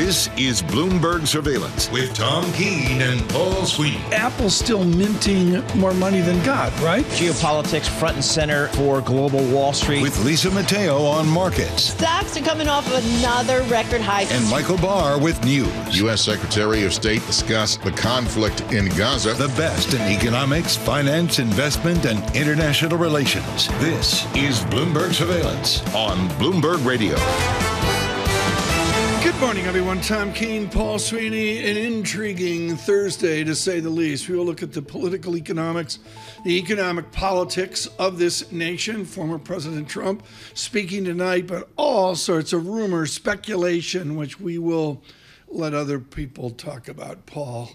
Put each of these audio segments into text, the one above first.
This is Bloomberg Surveillance with Tom Keene and Paul Sweeney. Apple's still minting more money than God, right? Geopolitics front and center for global Wall Street. With Lisa Mateo on markets. Stocks are coming off of another record high. And Michael Barr with news. U.S. Secretary of State discussed the conflict in Gaza. The best in economics, finance, investment, and international relations. This is Bloomberg Surveillance on Bloomberg Radio. Good morning, everyone. Tom Keene, Paul Sweeney. An intriguing Thursday, to say the least. We will look at the political economics, the economic politics of this nation. Former President Trump speaking tonight, but all sorts of rumors, speculation, which we will let other people talk about, Paul.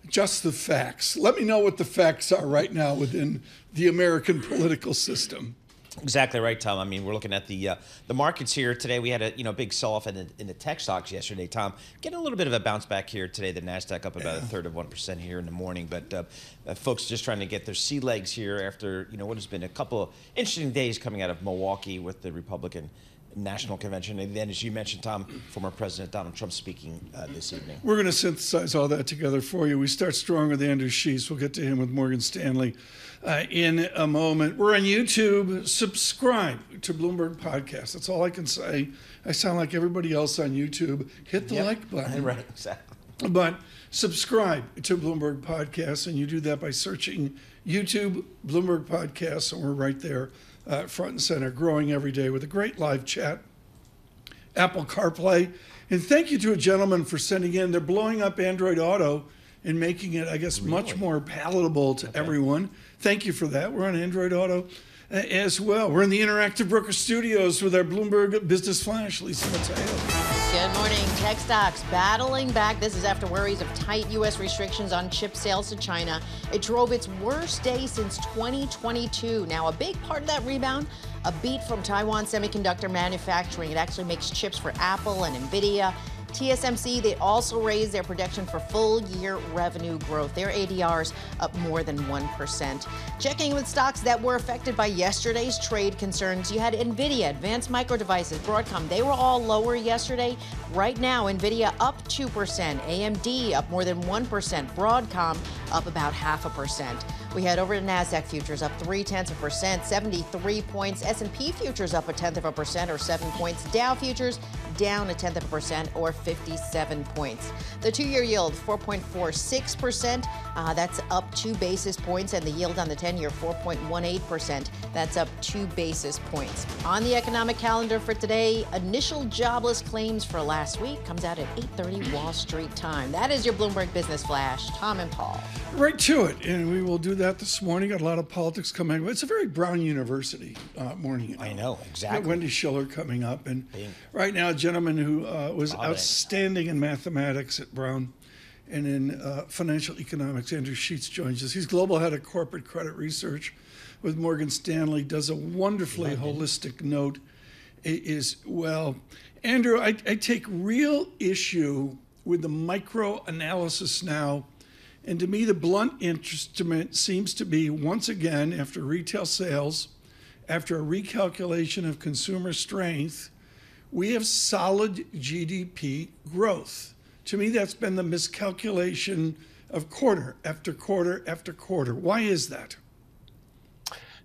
Just the facts. Let me know what the facts are right now within the American political system. Exactly right, Tom. I mean, we're looking at the markets here today. We had a big sell-off in the tech stocks yesterday, Tom. Getting a little bit of a bounce back here today. The Nasdaq up about a third of 1% here in the morning, but folks just trying to get their sea legs here after what has been a couple of interesting days coming out of Milwaukee with the Republican National Convention. And then, as you mentioned, Tom, former President Donald Trump speaking this evening. We're going to synthesize all that together for you. We start strong with Andrew Sheese. We'll get to him with Morgan Stanley in a moment. We're on YouTube. Subscribe to Bloomberg Podcast. That's all I can say. I sound like everybody else on YouTube. Hit the like button. Right, exactly. But subscribe to Bloomberg Podcast, and you do that by searching YouTube, Bloomberg Podcast, and we're right there. Front and center, growing every day with a great live chat, Apple CarPlay. And thank you to a gentleman for sending in. They're blowing up Android Auto and making it, I guess, much more palatable to everyone. Thank you for that. We're on Android Auto as well. We're in the Interactive Broker Studios with our Bloomberg Business Flash, Lisa Mateo. Good morning. Tech stocks battling back. This is after worries of tight U.S. restrictions on chip sales to China. It drove its worst day since 2022. Now, a big part of that rebound, a beat from Taiwan semiconductor manufacturing. It actually makes chips for Apple and NVIDIA. TSMC, they also raised their projection for full-year revenue growth. Their ADRs up more than 1%. Checking with stocks that were affected by yesterday's trade concerns, you had NVIDIA, Advanced Micro Devices, Broadcom. They were all lower yesterday. Right now, NVIDIA up 2%, AMD up more than 1%, Broadcom up about 0.5%. We head over to NASDAQ futures up 0.3%, 73 points. S&P futures up 0.1% or 7 points. Dow futures down 0.1% or 57 points. The two-year yield 4.46%. That's up 2 basis points, and the yield on the 10-year 4.18%. That's up 2 basis points. On the economic calendar for today, initial jobless claims for last week comes out at 8:30 Wall Street time. That is your Bloomberg Business Flash. Tom and Paul. Right to it, and we will do that this morning. Got a lot of politics coming. It's a very Brown University morning. I know, exactly. Got Wendy Schiller coming up, and right now, a gentleman who was outstanding in mathematics at Brown and in financial economics, Andrew Sheets, joins us. He's global head of corporate credit research with Morgan Stanley. Does a wonderfully holistic note as well. Andrew, I take real issue with the micro analysis now. And to me, the blunt instrument seems to be, once again, after retail sales, after a recalculation of consumer strength, we have solid GDP growth. To me, that's been the miscalculation of quarter after quarter after quarter. Why is that?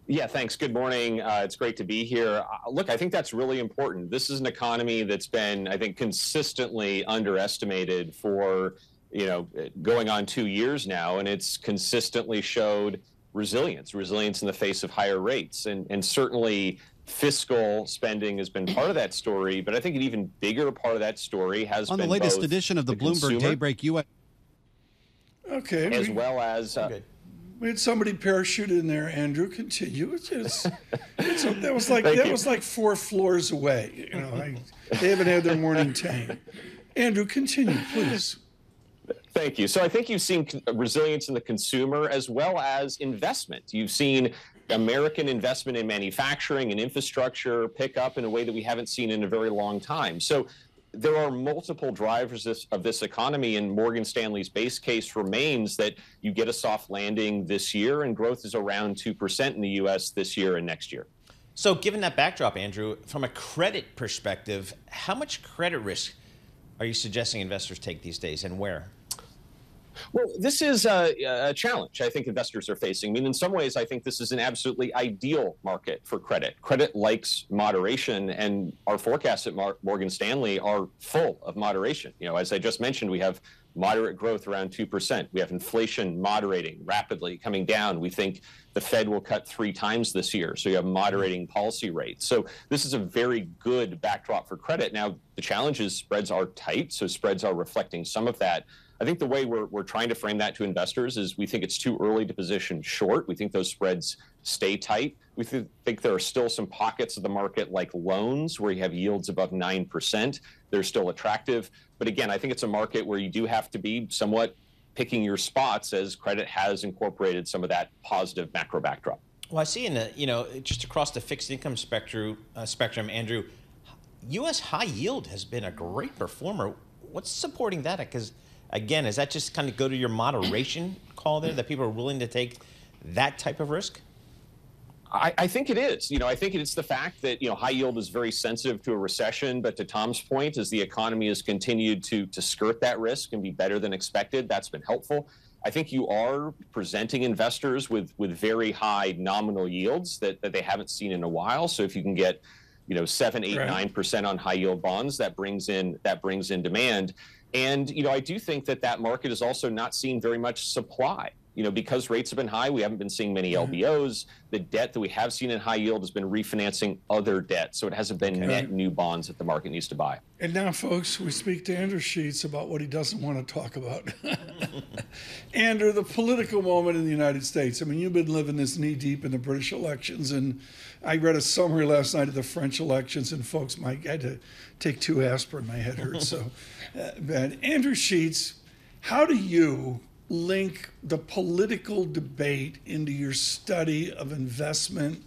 Yeah, thanks. Good morning. It's great to be here. Look, I think that's really important. This is an economy that's been, I think, consistently underestimated for going on 2 years now, and it's consistently showed resilience in the face of higher rates. And certainly fiscal spending has been part of that story, but I think an even bigger part of that story has been on the latest edition of the Bloomberg Daybreak US. Okay. As well as... we had somebody parachute in there, Andrew. Continue. That was like 4 floors away. They haven't had their morning tang. Andrew, continue, please. Thank you. So I think you've seen resilience in the consumer as well as investment. You've seen American investment in manufacturing and infrastructure pick up in a way that we haven't seen in a very long time. So there are multiple drivers of this economy, and Morgan Stanley's base case remains that you get a soft landing this year and growth is around 2% in the U.S. this year and next year. So given that backdrop, Andrew, from a credit perspective, how much credit risk are you suggesting investors take these days, and where? Well, this is a challenge I think investors are facing. I mean, in some ways, I think this is an absolutely ideal market for credit. Credit likes moderation, and our forecasts at Morgan Stanley are full of moderation. You know, as I just mentioned, we have moderate growth around 2%. We have inflation moderating rapidly, coming down. We think the Fed will cut 3 times this year, so you have moderating policy rates. So this is a very good backdrop for credit. Now, the challenge is spreads are tight, so spreads are reflecting some of that. I think the way we're trying to frame that to investors is we think it's too early to position short. We think those spreads stay tight. We think there are still some pockets of the market like loans where you have yields above 9%. They're still attractive. But again, I think it's a market where you do have to be somewhat picking your spots as credit has incorporated some of that positive macro backdrop. Well, I see in the, just across the fixed income spectrum, Andrew, U.S. high yield has been a great performer. What's supporting that? Because again, does that just kind of go to your moderation call there, that people are willing to take that type of risk? I think it is. I think it's the fact that, high yield is very sensitive to a recession. But to Tom's point, as the economy has continued to skirt that risk and be better than expected, that's been helpful. I think you are presenting investors with very high nominal yields that they haven't seen in a while. So if you can get, 7, 8, 9% on high yield bonds, that brings in demand. And, I do think that market is also not seeing very much supply. Because rates have been high, we haven't been seeing many LBOs. The debt that we have seen in high yield has been refinancing other debt. So it hasn't been net new bonds that the market needs to buy. And now, folks, we speak to Andrew Sheets about what he doesn't want to talk about. Andrew, the political moment in the United States. I mean, you've been living this knee deep in the British elections. And I read a summary last night of the French elections. And folks, I had to take 2 aspirin. My head hurts so bad. Andrew Sheets, how do you link the political debate into your study of investment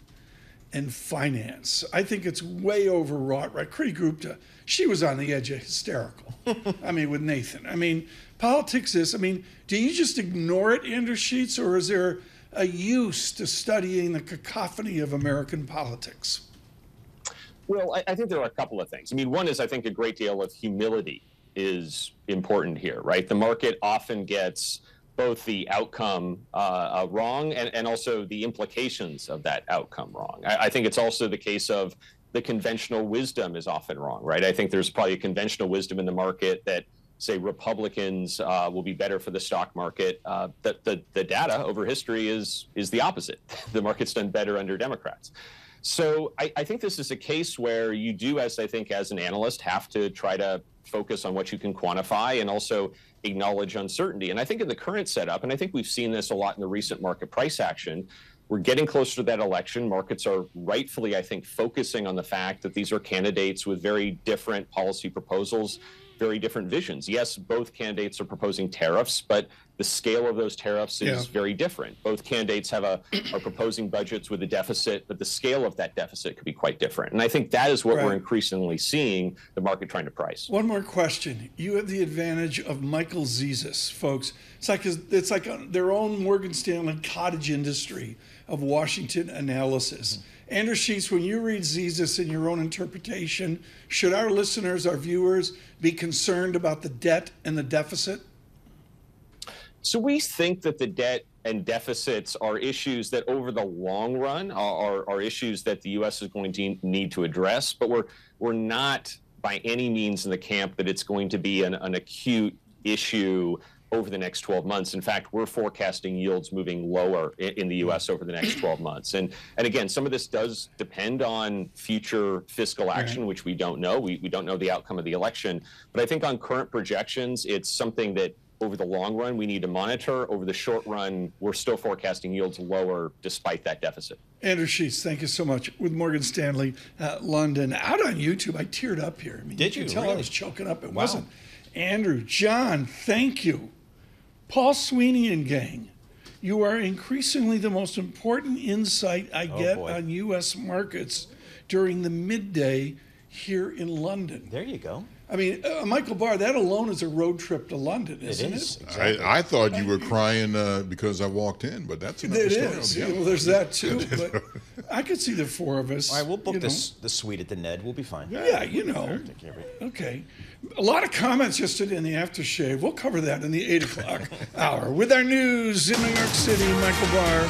and finance? I think it's way overwrought, right? Kriti Gupta, she was on the edge of hysterical. With Nathan. Politics is, do you just ignore it, Andrew Sheets, or is there a use to studying the cacophony of American politics? Well, I think there are a couple of things. One is, I think, a great deal of humility is important here, right? The market often gets both the outcome wrong and also the implications of that outcome wrong. I think it's also the case of the conventional wisdom is often wrong, right? I think there's probably a conventional wisdom in the market that, say, Republicans will be better for the stock market. The data over history is the opposite. The market's done better under Democrats. So I think this is a case where you do, as an analyst, have to try to focus on what you can quantify and also acknowledge uncertainty. And I think in the current setup, and I think we've seen this a lot in the recent market price action, we're getting closer to that election. Markets are rightfully, I think, focusing on the fact that these are candidates with very different policy proposals, very different visions. Yes, both candidates are proposing tariffs, but the scale of those tariffs is very different. Both candidates are proposing budgets with a deficit, but the scale of that deficit could be quite different. And I think that is what we're increasingly seeing the market trying to price. One more question. You have the advantage of Michael Zezas, folks. It's like their own Morgan Stanley cottage industry of Washington analysis. Andrew Sheets, when you read Zezas in your own interpretation, should our listeners, our viewers, be concerned about the debt and the deficit? So we think that the debt and deficits are issues that over the long run are issues that the U.S. is going to need to address, but we're not by any means in the camp that it's going to be an acute issue over the next 12 months. In fact, we're forecasting yields moving lower in the U.S. over the next 12 months. And again, some of this does depend on future fiscal action, which we don't know. We don't know the outcome of the election. But I think on current projections, it's something that over the long run we need to monitor. Over the short run, we're still forecasting yields lower despite that deficit. Andrew Sheets, thank you so much. With Morgan Stanley, London. Out on YouTube, I teared up here. Did you? Could tell really? I was choking up. It wasn't. Andrew, John, thank you. Paul Sweeney and gang, you are increasingly the most important insight I get on U.S. markets during the midday here in London. There you go. I mean, Michael Barr, that alone is a road trip to London, isn't it? It is. Exactly. I thought you were crying because I walked in, but that's another story. It is. Well, there's that too. But I could see the four of us. All right, we'll book the suite at the Ned. We'll be fine. Yeah, you know. Okay. A lot of comments yesterday in the aftershave. We'll cover that in the 8 o'clock hour with our news in New York City. Michael Barr.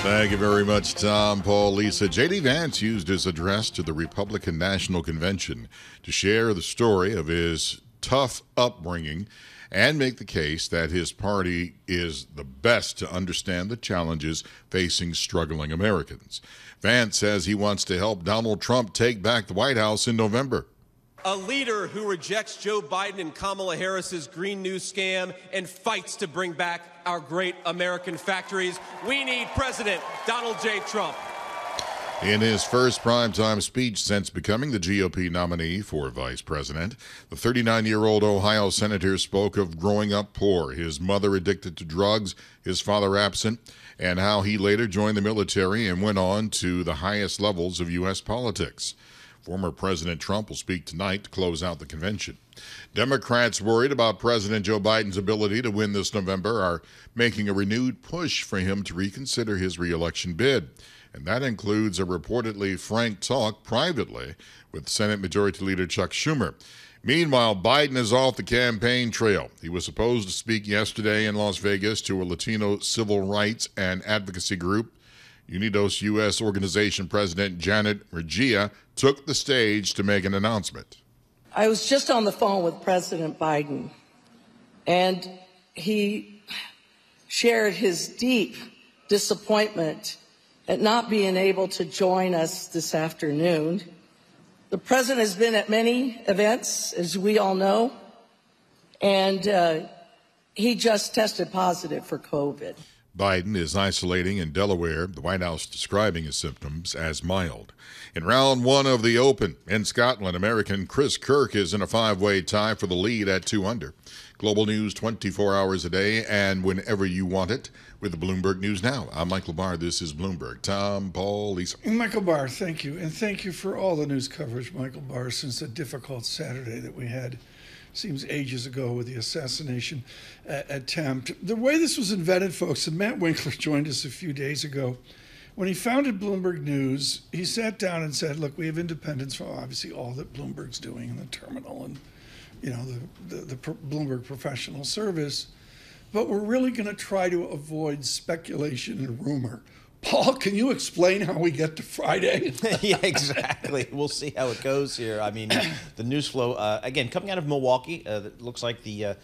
Thank you very much, Tom, Paul, Lisa. JD Vance used his address to the Republican National Convention to share the story of his tough upbringing and make the case that his party is the best to understand the challenges facing struggling Americans. Vance says he wants to help Donald Trump take back the White House in November. A leader who rejects Joe Biden and Kamala Harris's Green New scam and fights to bring back our great American factories. We need President Donald J. Trump. In his first primetime speech since becoming the GOP nominee for vice president, the 39-year-old Ohio senator spoke of growing up poor, his mother addicted to drugs, his father absent, and how he later joined the military and went on to the highest levels of U.S. politics. Former President Trump will speak tonight to close out the convention. Democrats worried about President Joe Biden's ability to win this November are making a renewed push for him to reconsider his re-election bid. And that includes a reportedly frank talk privately with Senate Majority Leader Chuck Schumer. Meanwhile, Biden is off the campaign trail. He was supposed to speak yesterday in Las Vegas to a Latino civil rights and advocacy group. Unidos U.S. organization president Janet Regia took the stage to make an announcement. I was just on the phone with President Biden, and he shared his deep disappointment at not being able to join us this afternoon. The president has been at many events, as we all know, and he just tested positive for COVID. Biden is isolating in Delaware, the White House describing his symptoms as mild. In round one of the Open in Scotland, American Chris Kirk is in a five-way tie for the lead at 2 under. Global news 24 hours a day and whenever you want it with the Bloomberg News Now. I'm Michael Barr. This is Bloomberg. Tom, Paul, Lisa. Michael Barr, thank you. And thank you for all the news coverage, Michael Barr, since a difficult Saturday that we had. Seems ages ago with the assassination attempt. The way this was invented, folks, and Matt Winkler joined us a few days ago. When he founded Bloomberg News, he sat down and said, look, we have independence from obviously all that Bloomberg's doing in the terminal and, you know, the Bloomberg professional service. But we're really going to try to avoid speculation and rumor. Paul, can you explain how we get to Friday? Yeah, exactly. We'll see how it goes here. I mean, the news flow, again, coming out of Milwaukee, it looks like the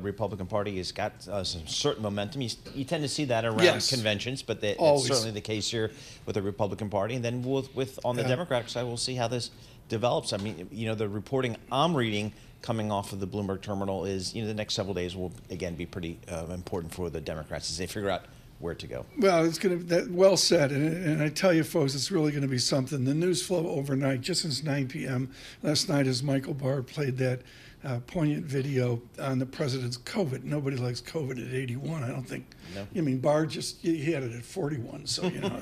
Republican Party has got some certain momentum. You tend to see that around conventions, but that's certainly the case here with the Republican Party. And then on the Democratic side, we'll see how this develops. I mean, you know, the reporting I'm reading coming off of the Bloomberg terminal is, you know, the next several days will, again, be pretty important for the Democrats as they figure out where to go. Well, it's going to well said, and I tell you, folks, it's really going to be something. The news flow overnight, just since 9 p.m. last night, as Michael Barr played that poignant video on the president's COVID. Nobody likes COVID at 81. I don't think. No. I mean, Barr he had it at 41, so you know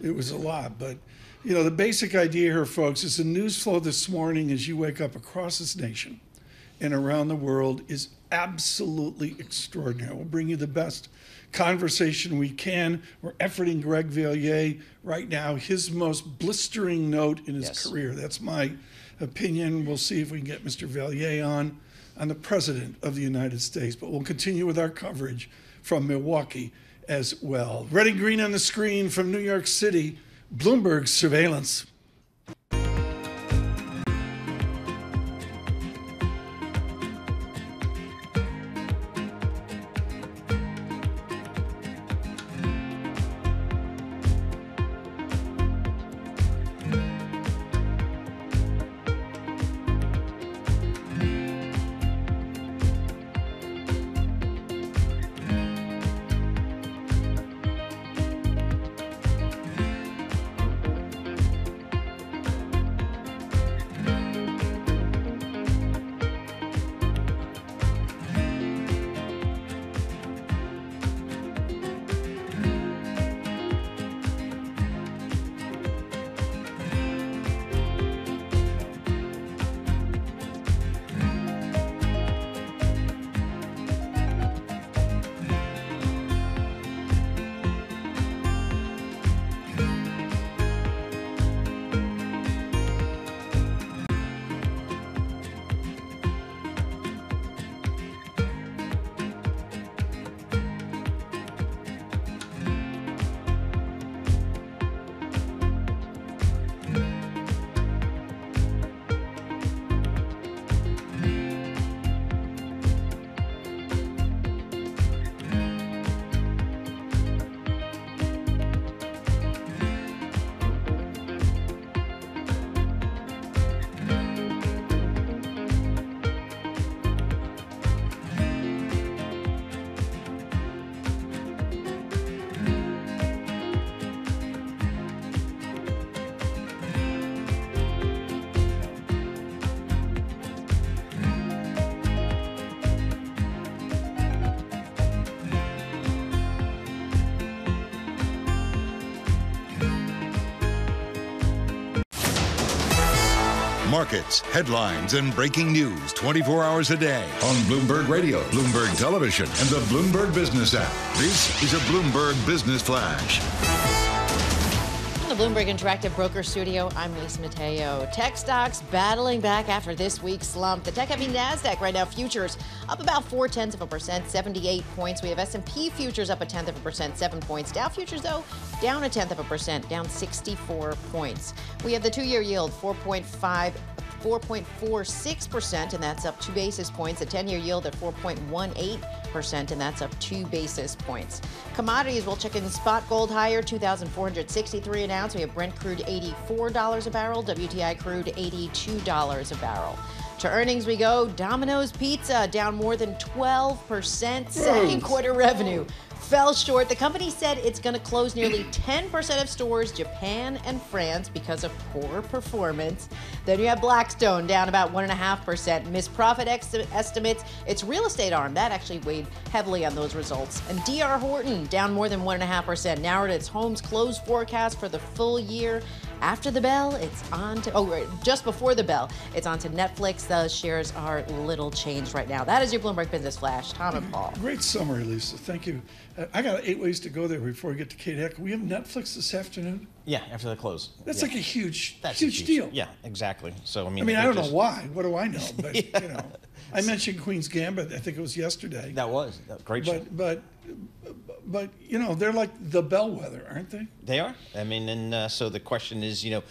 it was a lot. But you know, the basic idea here, folks, is the news flow this morning as you wake up across this nation and around the world is absolutely extraordinary. We'll bring you the best conversation we can. We're efforting Greg Valliere right now, his most blistering note in his career. That's my opinion. We'll see if we can get Mr. Valliere on the President of the United States. But we'll continue with our coverage from Milwaukee as well. Red and green on the screen from New York City, Bloomberg Surveillance. markets, headlines, and breaking news 24 hours a day on Bloomberg Radio, Bloomberg Television, and the Bloomberg Business app. This is a Bloomberg Business Flash. In the Bloomberg Interactive Broker Studio, I'm Lisa Mateo. Tech stocks battling back after this week's slump. The tech-heavy NASDAQ right now, futures up about 0.4%, 78 points. We have S&P futures up 0.1%, 7 points. Dow futures, though, down 0.1%, down 64 points. We have the two-year yield, 4.46%, and that's up 2 basis points. The 10-year yield at 4.18%, and that's up 2 basis points. Commodities, we'll check in spot gold higher, $2,463 an ounce. We have Brent crude $84 a barrel, WTI crude $82 a barrel. To earnings we go. Domino's Pizza down more than 12%. Second quarter revenue fell short. The company said it's going to close nearly 10% of stores, Japan and France, because of poor performance. Then you have Blackstone down about 1.5%. Missed profit estimates. Its real estate arm, that actually weighed heavily on those results. And D.R. Horton down more than 1.5%. Narrowed its homes closed forecast for the full year. After the bell, it's on to, just before the bell, it's on to Netflix. The shares are little changed right now. That is your Bloomberg Business Flash. Tom and Paul. Great summary, Lisa. Thank you. I got 8 ways to go there before we get to Kate Heck. We have Netflix this afternoon. Yeah, after the close. That's like a huge huge deal. Yeah, exactly. So I don't know why. What do I know? But you know, I mentioned Queen's Gambit. I think it was yesterday. That was a great show. But you know, they're like the bellwether, aren't they? They are. I mean, and so the question is, you know,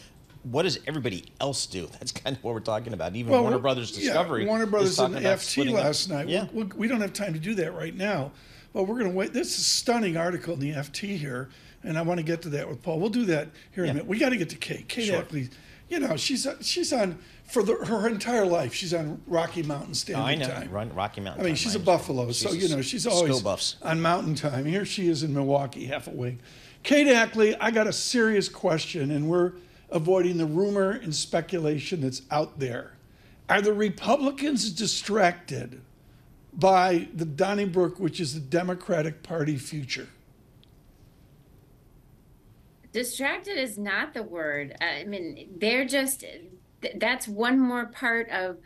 what does everybody else do? That's kind of what we're talking about. Even Warner Brothers Discovery. Yeah, Warner Brothers and FT last night. Yeah. We don't have time to do that right now. But we're going to wait. This is a stunning article in the FT here, and I want to get to that with Paul. We'll do that here in a minute. We got to get to Kate. Kate Ackley, you know, she's on for her entire life. She's on Rocky Mountain Standard Time. Run Rocky Mountain. I mean, she's a Buffalo, so you know she's always buffs. on Mountain Time. Here she is in Milwaukee, half a wing. Kate Ackley, I got a serious question, and we're avoiding the rumor and speculation that's out there. Are the Republicans distracted by the Donnybrook, which is the Democratic Party future? Distracted is not the word. I mean, they're just, that's one more part of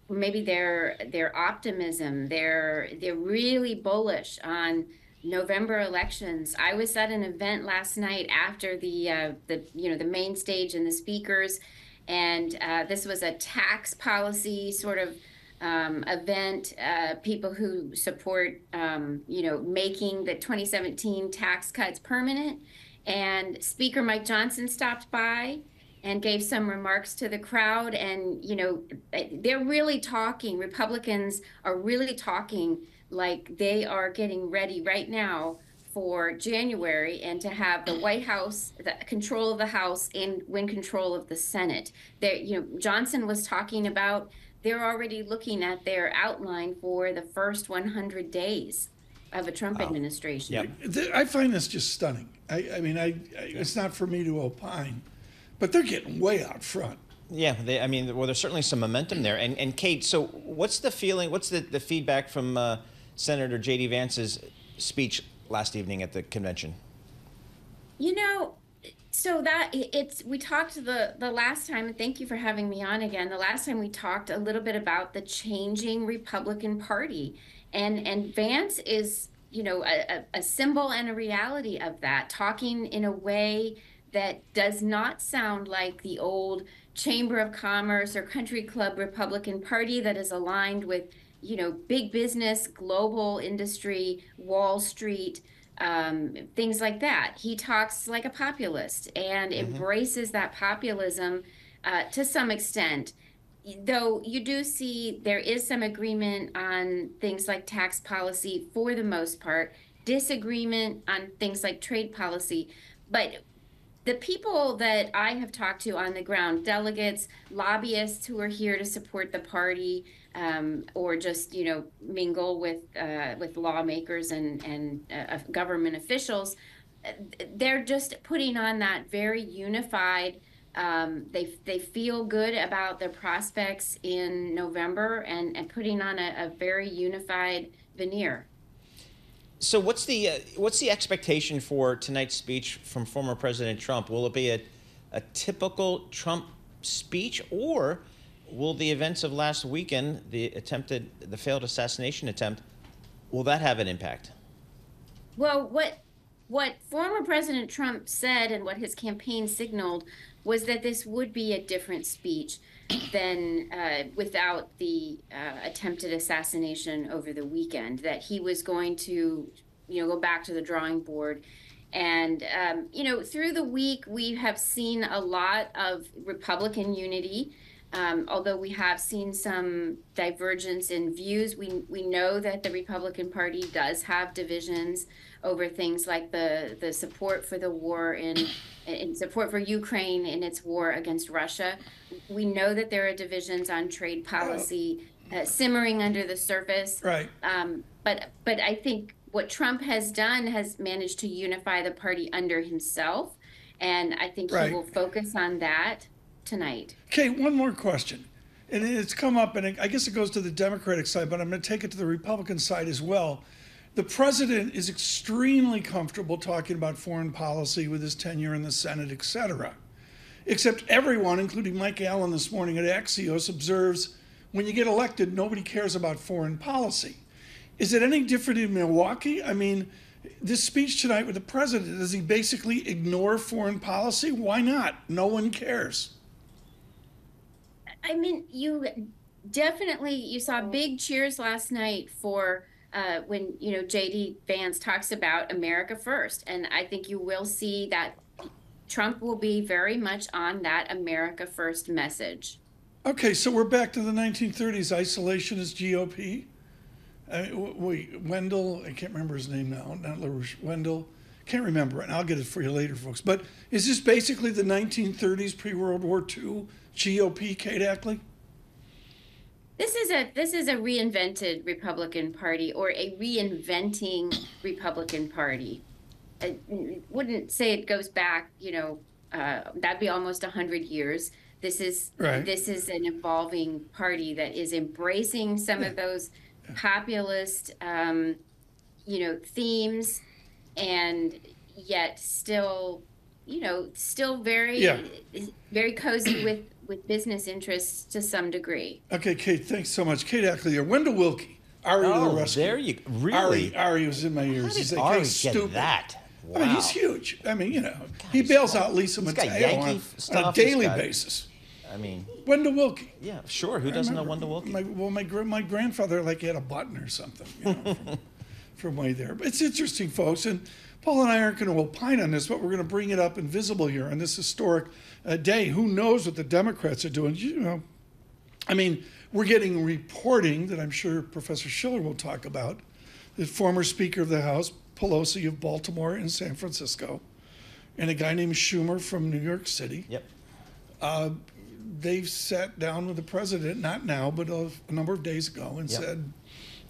maybe their optimism. They're really bullish on November elections. I was at an event last night after the main stage and the speakers, and this was a tax policy sort of event, people who support, making the 2017 tax cuts permanent. And Speaker Mike Johnson stopped by and gave some remarks to the crowd. And, you know, they're really talking, Republicans are really talking like they are getting ready right now for January and to have the White House, the control of the House, and win control of the Senate. Johnson was talking about they're already looking at their outline for the first 100 days of a Trump administration. Yep. I find this just stunning. I mean, it's not for me to opine, but they're getting way out front. Yeah, there's certainly some momentum there. And Kate, so what's the feeling, what's the feedback from Senator JD Vance's speech last evening at the convention? You know, so we talked the last time, and thank you for having me on again. The last time we talked a little bit about the changing Republican Party, and Vance is, you know, a symbol and a reality of that, talking in a way that does not sound like the old Chamber of Commerce or Country Club Republican Party that is aligned with, you know, big business, global industry, Wall Street, things like that. He talks like a populist and embraces that populism to some extent. Though you do see there is some agreement on things like tax policy for the most part, disagreement on things like trade policy. But the people that I have talked to on the ground, delegates, lobbyists who are here to support the party, or just, you know, mingle with lawmakers and government officials, they're just putting on that very unified. They feel good about their prospects in November and putting on a very unified veneer. So what's the expectation for tonight's speech from former President Trump? Will it be a typical Trump speech, or will the events of last weekend, the failed assassination attempt, will that have an impact? Well, what former President Trump said and what his campaign signaled was that this would be a different speech than without the attempted assassination over the weekend, that he was going to, go back to the drawing board. And, through the week, we have seen a lot of Republican unity. Although we have seen some divergence in views, we know that the Republican Party does have divisions over things like the support for the war in support for Ukraine in its war against Russia. We know that there are divisions on trade policy simmering under the surface. Right. But I think what Trump has done has managed to unify the party under himself, and I think he will focus on that tonight. Okay, one more question. And it's come up, and I guess it goes to the Democratic side, but I'm going to take it to the Republican side as well. The president is extremely comfortable talking about foreign policy with his tenure in the Senate, et cetera. Except everyone, including Mike Allen this morning at Axios, observes when you get elected, nobody cares about foreign policy. Is it any different in Milwaukee? I mean, this speech tonight with the president, does he basically ignore foreign policy? Why not? No one cares. I mean, you saw big cheers last night for when, JD Vance talks about America first. And I think you will see that Trump will be very much on that America first message. Okay, so we're back to the 1930s, isolationist GOP. Wendell, I can't remember his name now, not LaRouche, Wendell, can't remember it, and I'll get it for you later, folks. But is this basically the 1930s pre-World War II GOP, Kate Ackley? This is a reinvented Republican Party, or a reinventing Republican Party. I wouldn't say it goes back, that'd be almost 100 years. This is an evolving party that is embracing some of those populist, themes, and yet still very cozy with business interests to some degree. Okay, Kate, thanks so much. Kate Ackley here. Wendell Wilkie, Ari to the rescue. There you really? Ari was in my ears. How did He's like, Ari hey, stupid. get that? Wow. I mean, he's huge. I mean, he bails out Lisa Mateo on a daily basis. I mean, Wendell Wilkie. Yeah, sure. Who doesn't know Wendell Wilkie? My grandfather had a button or something, from way there. But it's interesting, folks. And Paul and I aren't going to opine on this, but we're going to bring it up in Visible here on this historic day. Who knows what the Democrats are doing? I mean, we're getting reporting that I'm sure Professor Schiller will talk about, the former Speaker of the House, Pelosi of Baltimore and San Francisco, and a guy named Schumer from New York City. Yep. They've sat down with the president, not now, but a number of days ago, and said,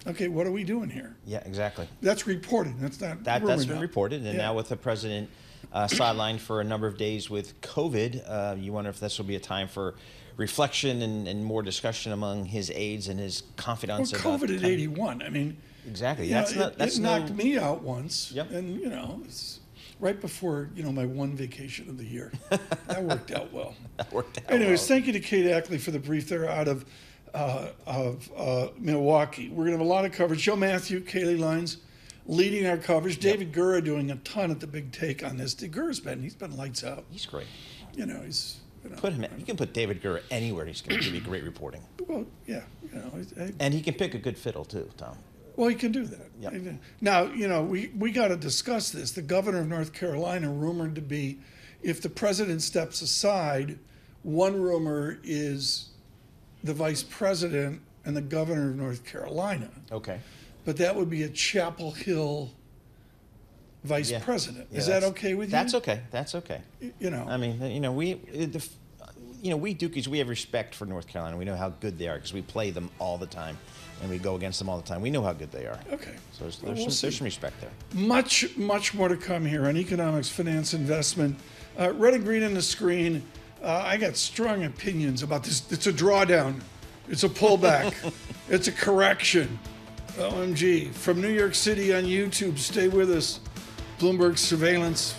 okay, what are we doing here? Yeah, exactly. That's reported. That's not That's been reported. And now with the president sidelined for a number of days with COVID, you wonder if this will be a time for reflection and more discussion among his aides and his confidants. Well, COVID at 81. I mean, exactly. It knocked me out once. Yep. And, it's right before, my one vacation of the year. That worked out well. Anyways, thank you to Kate Ackley for the brief there out of Milwaukee. We're going to have a lot of coverage. Joe Matthew, Kaylee Lines leading our coverage. David Gura doing a ton at the Big Take on this. Gura's he's been lights out. He's great. He's... Put him in. You can put David Gura anywhere. He's going to give you great reporting. Well, yeah. And he can pick a good fiddle, too, Tom. Well, he can do that. Yep. Now, we got to discuss this. The governor of North Carolina rumored to be, if the president steps aside, one rumor is the vice president and the governor of North Carolina. Okay. But that would be a Chapel Hill vice president. Yeah, is that okay with you? That's okay. That's okay. I mean, we Dukies, we have respect for North Carolina. We know how good they are because we play them all the time. And we go against them all the time. We know how good they are. Okay. So there's some respect there. Much more to come here on economics, finance, investment. Red and green on the screen. I got strong opinions about this. It's a drawdown. It's a pullback. It's a correction. OMG. From New York City on YouTube, stay with us. Bloomberg Surveillance.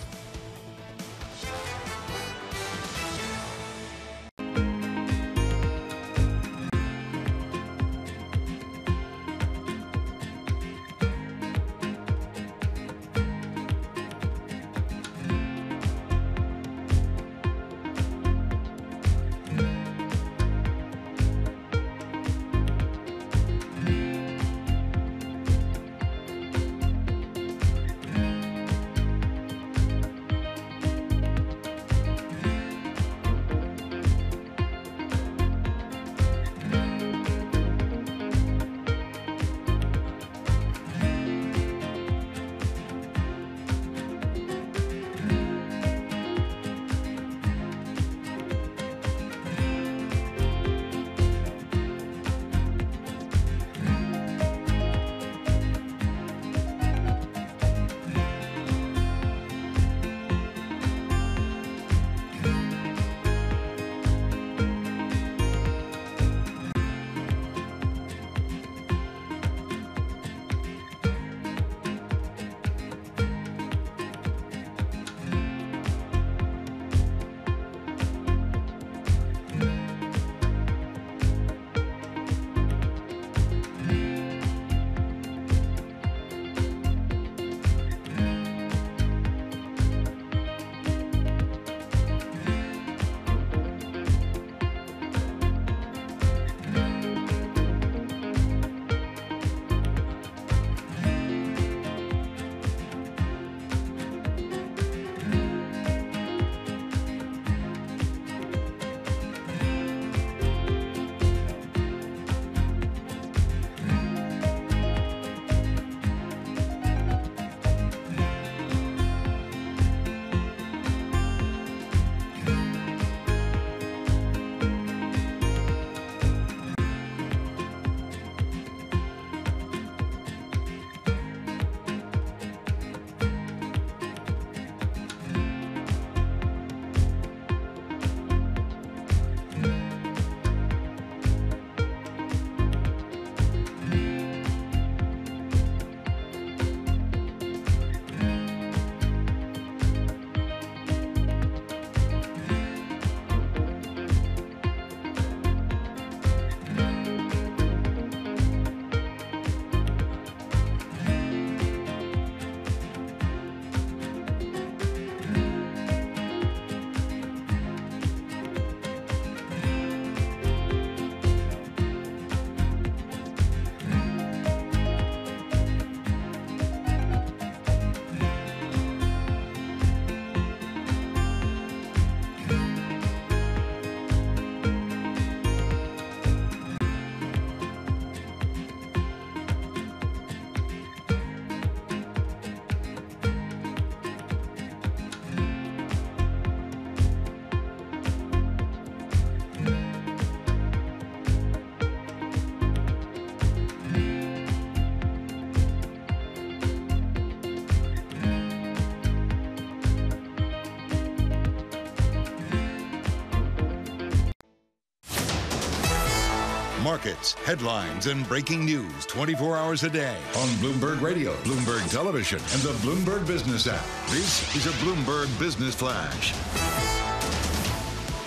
markets, headlines, and breaking news 24 hours a day on Bloomberg Radio, Bloomberg Television, and the Bloomberg Business app. This is a Bloomberg Business Flash.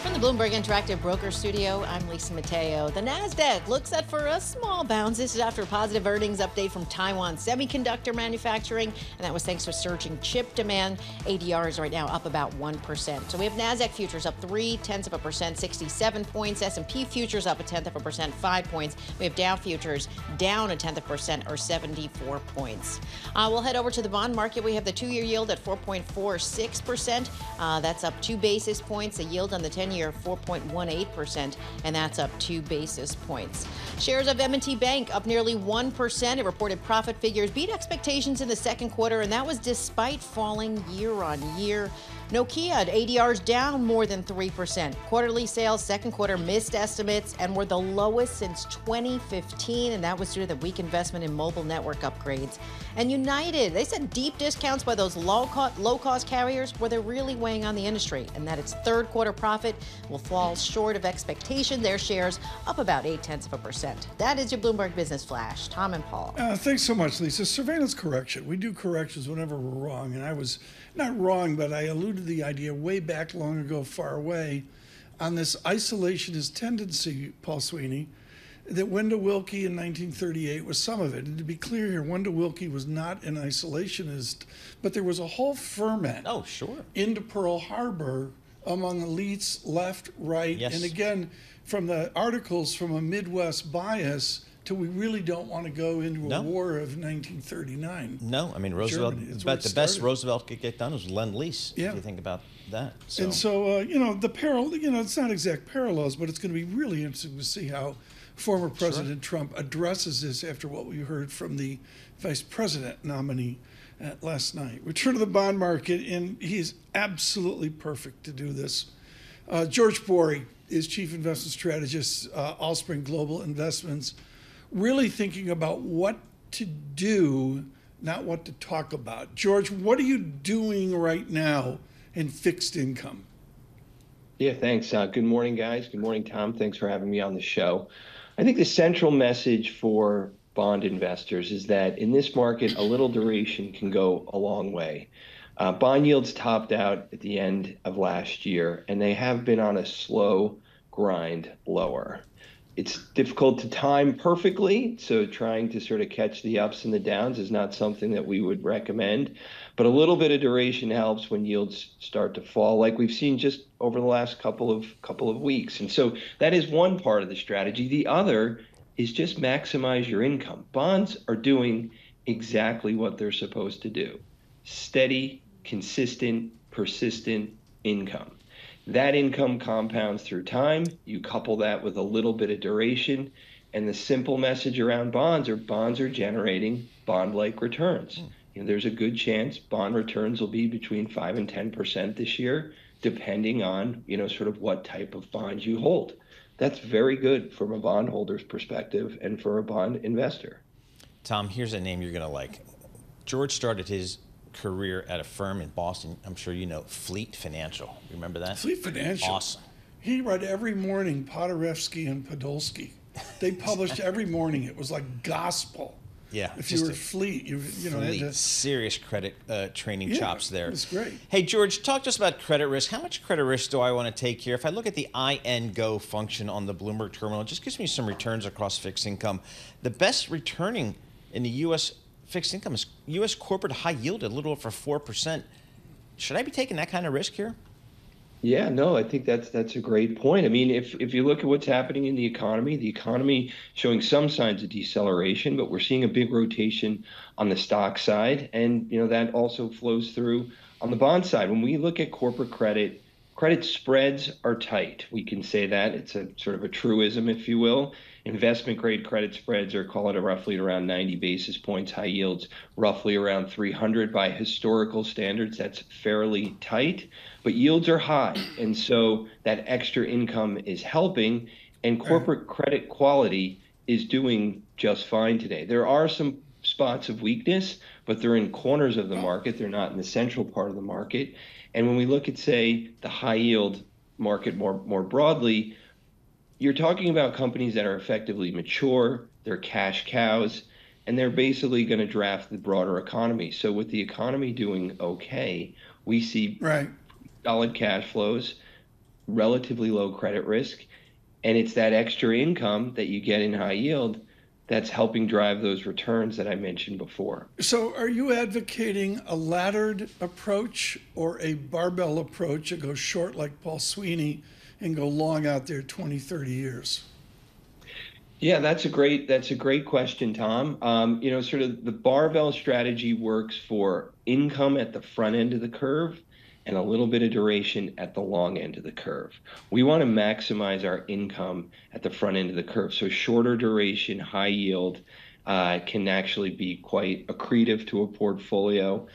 From the Bloomberg Interactive Broker Studio, I'm Lisa Mateo. The NASDAQ looks set for a small bounce. This is after a positive earnings update from Taiwan semiconductor manufacturing, and that was thanks to surging chip demand. ADR is right now up about 1%. So we have NASDAQ futures up 0.3%, 67 points. S&P futures up 0.1%, 5 points. We have Dow futures down 0.1% or 74 points. We'll head over to the bond market. We have the 2-year yield at 4.46%. That's up 2 basis points. The yield on the 10-year 4.18%, and that's up 2 basis points. Shares of M&T Bank up nearly 1%. It reported profit figures beat expectations in the second quarter, and that was despite falling year on year. Nokia ADRs down more than 3%. Quarterly sales second quarter missed estimates and were the lowest since 2015, and that was due to the weak investment in mobile network upgrades. And United, they said deep discounts by those low-cost carriers were they're really weighing on the industry, and that its third quarter profit will fall short of expectation. Their shares up about 0.8%. That is your Bloomberg Business Flash. Tom and Paul. Thanks so much, Lisa. Surveillance correction. We do corrections whenever we're wrong, and I was not wrong, but I alluded to the idea way back long ago, far away, on this isolationist tendency, Paul Sweeney, that Wendell Willkie in 1938 was some of it. And to be clear here, Wendell Willkie was not an isolationist, but there was a whole ferment into Pearl Harbor among elites, left, right, and again, from the articles from a Midwest bias to we really don't want to go into a war of 1939. No, I mean, Roosevelt, but the best Roosevelt could get done was Lend-Lease, if you think about that. So. And so, the parallel, it's not exact parallels, but it's going to be really interesting to see how former President Trump addresses this after what we heard from the vice president nominee last night. We turn to the bond market, and he's absolutely perfect to do this. George Borey is chief investment strategist, Allspring Global Investments, really thinking about what to do, not what to talk about. George, what are you doing right now in fixed income? Yeah, thanks. Good morning, guys. Good morning, Tom. Thanks for having me on the show. I think the central message for bond investors is that in this market, a little duration can go a long way. Bond yields topped out at the end of last year, and they have been on a slow grind lower. It's difficult to time perfectly, so trying to sort of catch the ups and the downs is not something that we would recommend. But a little bit of duration helps when yields start to fall, like we've seen just over the last couple of weeks. And so that is one part of the strategy. The other is just maximize your income. Bonds are doing exactly what they're supposed to do. Steady, consistent, persistent income. That income compounds through time. You couple that with a little bit of duration, and the simple message around bonds are generating bond-like returns. There's a good chance bond returns will be between 5 and 10% this year, depending on sort of what type of bonds you hold. That's very good from a bondholder's perspective and for a bond investor. Tom, here's a name you're going to like. George started his career at a firm in Boston, I'm sure you know, Fleet Financial. Remember that? Fleet Financial. Awesome. He read every morning Podorevsky and Podolsky. They published every morning. It was like gospel. Yeah. If you were Fleet, you know, Fleet. had to, serious credit training chops there. It was great. Hey, George, talk to us about credit risk. How much credit risk do I want to take here? If I look at the INGO function on the Bloomberg terminal, it just gives me some returns across fixed income. The best returning in the U.S. fixed income is U.S. corporate high yield at a little over 4%. Should I be taking that kind of risk here? Yeah, no, I think that's a great point. I mean, if you look at what's happening in the economy showing some signs of deceleration, but we're seeing a big rotation on the stock side, and that also flows through on the bond side. When we look at corporate credit spreads are tight. We can say that. It's a sort of a truism, if you will. Investment grade credit spreads are, call it, roughly around 90 basis points. High yields roughly around 300 by historical standards. That's fairly tight, but yields are high. And so that extra income is helping, and corporate credit quality is doing just fine today. There are some spots of weakness, but they're in corners of the market. They're not in the central part of the market. And when we look at, say, the high yield market more broadly, you're talking about companies that are effectively mature, they're cash cows, and they're basically going to draft the broader economy. So with the economy doing okay, we see solid cash flows, relatively low credit risk, and it's that extra income that you get in high yield that's helping drive those returns that I mentioned before. So are you advocating a laddered approach or a barbell approach that goes short like Paul Sweeney and go long out there 20, 30 years? Yeah, that's a great question, Tom. Sort of the barbell strategy works for income at the front end of the curve and a little bit of duration at the long end of the curve. We want to maximize our income at the front end of the curve. So shorter duration, high yield can actually be quite accretive to a portfolio,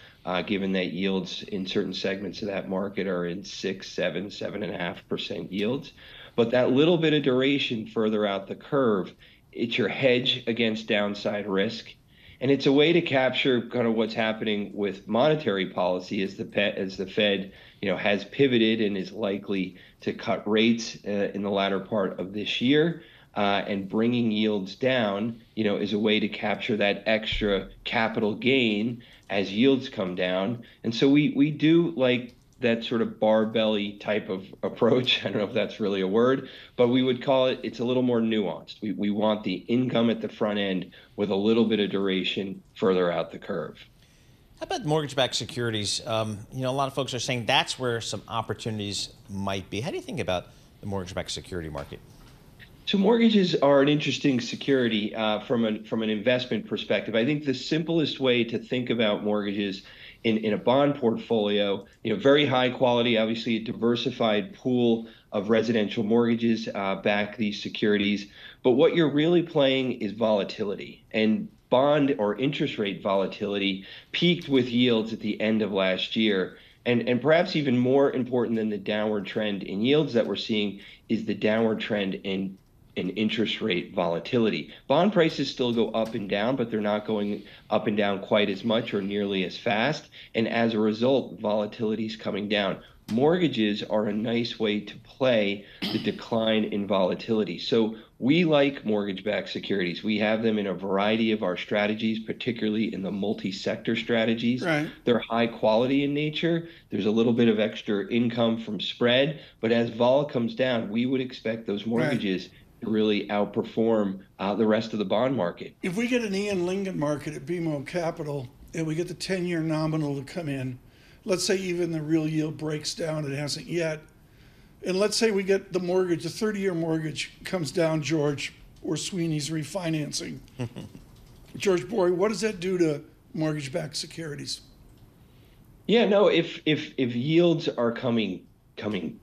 given that yields in certain segments of that market are in 6, 7, 7.5% yields. But that little bit of duration further out the curve, it's your hedge against downside risk. And it's a way to capture kind of what's happening with monetary policy as the Fed, has pivoted and is likely to cut rates in the latter part of this year, and bringing yields down, is a way to capture that extra capital gain as yields come down. And so we do like that sort of barbelly type of approach. I don't know if that's really a word, but we would call it's a little more nuanced. We want the income at the front end with a little bit of duration further out the curve. How about mortgage-backed securities? A lot of folks are saying that's where some opportunities might be. How do you think about the mortgage-backed security market? So mortgages are an interesting security from an investment perspective. I think the simplest way to think about mortgages in a bond portfolio, very high quality, obviously a diversified pool of residential mortgages back these securities. But what you're really playing is volatility, and bond or interest rate volatility peaked with yields at the end of last year. And perhaps even more important than the downward trend in yields that we're seeing is the downward trend in interest rate volatility. Bond prices still go up and down, but they're not going up and down quite as much or nearly as fast. And as a result, volatility is coming down. Mortgages are a nice way to play the decline in volatility. So we like mortgage-backed securities. We have them in a variety of our strategies, particularly in the multi-sector strategies. Right. They're high quality in nature. There's a little bit of extra income from spread, but as vol comes down, we would expect those mortgages to really outperform the rest of the bond market. If we get an Ian Lingen market at BMO Capital and we get the 10-year nominal to come in, let's say even the real yield breaks down, it hasn't yet, and let's say we get the mortgage, the 30-year mortgage comes down, George, or Sweeney's refinancing. George Bory, what does that do to mortgage-backed securities? Yeah, no, if yields are coming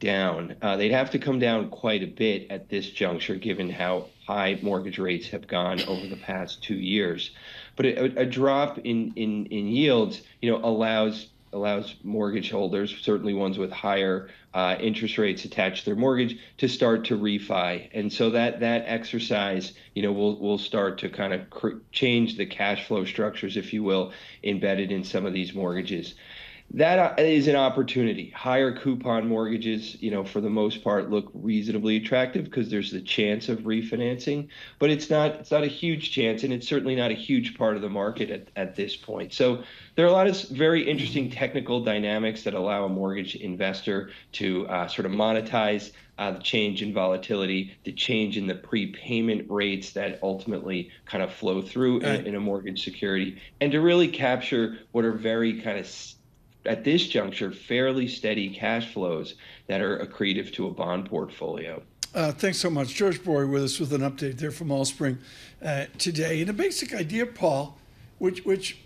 down, they'd have to come down quite a bit at this juncture, given how high mortgage rates have gone over the past 2 years. But a drop in yields, allows mortgage holders, certainly ones with higher interest rates attached to their mortgage, to start to refi. And so that exercise, will start to kind of change the cash flow structures, if you will, embedded in some of these mortgages. That is an opportunity. Higher coupon mortgages, for the most part, look reasonably attractive because there's the chance of refinancing, but it's not a huge chance, and it's certainly not a huge part of the market at this point. So there are a lot of very interesting technical dynamics that allow a mortgage investor to sort of monetize the change in volatility, the change in the prepayment rates that ultimately kind of flow through in a mortgage security, and to really capture what are very kind of, at this juncture, fairly steady cash flows that are accretive to a bond portfolio. Thanks so much. George Bory with us with an update there from Allspring today. And a basic idea, Paul, which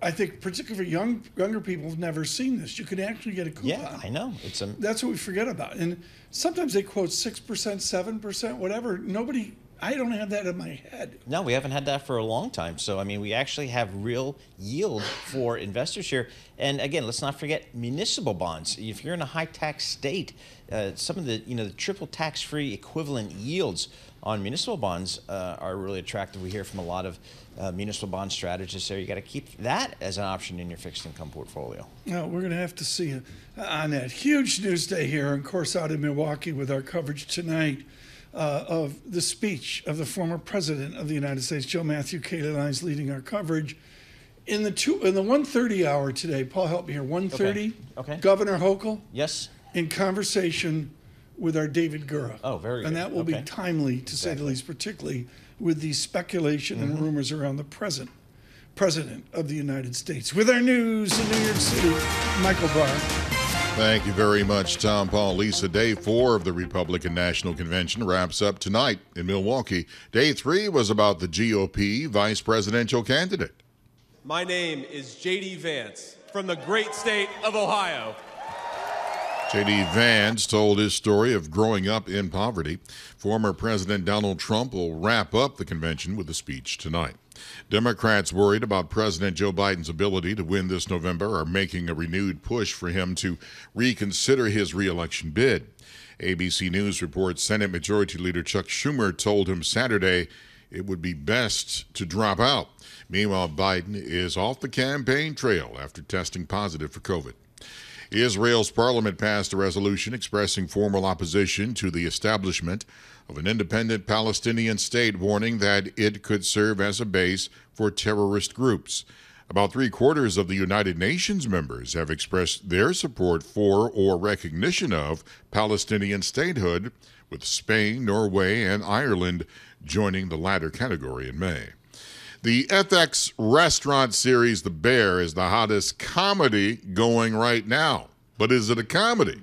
I think particularly for younger people have never seen this. You can actually get a coupon. Yeah, I know. That's what we forget about. And sometimes they quote 6%, 7%, whatever. I don't have that in my head. No, we haven't had that for a long time. So, we actually have real yield for investors here. And again, let's not forget municipal bonds. If you're in a high tax state, some of the triple tax-free equivalent yields on municipal bonds are really attractive. We hear from a lot of municipal bond strategists there. You got to keep that as an option in your fixed income portfolio. No, we're going to have to see on that. Huge news day here, of course, out in Milwaukee with our coverage tonight of the speech of the former president of the United States. Joe Matthew, Kayla and I is leading our coverage. In the 1:30 hour today, Paul, help me here, 1:30, Okay. Governor Hochul Yes. in conversation with our David Gura. Oh, very good. And that will be timely, to say the least, particularly with the speculation and rumors around the president of the United States. With our news in New York City, Michael Barr. Thank you very much, Tom, Paul, Lisa. Day 4 of the Republican National Convention wraps up tonight in Milwaukee. Day 3 was about the GOP vice presidential candidate. My name is JD Vance from the great state of Ohio. JD Vance told his story of growing up in poverty. Former President Donald Trump will wrap up the convention with a speech tonight. Democrats worried about President Joe Biden's ability to win this November are making a renewed push for him to reconsider his reelection bid. ABC News reports Senate Majority Leader Chuck Schumer told him Saturday it would be best to drop out. Meanwhile, Biden is off the campaign trail after testing positive for COVID. Israel's parliament passed a resolution expressing formal opposition to the establishment of an independent Palestinian state, warning that it could serve as a base for terrorist groups. About 3/4 of the United Nations members have expressed their support for or recognition of Palestinian statehood, with Spain, Norway, and Ireland joining the latter category in May. The FX restaurant series The Bear is the hottest comedy going right now. But is it a comedy?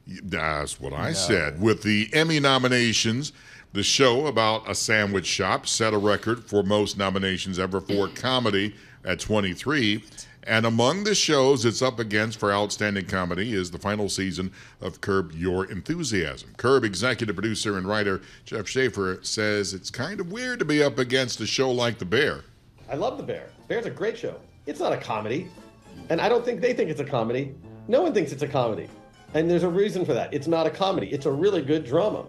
That's what I said. With the Emmy nominations, the show about a sandwich shop set a record for most nominations ever for comedy at 23. And among the shows it's up against for outstanding comedy is the final season of Curb Your Enthusiasm. Curb executive producer and writer Jeff Schaffer says it's kind of weird to be up against a show like The Bear. I love The Bear. Bear's a great show. It's not a comedy. And I don't think they think it's a comedy. No one thinks it's a comedy. And there's a reason for that. It's not a comedy. It's a really good drama.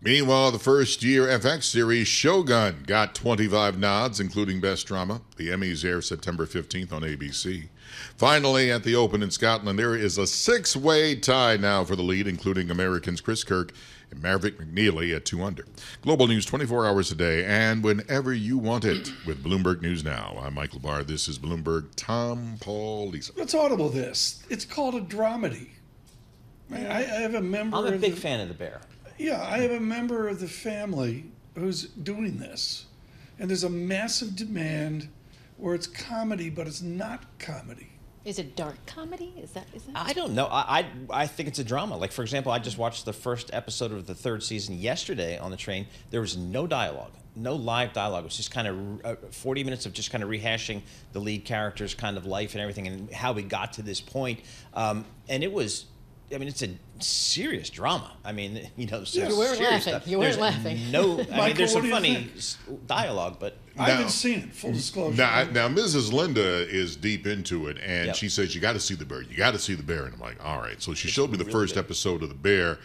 Meanwhile, the first-year FX series Shogun got 25 nods, including Best Drama. The Emmys air September 15th on ABC. Finally, at the Open in Scotland, there is a 6-way tie now for the lead, including Americans Chris Kirk and Maverick McNeely at 2 under. Global news 24 hours a day and whenever you want it with Bloomberg News Now. I'm Michael Barr. This is Bloomberg. Tom, Paul, Lisa. Let's audible this. It's called a dramedy. I have a member. I'm a big fan of The Bear. Yeah, I have a member of the family who's doing this. And there's a massive demand where it's comedy, but it's not comedy. Is it dark comedy? Is that? I don't know. I think it's a drama. Like, for example, I just watched the first episode of the 3rd season yesterday on the train. There was no dialogue, no live dialogue. It was just kind of 40 minutes of just kind of rehashing the lead character's kind of life and everything and how we got to this point. And it was, I mean, it's a serious drama. I mean, you know, you weren't laughing. Stuff. You weren't laughing. No, Michael, I mean, there's some funny think? dialogue, but I haven't seen it, full disclosure. Now, Mrs. Linda is deep into it, and Yep. she says, you got to see The Bear. You got to see The Bear. And I'm like, all right. So she showed me the first episode of The Bear,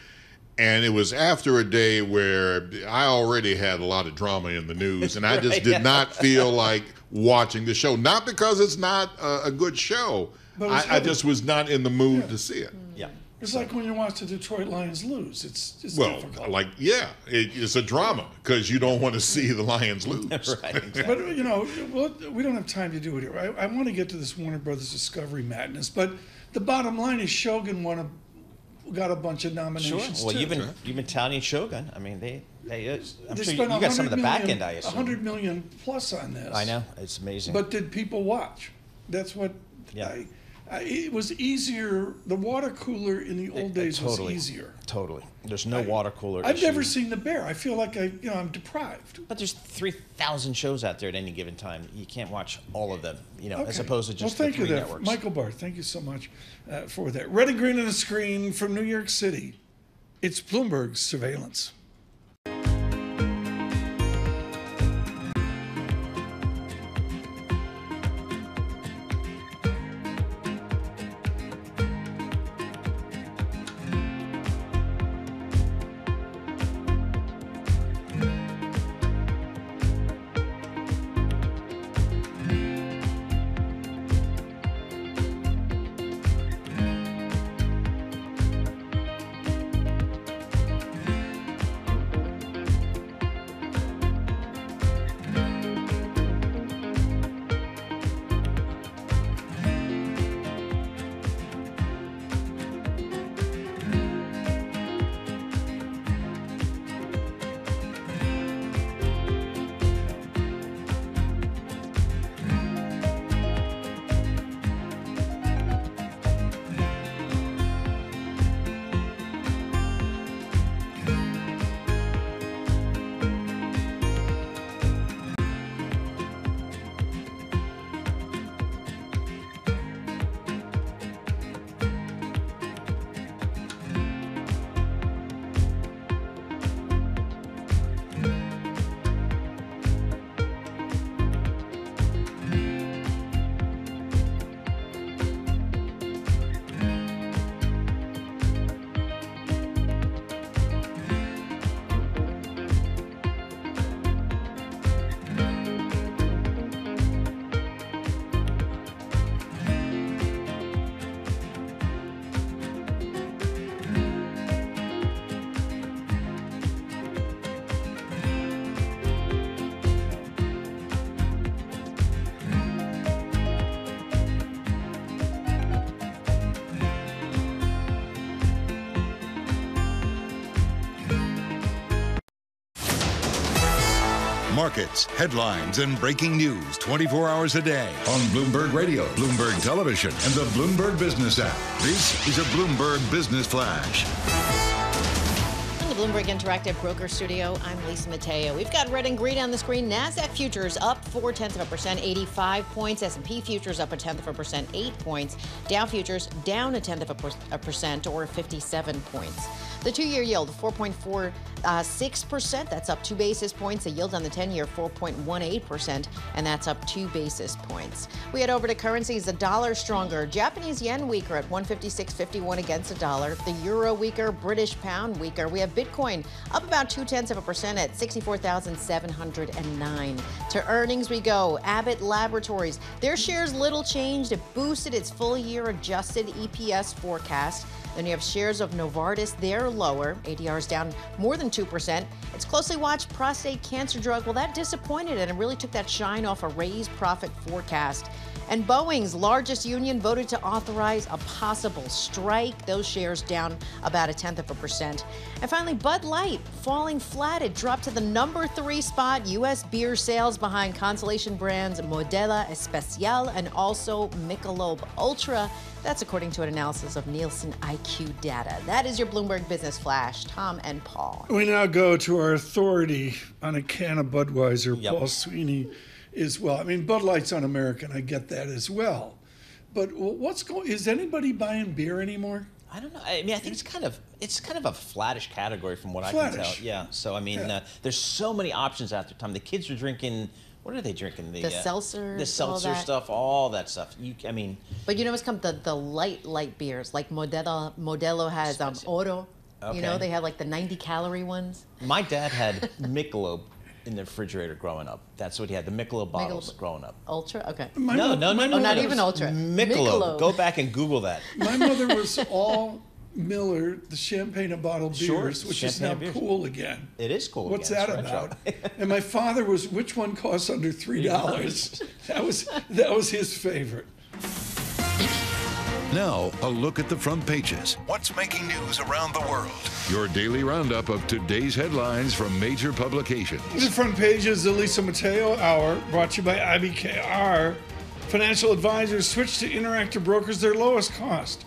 and it was after a day where I already had a lot of drama in the news, and I just did not feel like watching the show. Not because it's not a good show. I just was not in the mood to see it. Yeah. It's like when you watch the Detroit Lions lose. It's difficult. It's a drama because you don't want to see the Lions lose. Right, exactly. But, you know, we don't have time to do it here. I want to get to this Warner Brothers Discovery madness, but the bottom line is Shogun got a bunch of nominations. Sure. Well, too. you've been touting Shogun. I mean, I'm sure spent you got some of the back end, I assume. $100 million plus on this. I know, it's amazing. But did people watch? That's what. Yeah. It was easier. The water cooler in the old days was easier. Totally. There's no water cooler. I've never seen The Bear. I feel like I'm deprived. But there's 3,000 shows out there at any given time. You can't watch all of them, Okay. as opposed to just thank the 3 you networks. Michael Barr, thank you so much for that. Red and green on the screen from New York City. It's Bloomberg Surveillance. Markets, headlines, and breaking news 24 hours a day on Bloomberg Radio, Bloomberg Television, and the Bloomberg Business app. This is a Bloomberg Business Flash. Bloomberg Interactive Broker Studio. I'm Lisa Mateo. We've got red and green on the screen. NASDAQ futures up 0.4%, 85 points. S&P futures up 0.1%, 8 points. Dow futures down 0.1%, or 57 points. The two-year yield, 4.46%. That's up 2 basis points. The yield on the 10-year, 4.18%, and that's up 2 basis points. We head over to currencies. The dollar stronger. Japanese yen weaker at 156.51 against a dollar. The euro weaker. British pound weaker. We have Bitcoin up about 0.2% at 64,709. To earnings we go. Abbott Laboratories. Their shares little changed. It boosted its full-year adjusted EPS forecast. Then you have shares of Novartis. They're lower. ADR is down more than 2%. Its closely watched prostate cancer drug, well, that disappointed, and it really took that shine off a raised profit forecast. And Boeing's largest union voted to authorize a possible strike. Those shares down about 0.1%. And finally, Bud Light falling flat. It dropped to the number 3 spot. U.S. beer sales behind Constellation brands Modelo Especial and also Michelob Ultra. That's according to an analysis of Nielsen IQ data. That is your Bloomberg Business Flash. Tom and Paul. We now go to our authority on a can of Budweiser, Paul Sweeney. I mean, Bud Light's un-American. I get that as well. But is anybody buying beer anymore? I don't know. I mean, I think it's kind of a flattish category from what I can tell. Yeah. So I mean, there's so many options out there. Tom, the kids are drinking. What are they drinking? The seltzer. The seltzer stuff, all that stuff. But you know what's come? The light beers, like Modelo has Oro. Okay. You know, they have like the 90-calorie ones. My dad had Michelob in the refrigerator growing up. That's what he had, the Michelob bottles growing up. Ultra? Okay. No, not even Ultra. Michelob. Go back and Google that. My mother was all Miller, the champagne and bottle beers, which is now cool again. It is cool. What's that about? And my father was, which one costs under $3? That was his favorite. Now, a look at the front pages. What's making news around the world? Your daily roundup of today's headlines from major publications. The front page is the Lisa Mateo Hour, brought to you by IBKR. Financial advisors switch to Interactive Brokers, their lowest cost.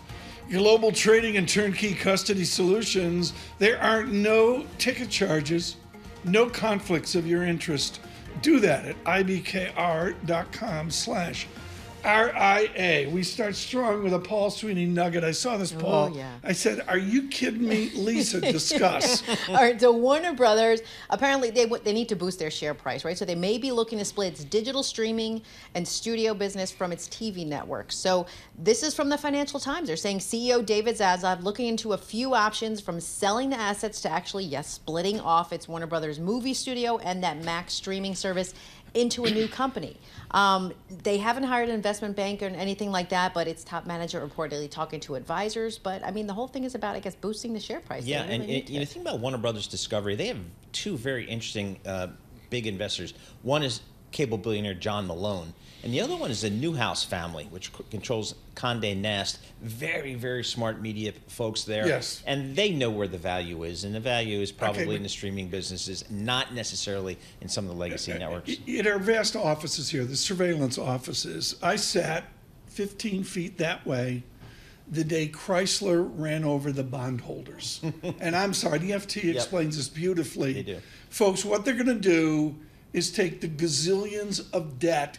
Global trading and turnkey custody solutions. There are no ticket charges, no conflicts of your interest. Do that at ibkr.com/RIA. We start strong with a Paul Sweeney nugget. I saw this, Paul. Oh, yeah. I said, are you kidding me? Lisa, discuss. All right, so Warner Brothers, apparently they need to boost their share price, right? So they may be looking to split its digital streaming and studio business from its TV network. So this is from the Financial Times. They're saying CEO David Zaslav looking into a few options, from selling the assets to actually, splitting off its Warner Brothers movie studio and that Max streaming service into a new company. They haven't hired an investment banker or anything like that, but its top manager reportedly talking to advisors. But I mean, the whole thing is about, I guess, boosting the share price. Yeah, and the thing about Warner Brothers Discovery, they have two very interesting big investors. One is cable billionaire John Malone, and the other one is the Newhouse family, which controls Condé Nast. Very, very smart media folks there. Yes. And they know where the value is, and the value is probably in the streaming businesses, not necessarily in some of the legacy networks. In our vast offices here, the surveillance offices, I sat 15 feet that way the day Chrysler ran over the bondholders. And I'm sorry, the FT explains this beautifully. They do. Folks, what they're going to do is take the gazillions of debt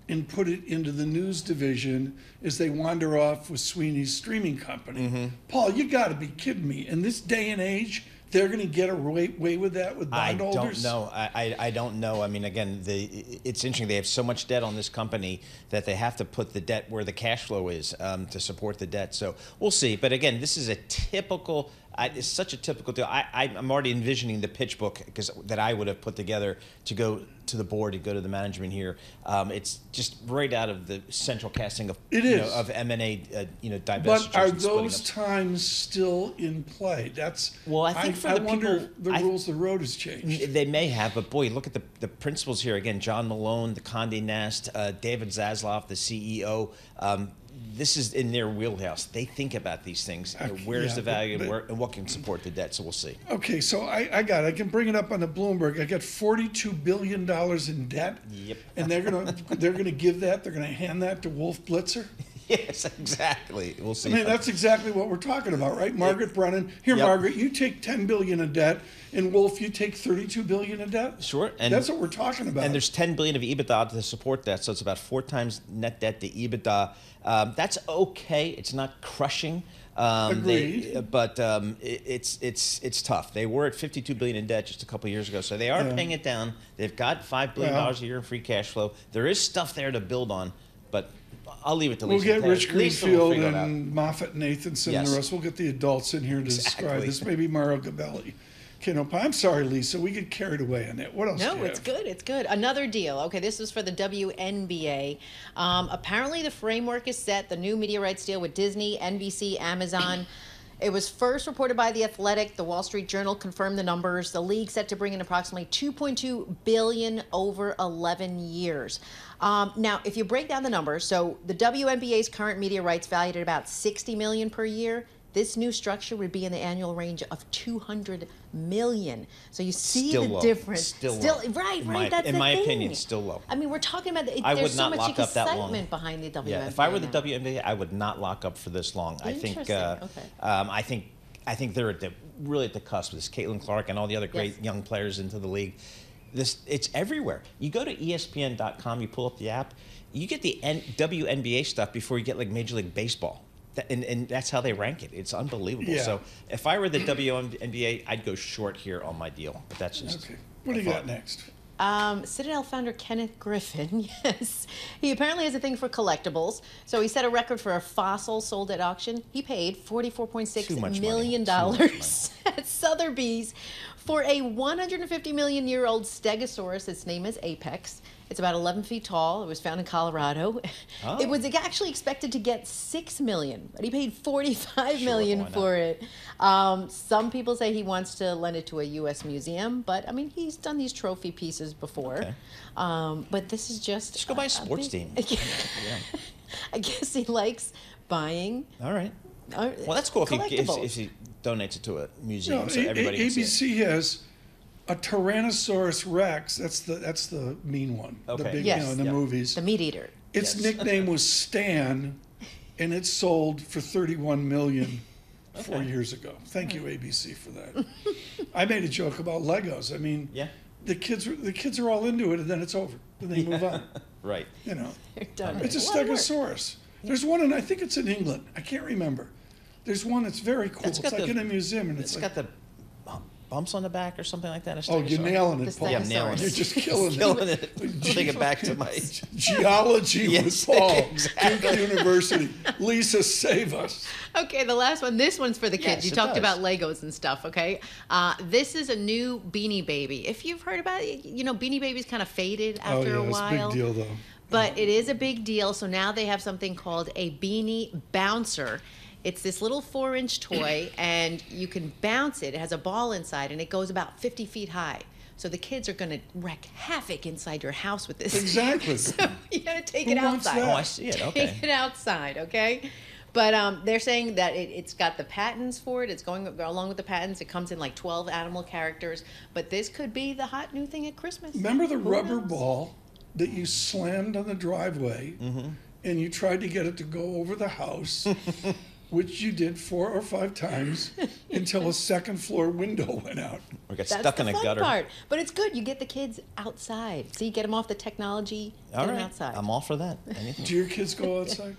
and put it into the news division as they wander off with Sweeney's streaming company. Mm-hmm. Paul, you got to be kidding me. In this day and age, they're going to get away with that with bondholders? I don't know. I mean, again, it's interesting. They have so much debt on this company that they have to put the debt where the cash flow is to support the debt. So we'll see. But again, this is a typical. It's such a typical deal. I'm already envisioning the pitch book that I would have put together to go to the board, to go to the management here. It's just right out of the central casting of of M&A, divestitures. But are those times still in play? I think for the people, wonder the rules the road has changed. They may have, but boy, look at the principles here again. John Malone, the Condé Nast, David Zaslav, the CEO. this is in their wheelhouse. They think about these things. Where's the value and what can support the debt? So we'll see. Okay, so I can bring it up on the Bloomberg. I got $42 billion in debt. Yep. And they're gonna give that. They're gonna hand that to Wolf Blitzer. Yes, exactly. We'll see. I mean, that's exactly what we're talking about, right? Margaret Brennan. Here, Yep. Margaret, you take $10 billion in debt, and Wolf, you take $32 billion in debt. Sure, and that's what we're talking about. And there's $10 billion of EBITDA to support that, so it's about 4 times net debt to EBITDA. That's okay. It's not crushing. Agreed. But it's tough. They were at $52 billion in debt just a couple of years ago, so they are paying it down. They've got $5 billion a year in free cash flow. There is stuff there to build on, but I'll leave it to Lisa. We'll get Rich Greenfield and Moffat Nathanson and the Yes. rest. We'll get the adults in here to describe this. Maybe Mario Gabelli. I'm sorry, Lisa. We get carried away on that. What else? No, it's good. It's good. Another deal. Okay, this is for the WNBA. Apparently, the framework is set. The new media rights deal with Disney, NBC, Amazon. It was first reported by The Athletic. The Wall Street Journal confirmed the numbers. The league set to bring in approximately $2.2 billion over 11 years. Now, if you break down the numbers, so the WNBA's current media rights valued at about $60 million per year. This new structure would be in the annual range of $200 million. So you see Still the low. Still Still low. Right. That's in the my thing. opinion, still low. I mean, we're talking about I there's would so not much lock up that long. excitement behind the WNBA. Yeah, if I were the now. WNBA, I would not lock up for this long. I think. Interesting. I think they're really at the cusp. This Caitlin Clark and all the other great young players into the league. It's everywhere. You go to ESPN.com, you pull up the app, you get the WNBA stuff before you get like Major League Baseball. And that's how they rank it. It's unbelievable. Yeah. So if I were the WNBA, I'd go short here on my deal. But that's just okay. What do you got next? Citadel founder Kenneth Griffin, yes. He apparently has a thing for collectibles. So he set a record for a fossil sold at auction. He paid $44.6 million at Sotheby's for a 150-million-year-old stegosaurus. Its name is Apex. It's about 11 feet tall. It was found in Colorado. Oh. It was actually expected to get $6 million, but he paid $45 million for it. Some people say he wants to lend it to a U.S. museum, but I mean, he's done these trophy pieces before. Okay. But this is just go buy a sports team. I guess he likes buying. All right. Well, that's cool if he donates it to a museum, so everybody can see it. ABC has a Tyrannosaurus Rex. That's the mean one. Okay. The big, Yes. in the movies. The meat eater. Its nickname was Stan, and it sold for $31 million 4 years ago. Thank you, ABC, for that. I made a joke about Legos. I mean, the kids are all into it, and then it's over. Then they move on. Right. You know, They're done. it's a Stegosaurus. There's one, and I think it's in England. I can't remember. There's one that's very cool. It's like in a museum, and it's got the bumps on the back or something like that. Oh, you're nailing it, Paul. Yeah, I'm nailing it. You're just killing it. Take it back to my geology with Paul, exactly. Duke University. Lisa, save us. Okay, the last one. This one's for the kids. Yes, You it talked does. about Legos and stuff, okay? This is a new Beanie Baby. If you've heard about it, Beanie Babies kind of faded after a while. It's a big deal, though. But it is a big deal. So now they have something called a Beanie Bouncer. It's this little 4-inch toy, and you can bounce it. It has a ball inside, and it goes about 50 feet high. So the kids are going to wreak havoc inside your house with this. Exactly. So you got to take Who it wants outside. that? Oh, I see it. Okay. Take it outside, okay? But they're saying that it's got the patents for it. It's going along with the patents. It comes in like 12 animal characters. But this could be the hot new thing at Christmas. Remember the Who rubber knows? ball that you slammed on the driveway, and you tried to get it to go over the house, which you did 4 or 5 times until a second floor window went out. Or got That's stuck the in a fun gutter. part. But it's good. You get the kids outside. See, get them off the technology, All get them right. outside. I'm all for that. Anything. Do your kids go outside?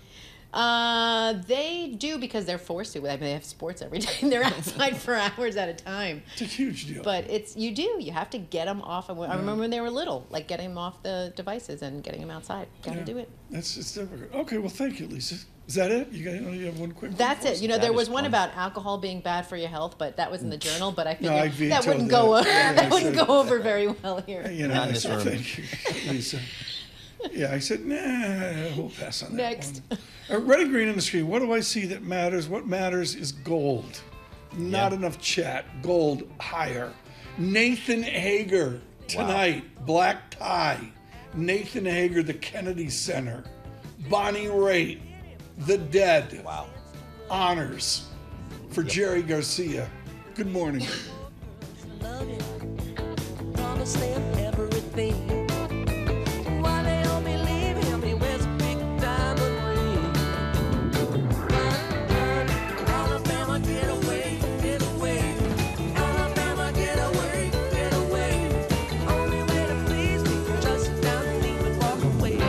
They do because they're forced to. I mean, they have sports every day, and they're outside for hours at a time. It's a huge deal. But you have to get them off. I remember when they were little, like getting them off the devices and getting them outside. Got to do it. It's difficult. Okay, well, thank you, Lisa. Is that it? You have one quick one That's for it. us? There was is one fun. about alcohol being bad for your health, but that was in the journal. But I No, I figured that vetoed wouldn't that. go. Yeah, That I wouldn't said- go over very well here. Not in I this said, room. thank you, Lisa. Yeah, I said, nah, we'll pass on that Next. one. Red and green on the screen. What do I see that matters? What matters is gold. Not enough chat. Gold higher. Nathan Hager tonight. Black tie. Nathan Hager, the Kennedy Center. Bonnie Raitt. the dead. Wow. Honors for Jerry Garcia. Good morning. Promise them everything. Why they all believe him? He wears a big diamond ring. Run, Alabama, get away, get away. Alabama, get away, get away. Only way to please me, just sit down and leave and walk away.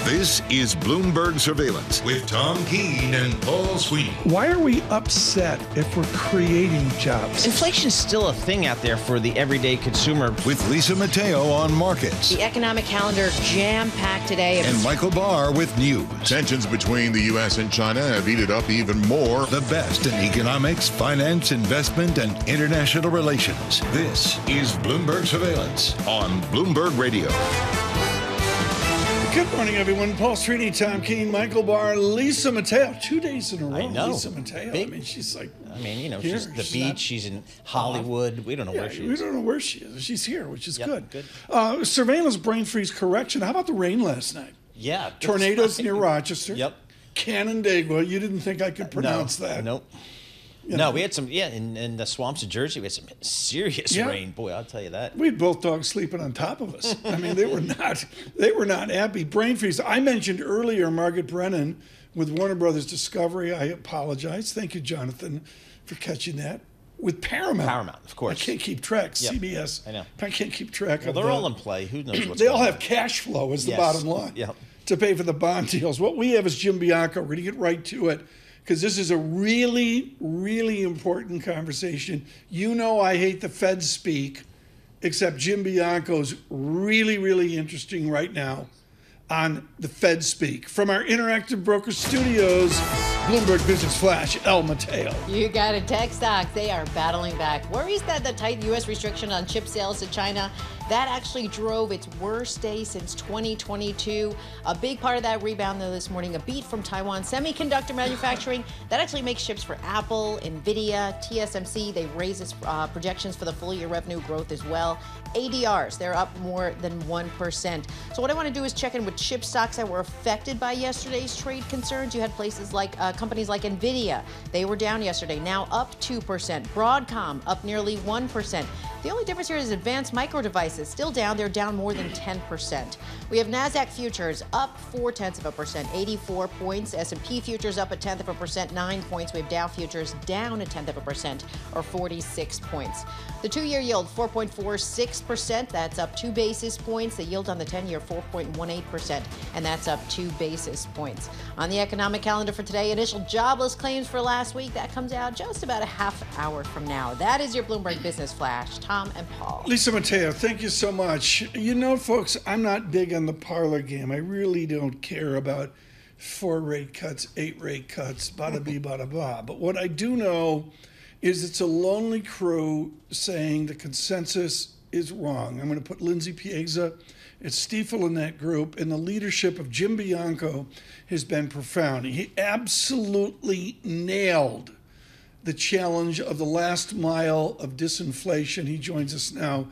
This is Bloomberg Surveillance with Tom Keene and Paul Sweeney. Why are we upset if we're creating jobs? Inflation's still a thing out there for the everyday consumer. With Lisa Mateo on markets. The economic calendar jam-packed today. And Michael Barr with news. Tensions between the U.S. and China have heated up even more. The best in economics, finance, investment, and international relations. This is Bloomberg Surveillance on Bloomberg Radio. Good morning, everyone. Paul Sweeney, Tom Keene, Michael Barr, Lisa Mateo. 2 days in a row. I know. Lisa Mateo. Big. I mean, she's like. I mean, you know, here. she's at the beach. She's in Hollywood. We don't know where she is. We don't know where she is. She's here, which is good. Good. Surveillance brain freeze correction. How about the rain last night? Yeah. Tornadoes near Rochester. Yep. Canandaigua. You didn't think I could pronounce that. Nope. You No, know. we had some, in the swamps of Jersey, we had some serious Yeah. rain. Boy, I'll tell you that. We had both dogs sleeping on top of us. I mean, they were not happy. Brain freeze. I mentioned earlier Margaret Brennan with Warner Brothers Discovery. I apologize. Thank you, Jonathan, for catching that. With Paramount. Of course. I can't keep track. Yep. CBS. I know. I can't keep track Well, of they're that. all in play. Who knows what's They all going have on. cash flow is the Yes. bottom line Yep. to pay for the bond deals. What we have is Jim Bianco. We're going to get right to it because this is a really, really important conversation. You know I hate the Fed speak, except Jim Bianco's really, really interesting right now on the Fed speak. From our Interactive Broker Studios, Bloomberg Business Flash, El Mateo. You got it. Tech stocks, they are battling back. Worries that the tight U.S. restriction on chip sales to China, that actually drove its worst day since 2022. A big part of that rebound, though, this morning, a beat from Taiwan semiconductor manufacturing. That actually makes chips for Apple, NVIDIA, TSMC. They raised its projections for the full year revenue growth as well. ADRs, they're up more than 1%. So what I want to do is check in with chip stocks that were affected by yesterday's trade concerns. You had places like companies like NVIDIA. They were down yesterday, now up 2%. Broadcom up nearly 1%. The only difference here is Advanced Micro Devices, still down. They're down more than 10%. We have NASDAQ futures up 0.4%, 84 points. S&P futures up 0.1%, 9 points. We have Dow futures down 0.1%, or 46 points. The two-year yield, 4.46%. That's up 2 basis points. The yield on the 10-year, 4.18%, and that's up 2 basis points. On the economic calendar for today, initial jobless claims for last week. That comes out just about a half hour from now. That is your Bloomberg Business Flash. Tom and Paul. Lisa Mateo, thank you so much. You know, folks, I'm not big on the parlor game. I really don't care about 4 rate cuts, 8 rate cuts, bada bee, bada blah. But what I do know is it's a lonely crew saying the consensus is wrong. I'm going to put Lindsay Piegza at Stiefel in that group, and the leadership of Jim Bianco has been profound. He absolutely nailed the challenge of the last mile of disinflation. He joins us now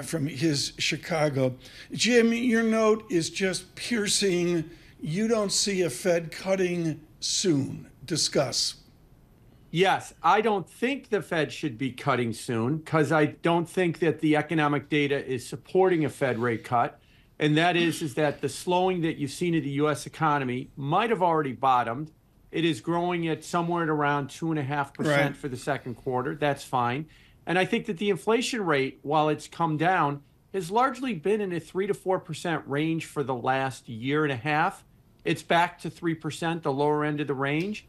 from his Chicago. Jim, your note is just piercing. You don't see a Fed cutting soon. Discuss. Yes, I don't think the Fed should be cutting soon because I don't think that the economic data is supporting a Fed rate cut. And that is that the slowing that you've seen in the U.S. economy might have already bottomed. It is growing at somewhere at around 2.5% for the second quarter. That's fine. And I think that the inflation rate, while it's come down, has largely been in a 3 to 4% range for the last year and a half. It's back to 3%, the lower end of the range.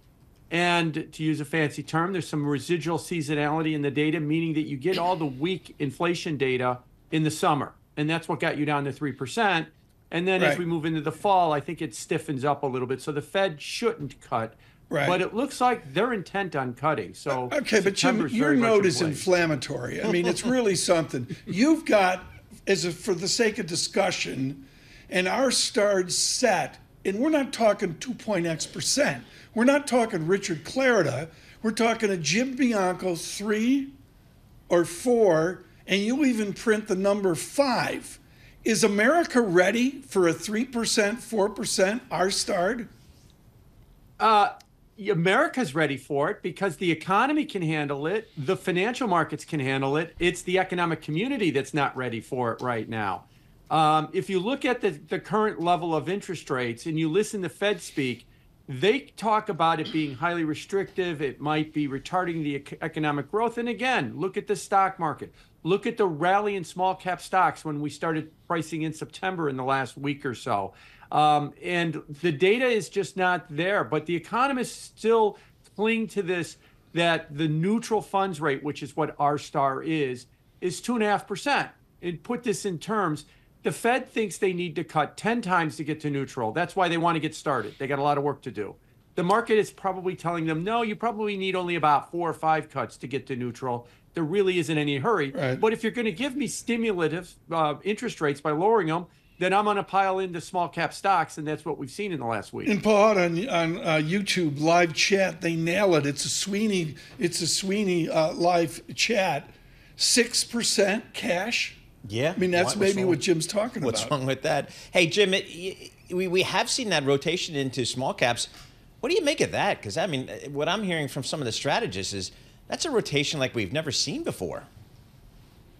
And to use a fancy term, there's some residual seasonality in the data, meaning that you get all the weak inflation data in the summer. And that's what got you down to 3%. And then as we move into the fall, I think it stiffens up a little bit. So the Fed shouldn't cut. But it looks like they're intent on cutting. So okay, but Jim, your note is inflammatory. I mean, it's really something. You've got, for the sake of discussion, and our star's set, and we're not talking 2.x%. We're not talking Richard Clarida. We're talking a Jim Bianco 3 or 4, and you even print the number 5. Is America ready for a 3%, 4% R-starred? America's ready for it because the economy can handle it. The financial markets can handle it. It's the economic community that's not ready for it right now. If you look at the current level of interest rates and you listen to Fed speak, they talk about it being highly restrictive. It might be retarding the economic growth. And again, look at the stock market. Look at the rally in small cap stocks when we started pricing in September in the last week or so. And the data is just not there. But the economists still cling to this, that the neutral funds rate, which is what R-star is 2.5%. And put this in terms, the Fed thinks they need to cut 10 times to get to neutral. That's why they want to get started. They got a lot of work to do. The market is probably telling them, no, you probably need only about 4 or 5 cuts to get to neutral. There really isn't any hurry. But if you're going to give me stimulative interest rates by lowering them, then I'm going to pile into small cap stocks, and that's what we've seen in the last week. And Paul, on YouTube live chat, they nail it. It's a Sweeney live chat. 6% cash. Yeah. I mean, that's maybe what Jim's talking about. What's wrong with that? Hey, Jim, we have seen that rotation into small caps. What do you make of that? Because, I mean, what I'm hearing from some of the strategists is that's a rotation like we've never seen before.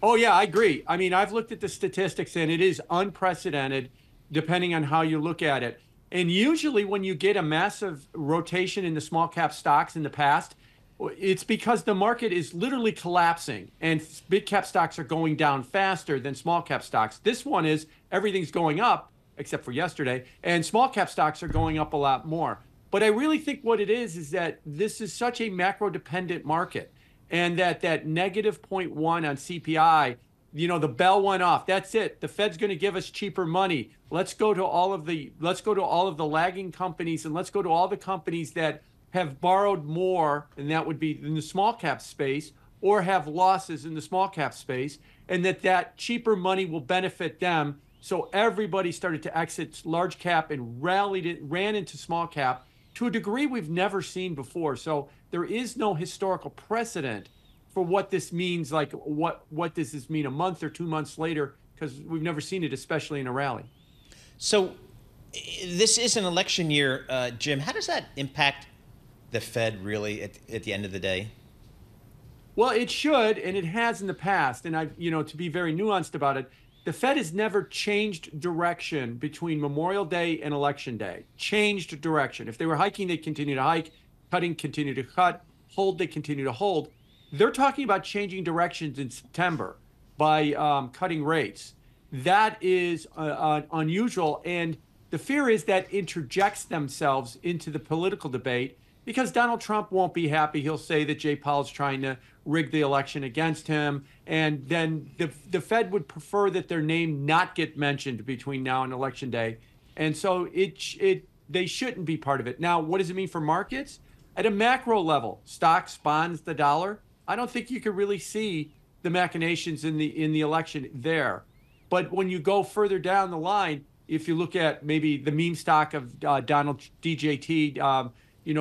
Oh, yeah, I agree. I mean, I've looked at the statistics, and it is unprecedented depending on how you look at it. And usually when you get a massive rotation in the small cap stocks in the past, it's because the market is literally collapsing and big cap stocks are going down faster than small cap stocks. This one is everything's going up, except for yesterday, and small cap stocks are going up a lot more. But I really think what it is that this is such a macro dependent market, and that negative 0.1 on CPI, the bell went off. That's it. The Fed's going to give us cheaper money. Let's go to all of the lagging companies, and let's go to all the companies that have borrowed more, and that would be in the small cap space, or have losses in the small cap space, and that cheaper money will benefit them. So everybody started to exit large cap and ran into small cap to a degree we've never seen before. So there is no historical precedent for what this means. Like, what does this mean a month or 2 months later? Because we've never seen it, especially in a rally. So this is an election year, Jim. How does that impact the Fed really at the end of the day? Well, it should, and it has in the past. And to be very nuanced about it, the Fed has never changed direction between Memorial Day and Election Day. Changed direction. If they were hiking, they continue to hike. Cutting, continue to cut. Hold, they continue to hold. They're talking about changing directions in September by cutting rates. That is unusual, and the fear is that interjects themselves into the political debate because Donald Trump won't be happy. He'll say that Jay Powell's trying to rig the election against him, and then the Fed would prefer that their name not get mentioned between now and Election Day, and so they shouldn't be part of it. Now, what does it mean for markets? At a macro level, stocks, bonds, the dollar, I don't think you could really see the machinations in the election there. But when you go further down the line, if you look at maybe the meme stock of Donald DJT,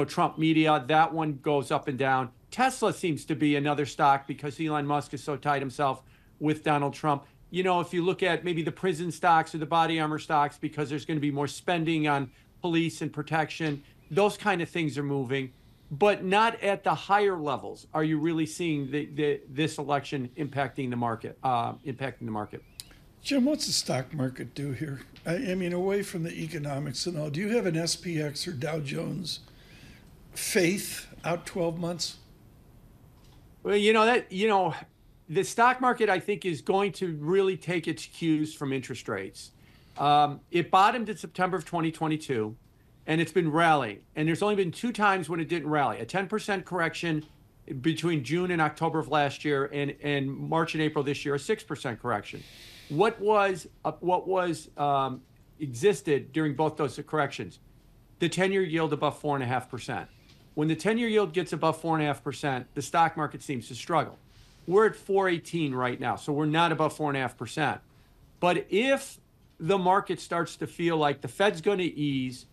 Trump media, that one goes up and down. Tesla seems to be another stock because Elon Musk is so tied himself with Donald Trump. If you look at maybe the prison stocks or the body armor stocks, because there's going to be more spending on police and protection, those kind of things are moving, but not at the higher levels. Are you really seeing this election impacting the market? Jim, what's the stock market do here? I mean, away from the economics and all, do you have an SPX or Dow Jones faith out 12 months? Well, the stock market, I think, is going to really take its cues from interest rates. It bottomed in September of 2022, and it's been rallying. And there's only been 2 times when it didn't rally. A 10% correction between June and October of last year, and March and April this year, a 6% correction. What existed during both those corrections? The 10-year yield above 4.5%. When the 10-year yield gets above 4.5%, the stock market seems to struggle. We're at 4.18 right now, so we're not above 4.5%. But if the market starts to feel like the Fed's going to ease,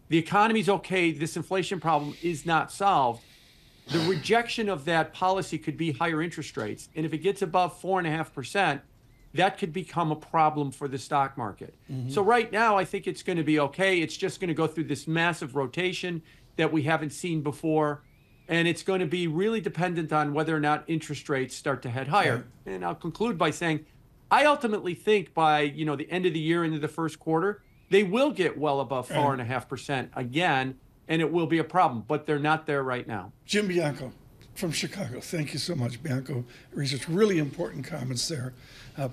the economy's okay, this inflation problem is not solved, the rejection of that policy could be higher interest rates. And if it gets above 4.5%, that could become a problem for the stock market. Mm-hmm. So right now, I think it's going to be okay. It's just going to go through this massive rotation that we haven't seen before. And it's going to be really dependent on whether or not interest rates start to head higher. Yeah. And I'll conclude by saying, I ultimately think by the end of the year into the first quarter, they will get well above 4.5% again, and it will be a problem. But they're not there right now. Jim Bianco from Chicago. Thank you so much, Bianco Research. Really important comments there,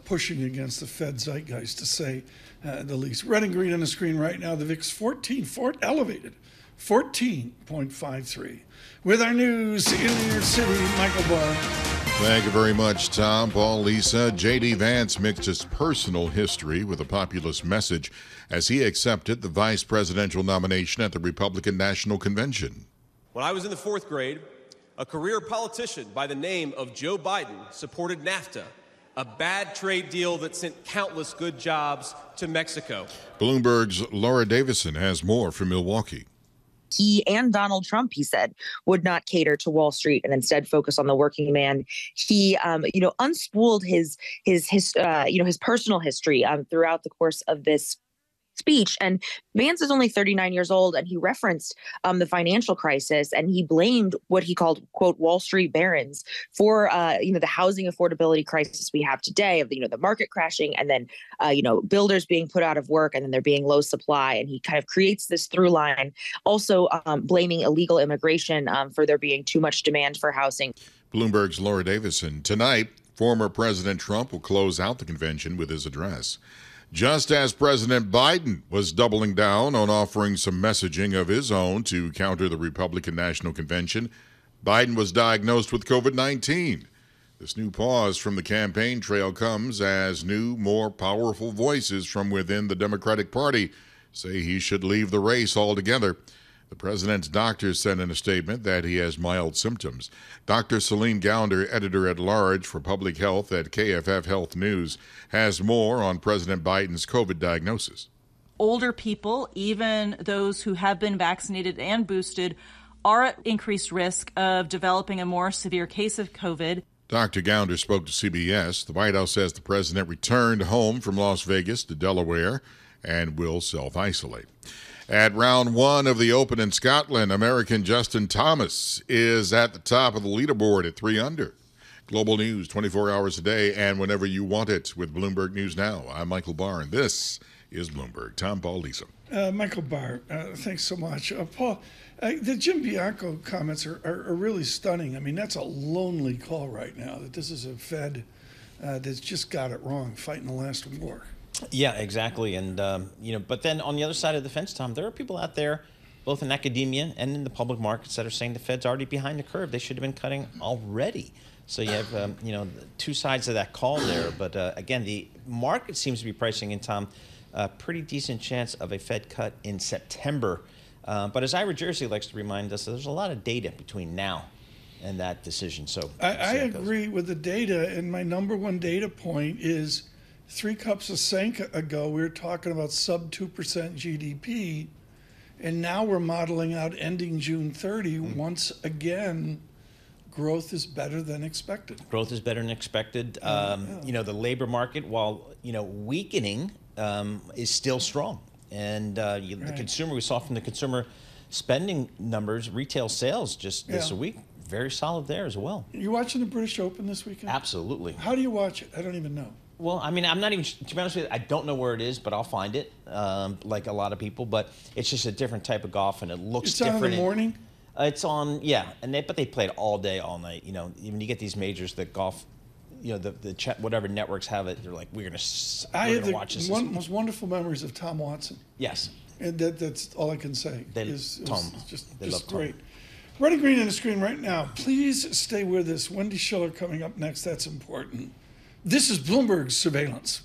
pushing against the Fed zeitgeist, to say the least. Red and green on the screen right now. The VIX elevated 14.53. With our news in New York City, Michael Barr. Thank you very much, Tom, Paul, Lisa. JD Vance mixed his personal history with a populist message as he accepted the vice presidential nomination at the Republican National Convention. When I was in the 4th grade, a career politician by the name of Joe Biden supported NAFTA, a bad trade deal that sent countless good jobs to Mexico. Bloomberg's Laura Davison has more from Milwaukee. He and Donald Trump, he said, would not cater to Wall Street and instead focus on the working man. He, unspooled his personal history throughout the course of this speech. And Vance is only 39 years old, and he referenced the financial crisis, and he blamed what he called, quote, Wall Street barons for, the housing affordability crisis we have today of, the market crashing and then, builders being put out of work and then there being low supply. And he kind of creates this through line, also blaming illegal immigration for there being too much demand for housing. Bloomberg's Laura Davison. Tonight, former President Trump will close out the convention with his address. Just as President Biden was doubling down on offering some messaging of his own to counter the Republican National Convention, Biden was diagnosed with COVID-19. This new pause from the campaign trail comes as new, more powerful voices from within the Democratic Party say he should leave the race altogether. The president's doctors said in a statement that he has mild symptoms. Dr. Celine Gounder, editor-at-large for public health at KFF Health News, has more on President Biden's COVID diagnosis. Older people, even those who have been vaccinated and boosted, are at increased risk of developing a more severe case of COVID. Dr. Gounder spoke to CBS. The White House says the president returned home from Las Vegas to Delaware and will self-isolate. At round one of the Open in Scotland, American Justin Thomas is at the top of the leaderboard at 3 under. Global news 24 hours a day and whenever you want it with Bloomberg News Now. I'm Michael Barr, and this is Bloomberg. Tom, Paul, Lisa. Michael Barr, thanks so much. Paul, the Jim Bianco comments are really stunning. I mean, that's a lonely call right now, that this is a Fed that's just got it wrong, fighting the last war. Yeah, exactly. And, but then on the other side of the fence, Tom, there are people out there, both in academia and in the public markets, that are saying the Fed's already behind the curve. They should have been cutting already. So you have, two sides of that call there. But again, the market seems to be pricing in, Tom, a pretty decent chance of a Fed cut in September. But as Ira Jersey likes to remind us, there's a lot of data between now and that decision. So I agree with the data. And my number one data point is 3 cups of Sank ago, we were talking about sub 2% GDP, and now we're modeling out ending June 30. Once again, growth is better than expected. Growth is better than expected. The labor market, while weakening, is still strong. And the consumer, we saw from the consumer spending numbers, retail sales just this week, very solid there as well. You watching the British Open this weekend? Absolutely. How do you watch it? I don't even know. Well, I mean, I'm not even, to be honest with you, I don't know where it is, but I'll find it, like a lot of people. But it's just a different type of golf, and it looks different. It's on in the morning? It's on, but they play it all day, all night. When you get these majors, the golf, whatever networks have it, they're like, we're going to watch this. I have the most wonderful memories of Tom Watson. Yes. And that's all I can say. Tom. They love great. Tom. Red green on the screen right now. Please stay with us. Wendy Schiller coming up next. That's important. This is Bloomberg Surveillance.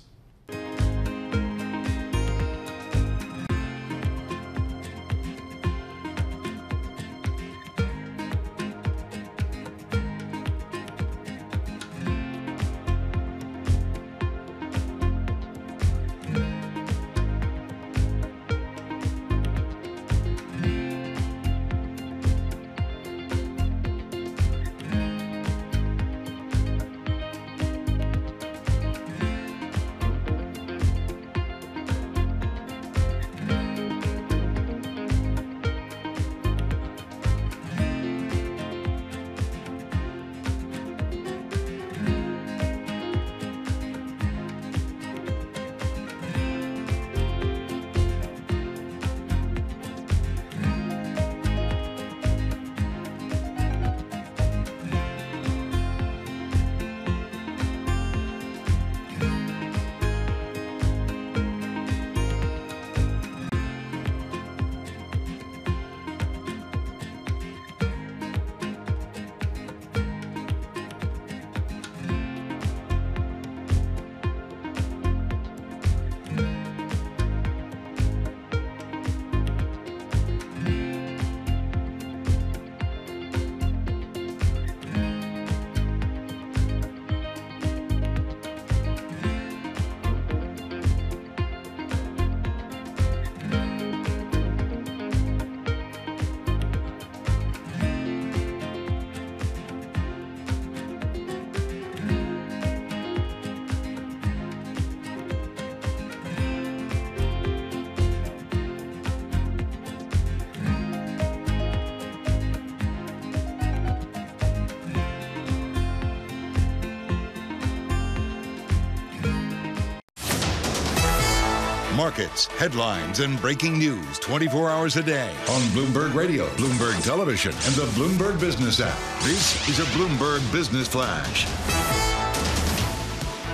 Markets, headlines, and breaking news 24 hours a day on Bloomberg Radio, Bloomberg Television, and the Bloomberg Business app. This is a Bloomberg Business Flash.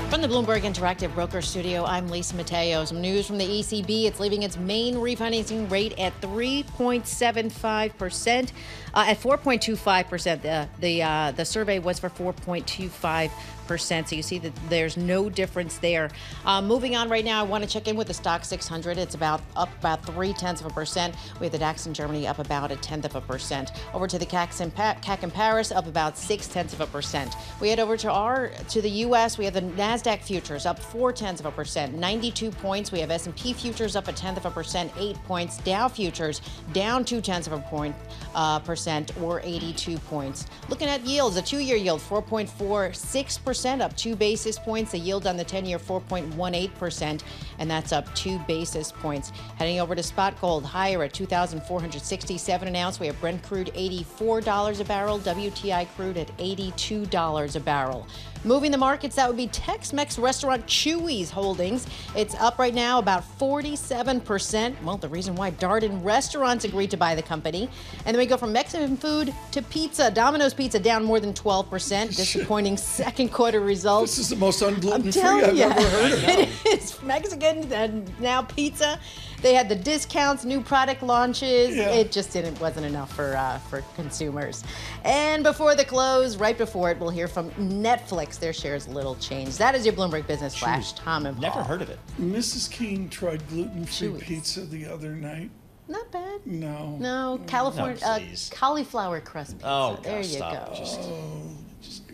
From the Bloomberg Interactive Broker Studio, I'm Lisa Mateo. Some news from the ECB. It's leaving its main refinancing rate at 3.75%, at 4.25%. The survey was for 4.25%. So you see that there's no difference there. Moving on right now, I want to check in with the Stock 600. It's up about 0.3%. We have the DAX in Germany up about 0.1%. Over to the CAC in Paris, up about 0.6%. We head over to the U.S. We have the Nasdaq futures up 0.4%, 92 points. We have S&P futures up 0.1%, 8 points. Dow futures down 0.2%, or 82 points. Looking at yields, a 2-year yield 4.46%. Up 2 basis points. The yield on the 10-year 4.18%, and that's up 2 basis points. Heading over to spot gold, higher at $2,467 an ounce. We have Brent crude $84 a barrel, WTI crude at $82 a barrel. Moving the markets, that would be Tex-Mex restaurant Chuy's Holdings. It's up right now about 47%. Well, the reason why Darden Restaurants agreed to buy the company. And then we go from Mexican food to pizza. Domino's Pizza down more than 12%. Disappointing second quarter results. This is the most ungluten-free I've ever heard of. It is Mexican and now pizza. They had the discounts, new product launches. Yeah. It just wasn't enough for consumers. And before the close, right before it, we'll hear from Netflix. Their shares little change. That is your Bloomberg Business Flash. Tom and Paul. Never heard of it. Mrs. Keene tried gluten-free pizza the other night. Not bad. No. California No, cauliflower crust pizza. Oh, there gosh, you stop. go.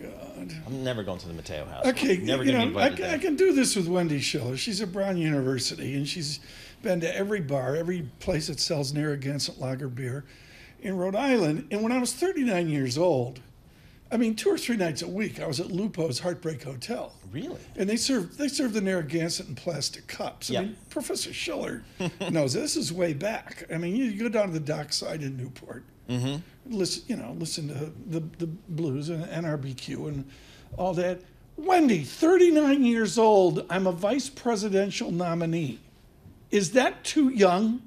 God. I'm never going to the Mateo house. Okay, Never gonna be invited I there. can do this with Wendy Schiller. She's at Brown University, and she's been to every bar, every place that sells Narragansett lager beer in Rhode Island. And when I was 39 years old, 2 or 3 nights a week, I was at Lupo's Heartbreak Hotel. Really? And they serve the Narragansett in plastic cups. Yep. Professor Schiller knows this is way back. You go down to the dockside in Newport, listen to the blues and NRBQ and all that. Wendy, 39 years old. I'm a vice presidential nominee. Is that too young?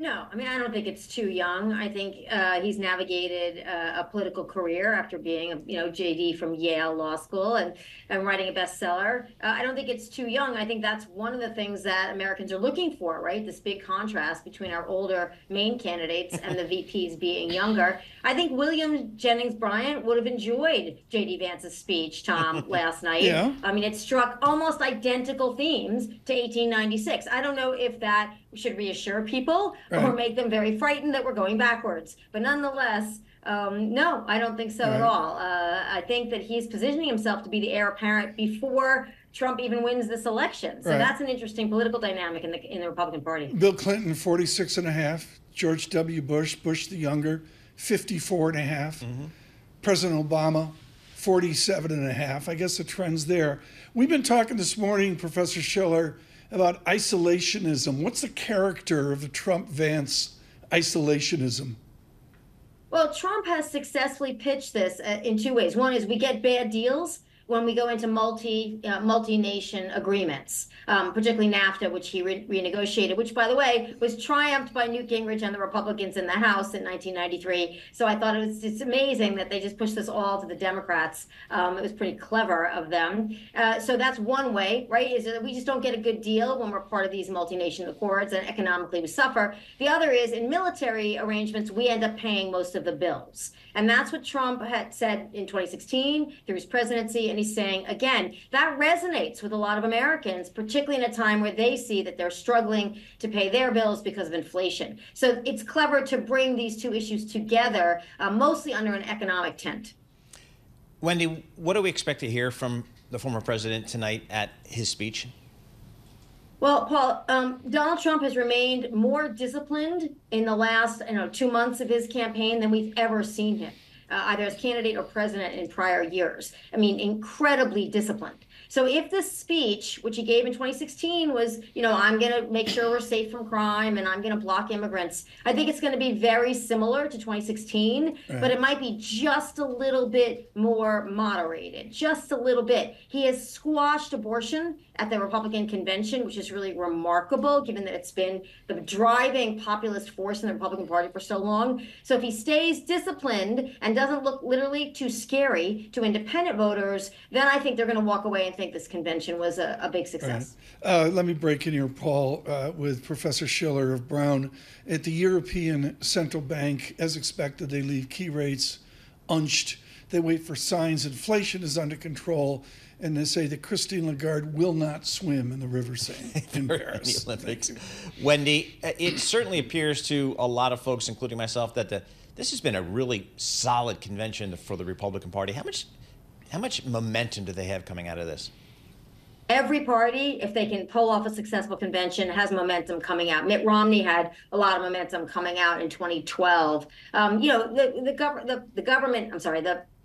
No, I don't think it's too young. I think he's navigated a political career after being JD from Yale Law School and writing a bestseller. I don't think it's too young. I think that's one of the things that Americans are looking for, right? This big contrast between our older main candidates and the VPs being younger. I think William Jennings Bryan would have enjoyed JD Vance's speech, Tom, last night. Yeah. It struck almost identical themes to 1896. I don't know if that should reassure people or make them very frightened that we're going backwards. But nonetheless, no, I don't think so at all. I think that he's positioning himself to be the heir apparent before Trump even wins this election. So that's an interesting political dynamic in the Republican Party. Bill Clinton, 46.5. George W. Bush the younger, 54.5. President Obama, 47.5. I guess the trend's there. We've been talking this morning, Professor Schiller, about isolationism. What's the character of the Trump-Vance isolationism? Well, Trump has successfully pitched this in 2 ways. One is we get bad deals when we go into multi-nation agreements, particularly NAFTA, which he renegotiated, which, by the way, was triumphed by Newt Gingrich and the Republicans in the House in 1993. So I thought it's amazing that they just pushed this all to the Democrats. It was pretty clever of them. So that's one way, right, is that we just don't get a good deal when we're part of these multi-nation accords, and economically we suffer. The other is in military arrangements, we end up paying most of the bills. And that's what Trump had said in 2016 through his presidency. And he's saying, again, that resonates with a lot of Americans, particularly in a time where they see that they're struggling to pay their bills because of inflation. So it's clever to bring these two issues together, mostly under an economic tent. Wendy, what do we expect to hear from the former president tonight at his speech? Well, Paul, Donald Trump has remained more disciplined in the last 2 months of his campaign than we've ever seen him, either as candidate or president in prior years. Incredibly disciplined. So if this speech, which he gave in 2016, was, I'm going to make sure we're safe from crime and I'm going to block immigrants, I think it's going to be very similar to 2016, but it might be just a little bit more moderated, just a little bit. He has squashed abortion at the Republican convention, which is really remarkable, given that it's been the driving populist force in the Republican Party for so long. So if he stays disciplined and doesn't look literally too scary to independent voters, then I think they're going to walk away and think this convention was a big success. Let me break in here, Paul, with Professor Schiller of Brown. At the European Central Bank, as expected, they leave key rates unched. They wait for signs inflation is under control, and they say that Christine Lagarde will not swim in the River Seine in Paris. The Olympics. Wendy, it certainly appears to a lot of folks, including myself, that this has been a really solid convention for the Republican Party. How much momentum do they have coming out of this? Every party, if they can pull off a successful convention, has momentum coming out. Mitt Romney had a lot of momentum coming out in 2012.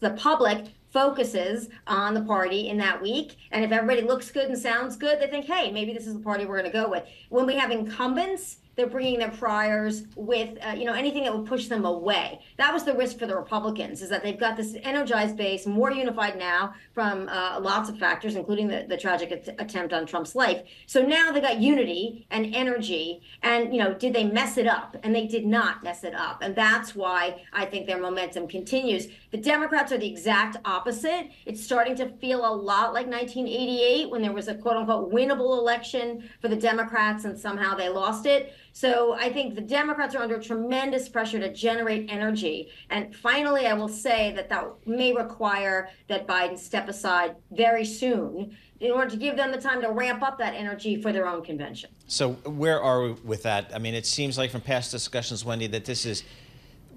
The public focuses on the party in that week. And if everybody looks good and sounds good, they think, hey, maybe this is the party we're going to go with. When we have incumbents, they're bringing their priors with, anything that would push them away. That was the risk for the Republicans, is that they've got this energized base, more unified now from lots of factors, including the tragic attempt on Trump's life. So now they got unity and energy. And, did they mess it up? And they did not mess it up. And that's why I think their momentum continues. The Democrats are the exact opposite. It's starting to feel a lot like 1988, when there was a quote unquote winnable election for the Democrats and somehow they lost it. So I think the Democrats are under tremendous pressure to generate energy. And finally, I will say that may require that Biden step aside very soon in order to give them the time to ramp up that energy for their own convention. So where are we with that? I mean, it seems like from past discussions, Wendy, that this is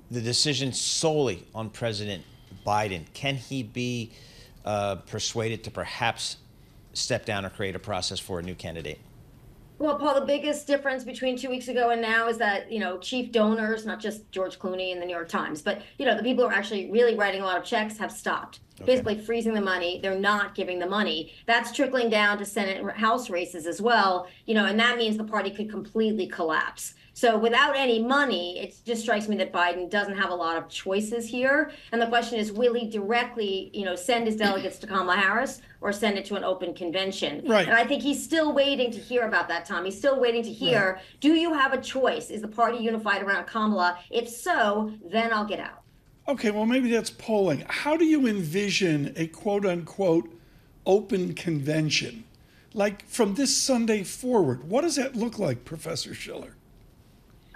the decision solely on President Biden. Can he be persuaded to perhaps step down or create a process for a new candidate? Well, Paul, the biggest difference between 2 weeks ago and now is that, chief donors, not just George Clooney and the New York Times, but, the people who are actually really writing a lot of checks have stopped. Basically freezing the money. They're not giving the money. That's trickling down to Senate and House races as well, and that means the party could completely collapse. So without any money, it just strikes me that Biden doesn't have a lot of choices here. And the question is, will he directly, send his delegates to Kamala Harris or send it to an open convention? Right. And I think he's still waiting to hear about that, Tom. He's still waiting to hear, do you have a choice? Is the party unified around Kamala? If so, then I'll get out. Okay, well, maybe that's polling. How do you envision a quote-unquote open convention? Like from this Sunday forward, what does that look like, Professor Schiller?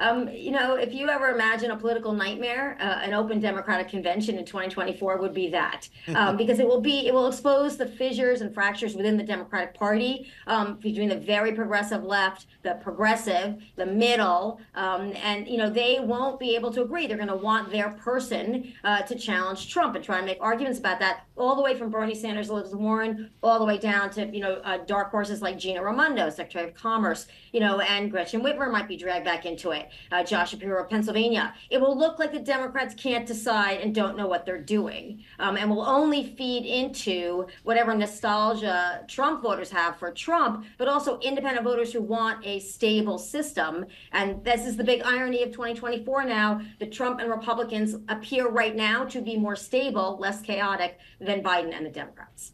If you ever imagine a political nightmare, an open Democratic convention in 2024 would be that, because it will expose the fissures and fractures within the Democratic Party between the very progressive left, the progressive, the middle, and they won't be able to agree. They're going to want their person to challenge Trump and try and make arguments about that, all the way from Bernie Sanders, Elizabeth Warren, all the way down to dark horses like Gina Raimondo, Secretary of Commerce, and Gretchen Whitmer might be dragged back into it. Josh Shapiro of Pennsylvania. It will look like the Democrats can't decide and don't know what they're doing, and will only feed into whatever nostalgia Trump voters have for Trump, but also independent voters who want a stable system. And this is the big irony of 2024 now. The Trump and Republicans appear right now to be more stable, less chaotic than Biden and the Democrats.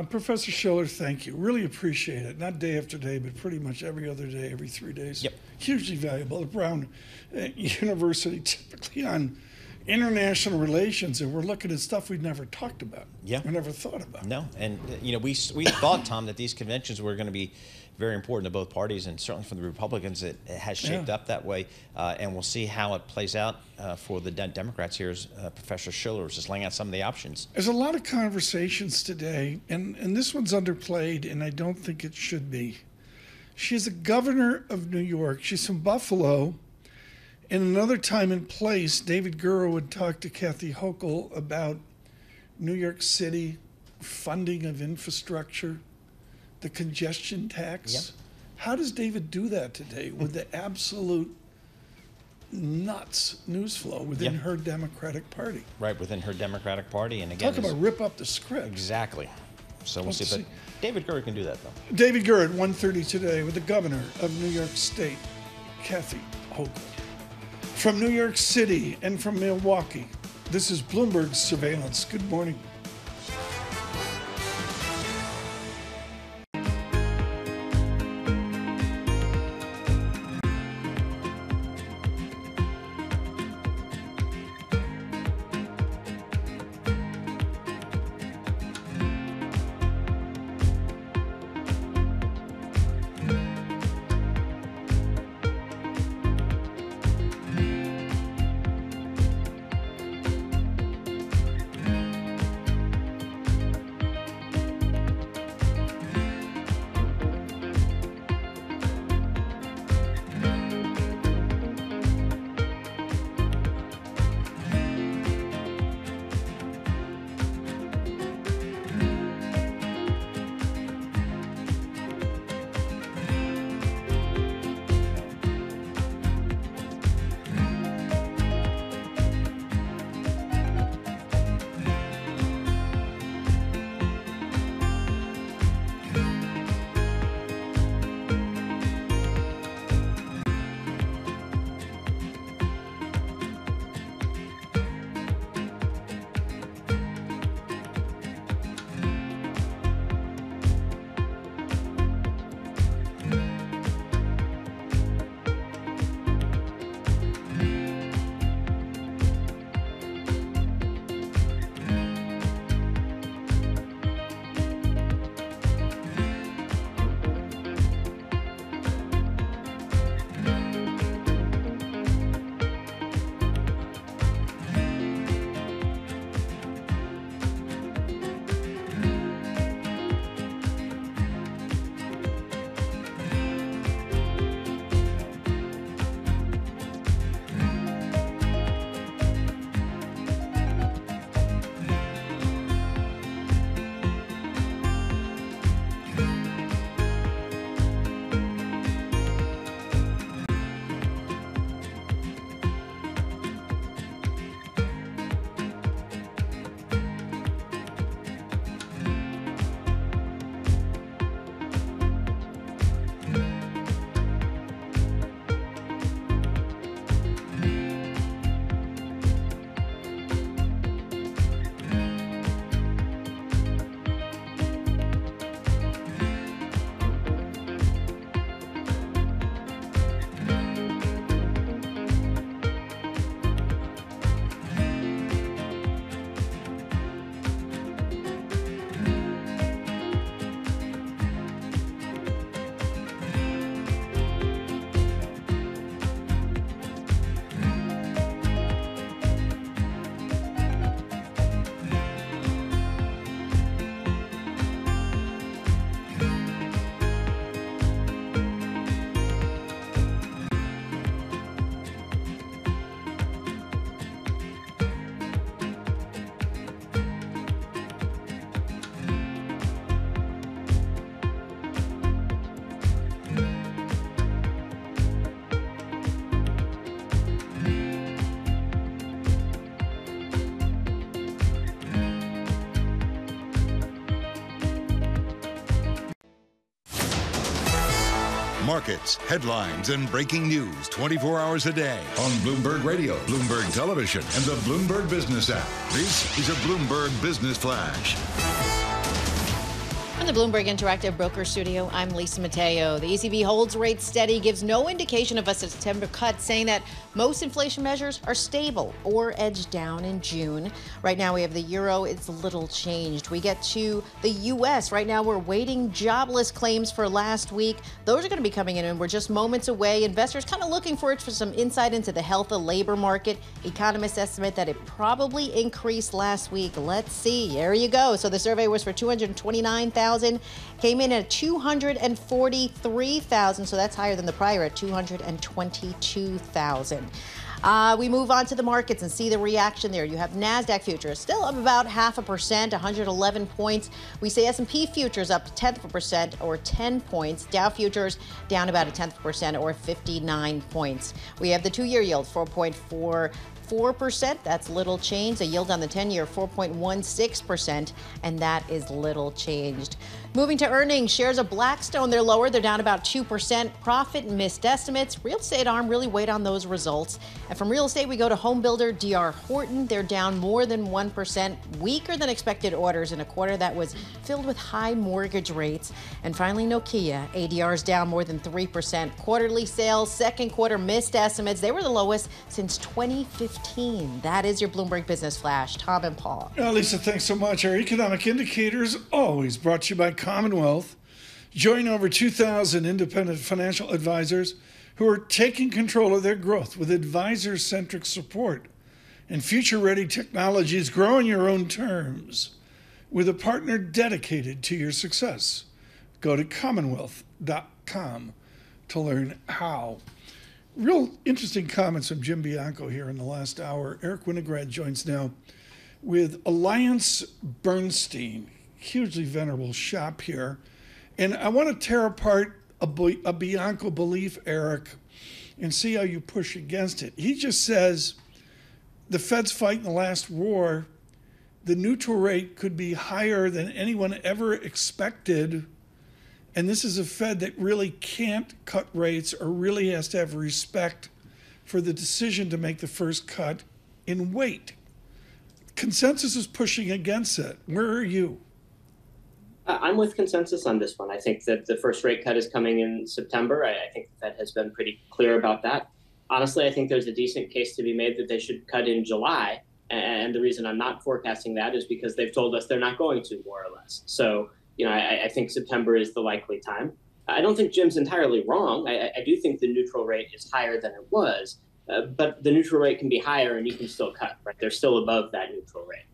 Professor Schiller, thank you. Really appreciate it. Not day after day, but pretty much every other day, every 3 days. Yep. Hugely valuable. At Brown University, typically on international relations, and we're looking at stuff we'd never talked about. Yeah. We never thought about. No, and we thought, Tom, that these conventions were going to be very important to both parties, and certainly for the Republicans, it has shaped up that way. And we'll see how it plays out for the Democrats here, as Professor Schiller was just laying out some of the options. There's a lot of conversations today, and this one's underplayed, and I don't think it should be. She's a governor of New York. She's from Buffalo. In another time and place, David Gura would talk to Kathy Hochul about New York City funding of infrastructure, the congestion tax. Yep. How does David do that today with the absolute nuts news flow within her Democratic Party? Right, within her Democratic Party. And again, talk about rip up the script. Exactly. So we'll see. But David Gura can do that, though. David Gura at 1:30 today with the governor of New York State, Kathy Hochul. From New York City and from Milwaukee, this is Bloomberg Surveillance. Good morning. Markets, headlines, and breaking news 24 hours a day on Bloomberg Radio, Bloomberg Television, and the Bloomberg Business app. This is a Bloomberg Business Flash. From the Bloomberg Interactive Broker Studio, I'm Lisa Mateo. The ECB holds rates steady, gives no indication of a September cut, saying that most inflation measures are stable or edged down in June. Right now we have the euro. It's little changed. We get to the U.S. Right now we're waiting jobless claims for last week. Those are going to be coming in, and we're just moments away. Investors kind of looking for some insight into the health of labor market. Economists estimate that it probably increased last week. Let's see. There you go. So the survey was for 229,000. Came in at 243,000, so that's higher than the prior at 222,000. We move on to the markets and see the reaction there. You have NASDAQ futures still up about 0.5%, 111 points. We say S&P futures up 0.1% or 10 points. Dow futures down about 0.1% or 59 points. We have the 2-year yield 4.43%, 4%. That's little change. A yield on the 10-year, 4.16%, and that is little changed. Moving to earnings, shares of Blackstone, they're lower. They're down about 2%. Profit missed estimates. Real estate arm really weighed on those results. And from real estate, we go to home builder D.R. Horton. They're down more than 1%. Weaker than expected orders in a quarter that was filled with high mortgage rates. And finally, Nokia. ADR's down more than 3%. Quarterly sales, second quarter missed estimates. They were the lowest since 2015. That is your Bloomberg Business Flash. Tom and Paul. Lisa, thanks so much. Our economic indicators always brought to you by Commonwealth. Join over 2,000 independent financial advisors who are taking control of their growth with advisor-centric support and future-ready technologies. Grow on your own terms with a partner dedicated to your success. Go to commonwealth.com to learn how. Real interesting comments from Jim Bianco here in the last hour. Eric Winograd joins now with Alliance Bernstein, hugely venerable shop here. And I want to tear apart a Bianco belief, Eric, and see how you push against it. He just says the Fed's fighting the last war. The neutral rate could be higher than anyone ever expected. And this is a Fed that really can't cut rates or really has to have respect for the decision to make the first cut and wait. Consensus is pushing against it. Where are you? I'm with consensus on this one. I think that the first rate cut is coming in September. I think the Fed has been pretty clear about that. Honestly, I think there's a decent case to be made that they should cut in July. And the reason I'm not forecasting that is because they've told us they're not going to, more or less. So, I think September is the likely time. I don't think Jim's entirely wrong. I do think the neutral rate is higher than it was. But the neutral rate can be higher and you can still cut, right? They're still above that neutral rate.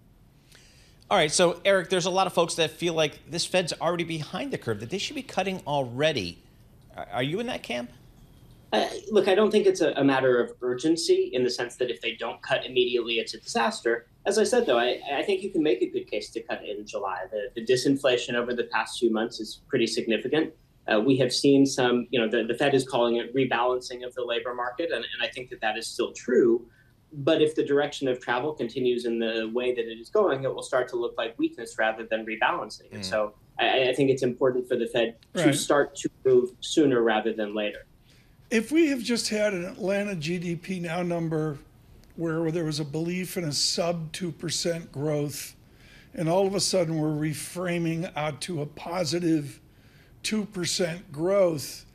All right, so Eric, there's a lot of folks that feel like this Fed's already behind the curve, that they should be cutting already. Are you in that camp? Look, I don't think it's a matter of urgency in the sense that if they don't cut immediately, it's a disaster. As I said, though, I think you can make a good case to cut in July. The disinflation over the past few months is pretty significant. We have seen some, the Fed is calling it rebalancing of the labor market, and I think that is still true. But if the direction of travel continues in the way that it is going, it will start to look like weakness rather than rebalancing. And so I think it's important for the Fed to start to move sooner rather than later. If we have just had an Atlanta GDP now number where there was a belief in a sub 2% growth, and all of a sudden we're reframing out to a positive 2% growth,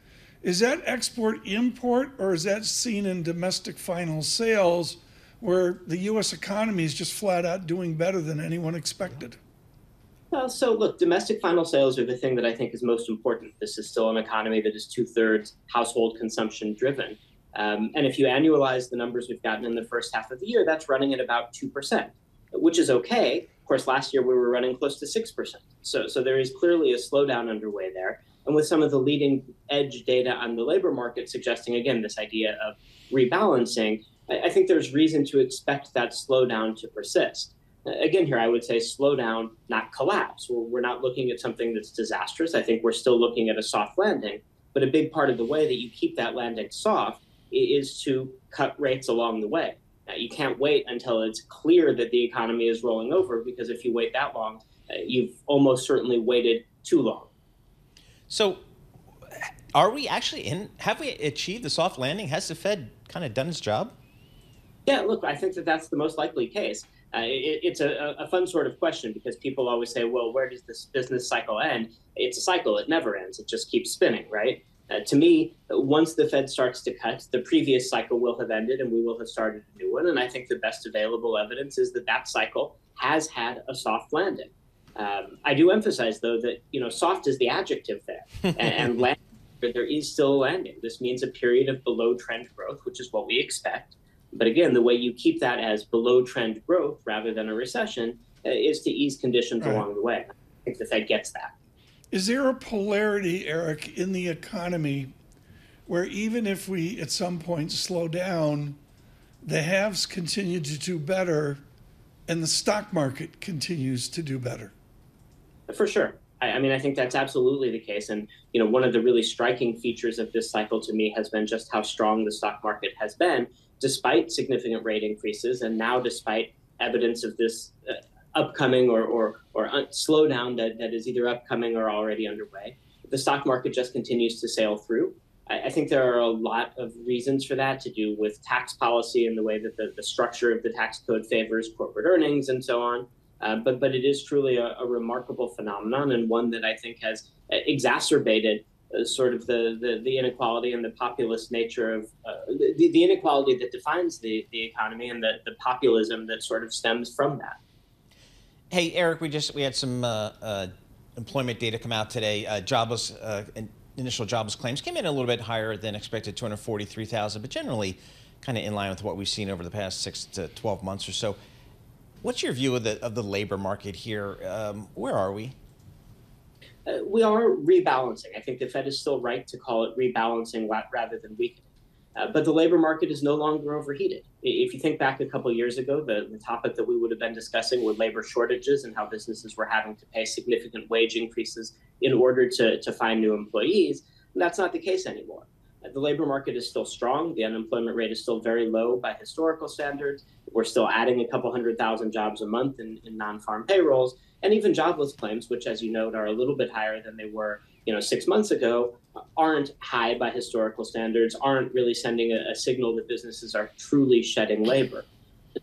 is that export-import, or is that seen in domestic final sales where the U.S. economy is just flat out doing better than anyone expected? Well, so look, domestic final sales are the thing that I think is most important. This is still an economy that is 2/3 household consumption driven. And if you annualize the numbers we've gotten in the first half of the year, that's running at about 2%, which is okay. Of course, last year we were running close to 6%. So there is clearly a slowdown underway there. And with some of the leading edge data on the labor market suggesting, again, this idea of rebalancing, I think there's reason to expect that slowdown to persist. Again, here, I would say slow down, not collapse. We're not looking at something that's disastrous. I think we're still looking at a soft landing. But a big part of the way that you keep that landing soft is to cut rates along the way. Now, you can't wait until it's clear that the economy is rolling over, because if you wait that long, you've almost certainly waited too long. So are we actually have we achieved the soft landing? Has the Fed kind of done its job? Yeah, look, I think that's the most likely case. It's a fun sort of question because people always say, well, where does this business cycle end? It's a cycle. It never ends. It just keeps spinning, right? To me, once the Fed starts to cut, the previous cycle will have ended and we will have started a new one. And I think the best available evidence is that cycle has had a soft landing. I do emphasize, though, that, soft is the adjective there. And landing, there is still a landing. This means a period of below trend growth, which is what we expect. But again, the way you keep that as below trend growth rather than a recession is to ease conditions along the way. I think the Fed gets that. Is there a polarity, Eric, in the economy where even if we at some point slow down, the haves continue to do better and the stock market continues to do better? For sure. I think that's absolutely the case. And, one of the really striking features of this cycle to me has been just how strong the stock market has been. despite significant rate increases, and now despite evidence of this upcoming or slowdown that is either upcoming or already underway. The stock market just continues to sail through. I think there are a lot of reasons for that, to do with tax policy and the way that the structure of the tax code favors corporate earnings and so on. But it is truly a remarkable phenomenon, and one that I think has exacerbated sort of the inequality and the populist nature of the inequality that defines the economy, and the populism that sort of stems from that. Hey, Eric, we had some employment data come out today. Initial jobless claims came in a little bit higher than expected, 243,000, but generally kind of in line with what we've seen over the past 6 to 12 months or so. What's your view of the labor market here? Where are we? We are rebalancing. I think the Fed is still right to call it rebalancing rather than weakening. But the labor market is no longer overheated. If you think back a couple of years ago, the topic that we would have been discussing were labor shortages and how businesses were having to pay significant wage increases in order to find new employees. And that's not the case anymore. The labor market is still strong. The unemployment rate is still very low by historical standards. We're still adding a couple 100,000 jobs a month in non-farm payrolls. And even jobless claims, which, as you note, are a little bit higher than they were 6 months ago, aren't high by historical standards, aren't really sending a signal that businesses are truly shedding labor.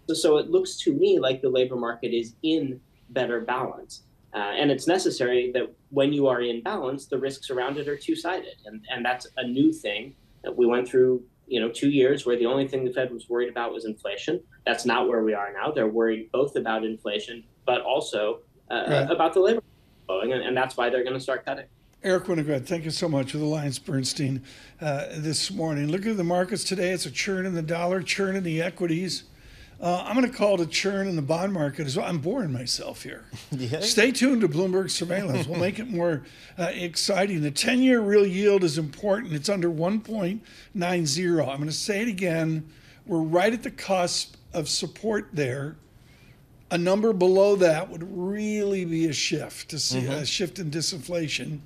So it looks to me like the labor market is in better balance. And it's necessary that when you are in balance, the risks around it are two-sided. And that's a new thing that we went through, 2 years where the only thing the Fed was worried about was inflation. That's not where we are now. They're worried both about inflation, but also about the labor flowing. And that's why they're going to start cutting. Eric Winograd, thank you so much with AllianceBernstein this morning. Look at the markets today. It's a churn in the dollar, churn in the equities. I'm going to call it a churn in the bond market as well. I'm boring myself here. Yeah. Stay tuned to Bloomberg Surveillance. We'll make it more exciting. The 10-year real yield is important. It's under 1.90. I'm going to say it again. We're right at the cusp of support there. A number below that would really be a shift, to see a shift in disinflation.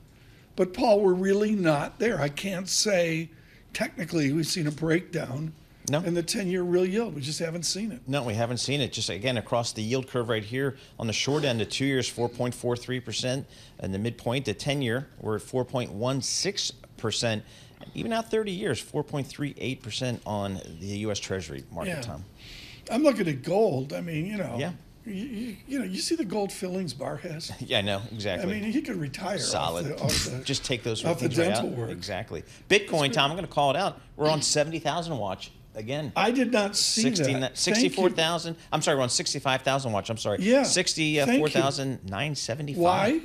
But, Paul, we're really not there. I can't say technically we've seen a breakdown in the 10-year real yield. We just haven't seen it. No, we haven't seen it. Just, again, across the yield curve right here on the short end, the 2 years, 4.43%. And the midpoint, the 10-year, we're at 4.16%. Even out 30 years, 4.38% on the U.S. Treasury market, Tom. I'm looking at gold. I mean, you see the gold fillings Barr has? Yeah, I know, exactly. I mean, he could retire. Solid. Off the just take those off the dental right work. Exactly. Bitcoin, Tom, I'm going to call it out. We're on 70,000 watch again. I did not see that. 64,000. I'm sorry, we're on 65,000 watch. I'm sorry. Yeah. 64,975. Why?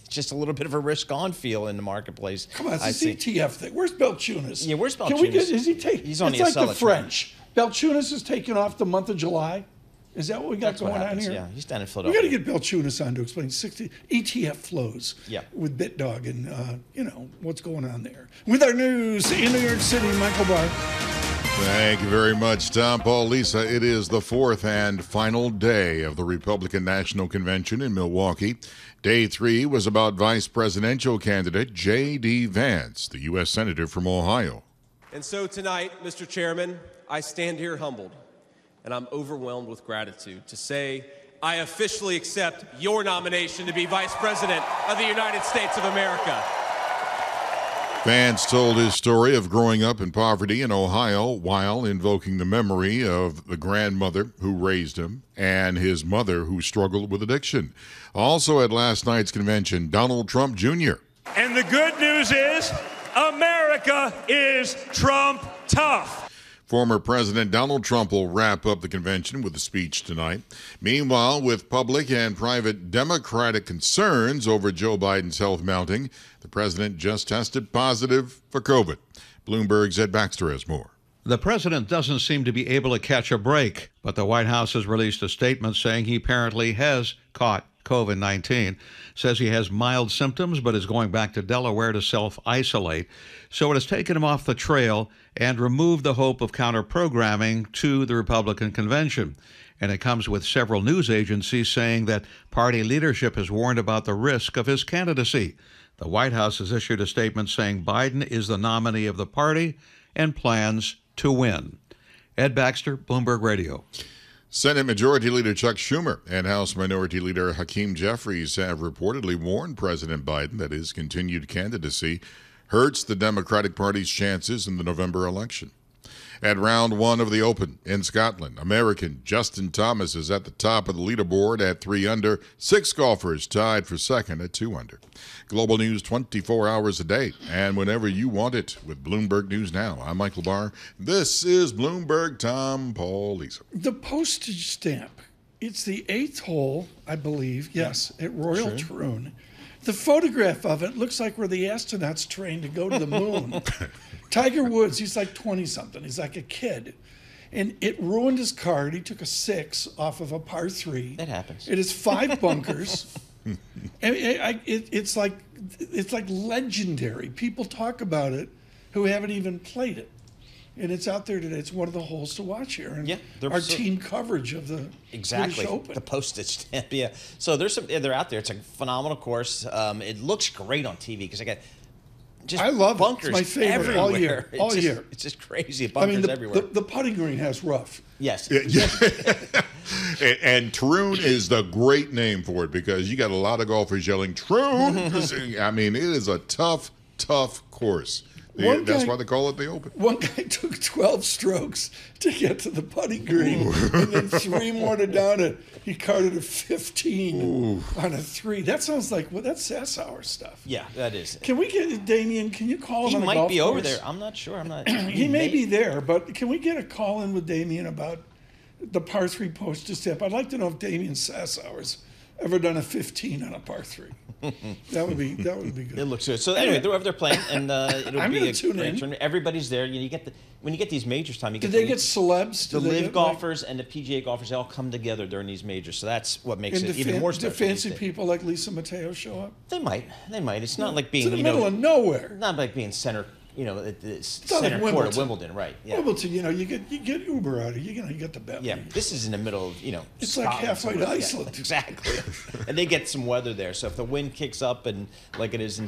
Just a little bit of a risk-on feel in the marketplace. Come on, it's this ETF thing. Where's Belchunas? Yeah, where's Belchunas? Can we get? Is he taking? He's on it's like the French. Belchunas is taking off the month of July. Is that what we got going on here? Yeah, he's down in Philadelphia. We got to get Belchunas on to explain 60 ETF flows with BitDog and what's going on there. With our news in New York City, Michael Barr. Thank you very much, Tom. Paul, Lisa, it is the fourth and final day of the Republican National Convention in Milwaukee. Day 3 was about Vice Presidential candidate JD Vance, the U.S. Senator from Ohio. And so tonight, Mr. Chairman, I stand here humbled, and I'm overwhelmed with gratitude to say I officially accept your nomination to be Vice President of the United States of America. Vance told his story of growing up in poverty in Ohio while invoking the memory of the grandmother who raised him and his mother who struggled with addiction. Also at last night's convention, Donald Trump Jr. And the good news is America is Trump tough. Former President Donald Trump will wrap up the convention with a speech tonight. Meanwhile, with public and private Democratic concerns over Joe Biden's health mounting, the president just tested positive for COVID. Bloomberg's Ed Baxter has more. The president doesn't seem to be able to catch a break, but the White House has released a statement saying he apparently has caught COVID-19, says he has mild symptoms but is going back to Delaware to self-isolate. So it has taken him off the trail and removed the hope of counter-programming to the Republican convention. And it comes with several news agencies saying that party leadership has warned about the risk of his candidacy. The White House has issued a statement saying Biden is the nominee of the party and plans to win. Ed Baxter, Bloomberg Radio. Senate Majority Leader Chuck Schumer and House Minority Leader Hakeem Jeffries have reportedly warned President Biden that his continued candidacy hurts the Democratic Party's chances in the November election. At round one of the Open in Scotland, American Justin Thomas is at the top of the leaderboard at 3 under. 6 golfers tied for second at 2 under. Global news 24 hours a day and whenever you want it with Bloomberg News Now. I'm Michael Barr. This is Bloomberg Tom Paul Lisa. The postage stamp. It's the 8th hole, I believe, yes, at Royal Troon. The photograph of it looks like where the astronauts trained to go to the moon. Tiger Woods, he's like 20-something. He's like a kid. And it ruined his card. He took a 6 off of a par 3. That happens. It is 5 bunkers. It's like legendary. People talk about it who haven't even played it. And it's out there today. It's one of the holes to watch here. And our team coverage of the British Open. The postage stamp, yeah. So they're out there. It's a phenomenal course. It looks great on TV because I got just I love bunkers it. It's my favorite everywhere. all year. It's just crazy. Bunkers everywhere. The putting green has rough. Yes. And Troon is the great name for it because you got a lot of golfers yelling Troon. I mean, it is a tough course. That's why they call it the Open. One guy took 12 strokes to get to the putting green, and then 3 more to down it. He carded a 15 on a 3. That sounds like that's Sassour stuff. Yeah, that is. Can we get Damien? Can you call him? He on might be course? over there. I'm not sure. I'm not. He may be there, but can we get a call in with Damien about the par 3 postage stamp? I'd like to know if Damien Sassour's ever done a 15 on a par 3. That would be good. It looks good. So anyway, they're playing, and it'll be a tune great in. tournament. Everybody's there. You get when you get these majors, Tom. You get Do they get celebs? The LIV golfers and the PGA golfers. They all come together during these majors. So that's what makes it even more special. Do fancy people like Lisa Mateo show up? They might. It's not like being it's in the middle of nowhere. Not like being center. At the center court of Wimbledon, right? Yeah. Wimbledon, you get Uber out of it. You get the Bentley. Yeah, this is in the middle of It's Scotland, like halfway to Iceland. Yeah, exactly. And they get some weather there, so if the wind kicks up and like it is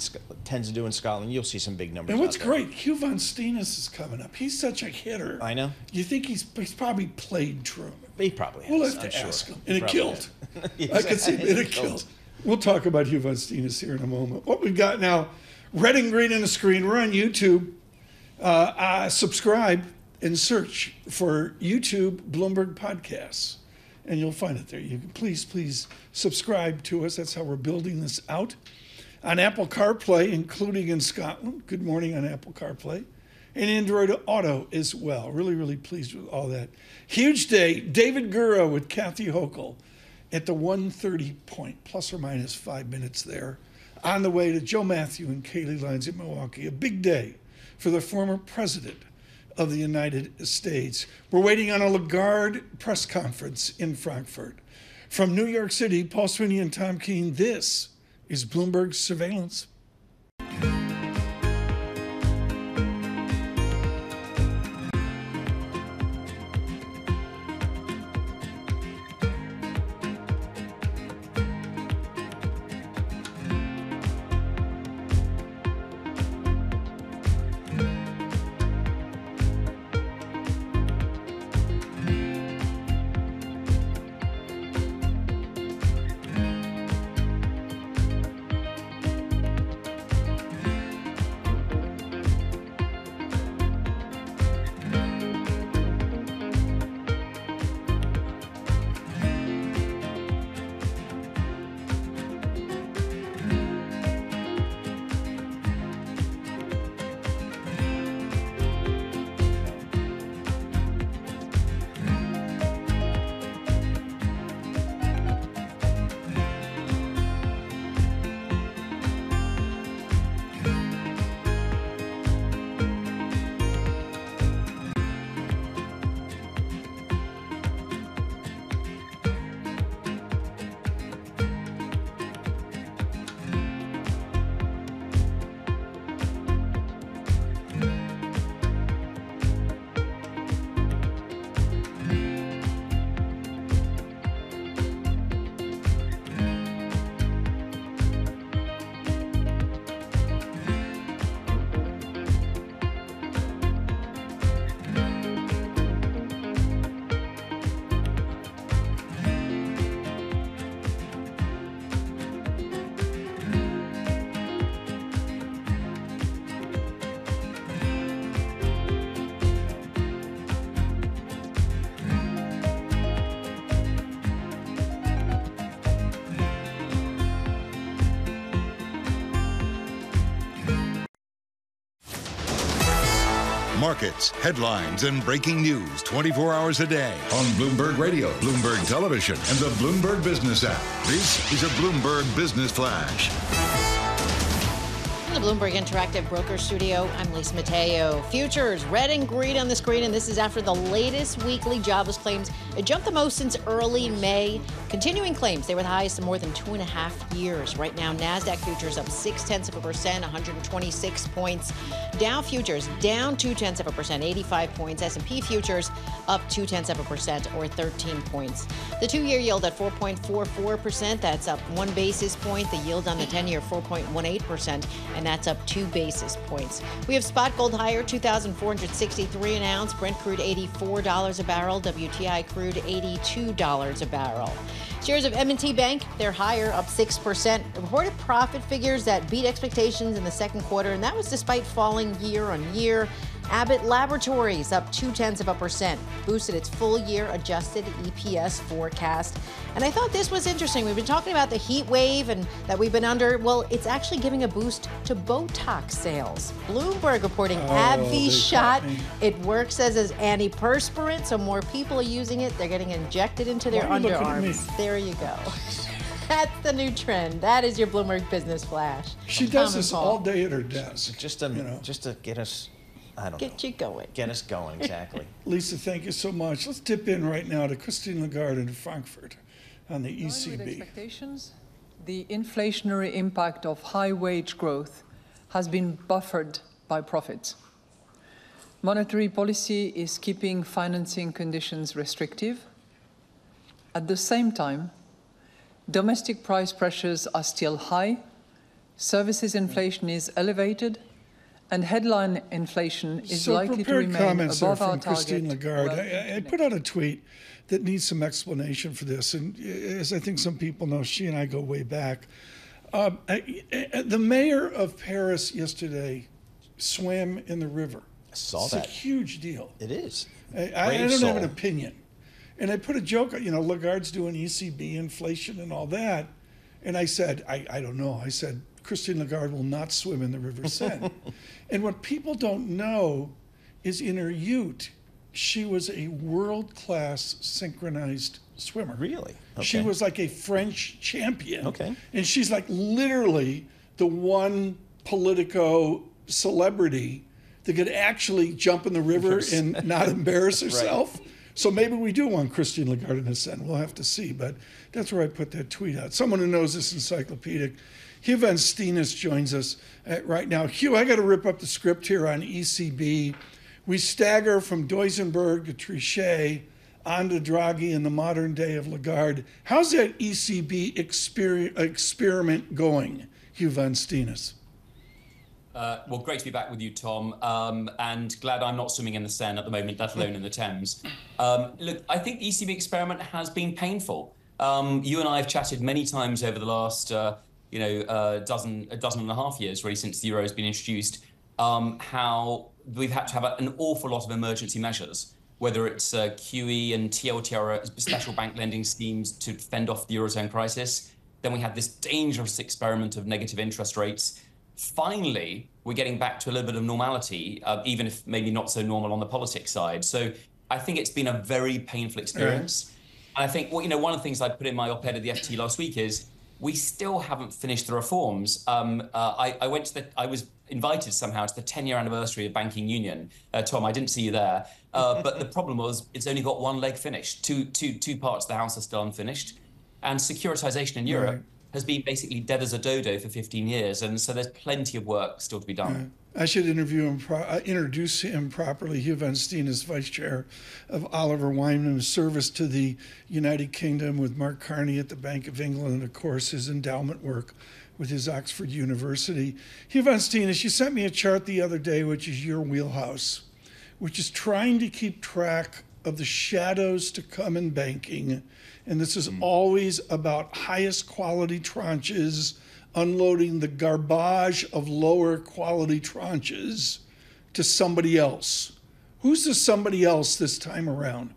tends to do in Scotland, you'll see some big numbers. And what's great, Huw van Steenis is coming up. He's such a hitter. I know. You think he's probably played Truman? He probably has. We'll have to ask him in a kilt. Yes, I could see him in a kilt. We'll talk about Huw van Steenis here in a moment. What we've got now, red and green on the screen. We're on YouTube. Subscribe and search for YouTube Bloomberg Podcasts, and you'll find it there. You can please subscribe to us. That's how we're building this out. On Apple CarPlay, including in Scotland. Good morning on Apple CarPlay. And Android Auto as well. Really pleased with all that. Huge day. David Gura with Kathy Hochul at the 1:30 point, plus or minus 5 minutes there. On the way to Joe Matthew and Kaylee Lines in Milwaukee. A big day for the former president of the United States. We're waiting on a Lagarde press conference in Frankfurt. From New York City, Paul Sweeney and Tom Keene, this is Bloomberg Surveillance. Markets, headlines, and breaking news 24 hours a day on Bloomberg Radio, Bloomberg Television, and the Bloomberg Business app. This is a Bloomberg Business Flash. In the Bloomberg Interactive Broker Studio, I'm Lisa Mateo. Futures red and green on the screen, and this is after the latest weekly jobless claims. It jumped the most since early May. Continuing claims, they were the highest in more than 2.5 years. Right now, NASDAQ futures up 0.6%, 126 points. Dow futures down 0.2%, 85 points. S&P futures up 0.2%, or 13 points. The two-year yield at 4.44%. That's up 1 basis point. The yield on the 10-year 4.18%. And that's up 2 basis points. We have spot gold higher, $2,463 an ounce. Brent crude $84 a barrel. WTI crude $82 a barrel. Shares of M&T Bank, they're higher, up 6%. Reported profit figures that beat expectations in the second quarter, and that was despite falling year on year. Abbott Laboratories up 0.2%, boosted its full-year adjusted EPS forecast. And I thought this was interesting. We've been talking about the heat wave and that we've been under. Well, it's actually giving a boost to Botox sales. Bloomberg reporting AbbVie shot. It works as an antiperspirant, so more people are using it. They're getting injected into their underarms. There you go. That's the new trend. That is your Bloomberg Business Flash. She does this all day at her desk. Just to get us... Get you going. Get us going, exactly. Lisa, thank you so much. Let's dip in right now to Christine Lagarde in Frankfurt on the ECB. With expectations, the inflationary impact of high wage growth has been buffered by profits. Monetary policy is keeping financing conditions restrictive. At the same time, domestic price pressures are still high, services inflation is elevated, and headline inflation is likely to remain above our target. Christine Lagarde. I put out a tweet that needs some explanation for this. And as I think some people know, she and I go way back. The mayor of Paris yesterday swam in the river. I saw that. It's a huge deal. It is. I don't have an opinion. And I put a joke, Lagarde's doing ECB inflation and all that. And I said, I don't know. I said, Christine Lagarde will not swim in the River Seine. And what people don't know is in her youth, she was a world-class synchronized swimmer. Really? Okay. She was like a French champion. Okay. And she's like literally the one Politico celebrity that could actually jump in the river and not embarrass herself. Right. So maybe we do want Christine Lagarde in the Seine. We'll have to see. But that's where I put that tweet out. Someone who knows this encyclopedic. Huw van Steenis joins us right now. Huw, I got to rip up the script here on ECB. We stagger from Duisenberg to Trichet on to Draghi in the modern day of Lagarde. How's that ECB experiment going, Huw van Steenis? Well, great to be back with you, Tom, and glad I'm not swimming in the Seine at the moment, let alone in the Thames. Look, I think the ECB experiment has been painful. You and I have chatted many times over the last a dozen and a half years, really, since the euro has been introduced, how we've had to have an awful lot of emergency measures, whether it's QE and TLTRO, special bank lending schemes to fend off the Eurozone crisis. Then we had this dangerous experiment of negative interest rates. Finally, we're getting back to a little bit of normality, even if maybe not so normal on the politics side. So I think it's been a very painful experience. And I think, one of the things I put in my op-ed at the FT last week is we still haven't finished the reforms. I was invited somehow to the 10-year anniversary of banking union. Tom, I didn't see you there. But the problem was it's only got one leg finished. Two parts of the house are still unfinished. And securitization in Europe has been basically dead as a dodo for 15 years. And so there's plenty of work still to be done. I should introduce him properly. Huw van Steenis, Vice Chair of Oliver Wyman, service to the United Kingdom with Mark Carney at the Bank of England, and of course his endowment work with his Oxford University. Huw van Steenis, you sent me a chart the other day, which is your wheelhouse, which is trying to keep track of the shadows to come in banking. And this is always about highest quality tranches, unloading the garbage of lower quality tranches to somebody else. Who's the somebody else this time around?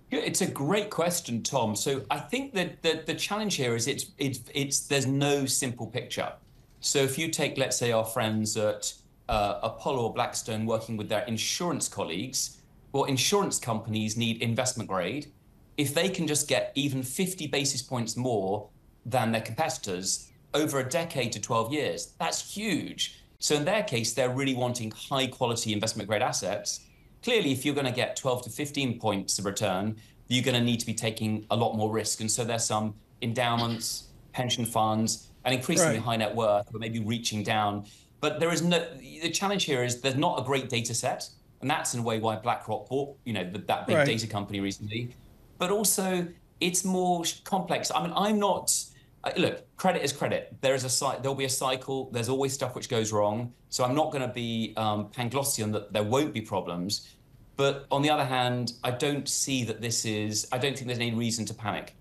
It's a great question, Tom. So I think that the challenge here is there's no simple picture. So if you take, let's say, our friends at Apollo or Blackstone working with their insurance colleagues, well, insurance companies need investment grade. If they can just get even 50 basis points more than their competitors over a decade to 12 years, that's huge. So in their case, they're really wanting high quality investment grade assets. Clearly, if you're going to get 12 to 15 points of return, you're going to need to be taking a lot more risk. And so there's some endowments, pension funds, and increasingly high net worth who are maybe reaching down. But there is the challenge here is there's not a great data set. And that's in a way why BlackRock bought, that big data company recently. But also, it's more complex. I mean, I'm not. Look, credit is credit. There'll be a cycle. There's always stuff which goes wrong. So I'm not going to be Panglossian that there won't be problems. But on the other hand, I don't think there's any reason to panic.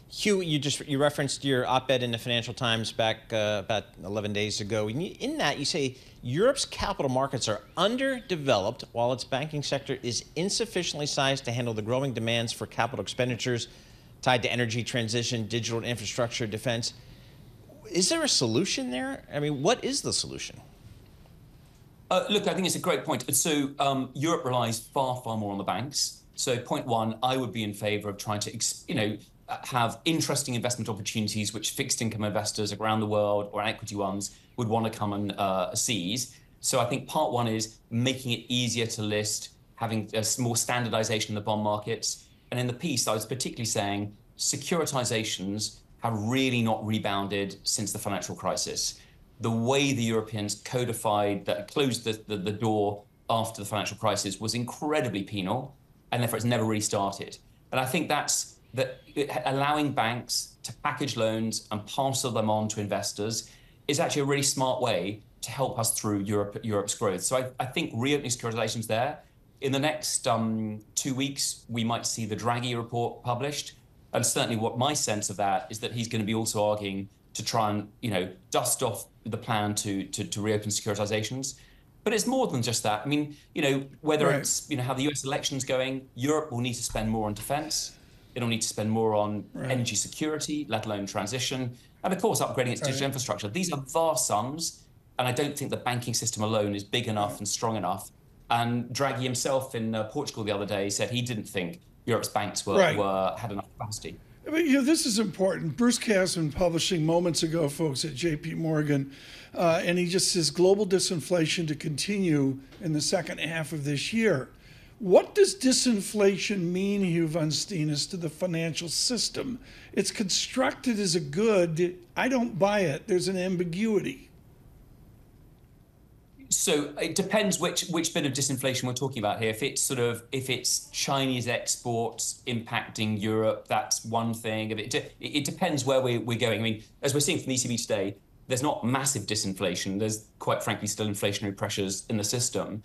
Huw, you referenced your op-ed in the Financial Times back about 11 days ago. In that, you say Europe's capital markets are underdeveloped while its banking sector is insufficiently sized to handle the growing demands for capital expenditures tied to energy transition, digital infrastructure, defense. Is there a solution there? I mean, what is the solution? Look, I think it's a great point. So Europe relies far, far more on the banks. So point one, I would be in favor of trying to, have interesting investment opportunities which fixed income investors around the world or equity ones would want to come and seize. So I think part one is making it easier to list, having more standardization in the bond markets. And in the piece, I was particularly saying securitizations have really not rebounded since the financial crisis. The way the Europeans codified, that closed the door after the financial crisis was incredibly penal, and therefore it's never really started. And I think allowing banks to package loans and parcel them on to investors is actually a really smart way to help us through Europe's growth. So I think reopening securitizations there. In the next 2 weeks, we might see the Draghi report published. And certainly what my sense of that is that he's going to be also arguing to try and, dust off the plan to reopen securitizations. But it's more than just that. I mean, whether it's, how the US election's going, Europe will need to spend more on defense. It'll need to spend more on energy security, let alone transition. And of course, upgrading its digital infrastructure. These are vast sums. And I don't think the banking system alone is big enough and strong enough. And Draghi himself in Portugal the other day said he didn't think Europe's banks had enough capacity. But, this is important. Bruce Kasman publishing moments ago, folks, at J.P. Morgan, and he just says global disinflation to continue in the second half of this year. What does disinflation mean, Huw van Steenis, to the financial system? It's constructed as a good. I don't buy it. There's an ambiguity. So it depends which bit of disinflation we're talking about here. If it's Chinese exports impacting Europe, that's one thing. It depends where we're going. I mean, as we're seeing from the ECB today, there's not massive disinflation. There's quite frankly still inflationary pressures in the system.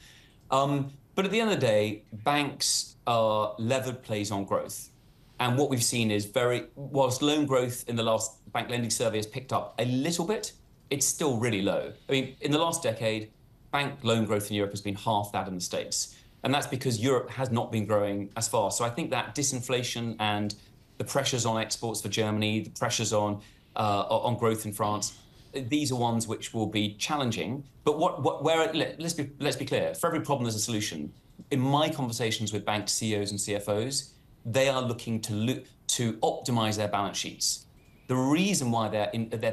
But at the end of the day, banks are levered plays on growth. And what we've seen is whilst loan growth in the last bank lending survey has picked up a little bit, it's still really low. I mean, in the last decade, bank loan growth in Europe has been half that in the States. And that's because Europe has not been growing as fast. So I think that disinflation and the pressures on exports for Germany, the pressures on growth in France, these are ones which will be challenging. But let's be clear, for every problem there's a solution. In my conversations with bank CEOs and CFOs, they are looking to optimize their balance sheets. The reason why they're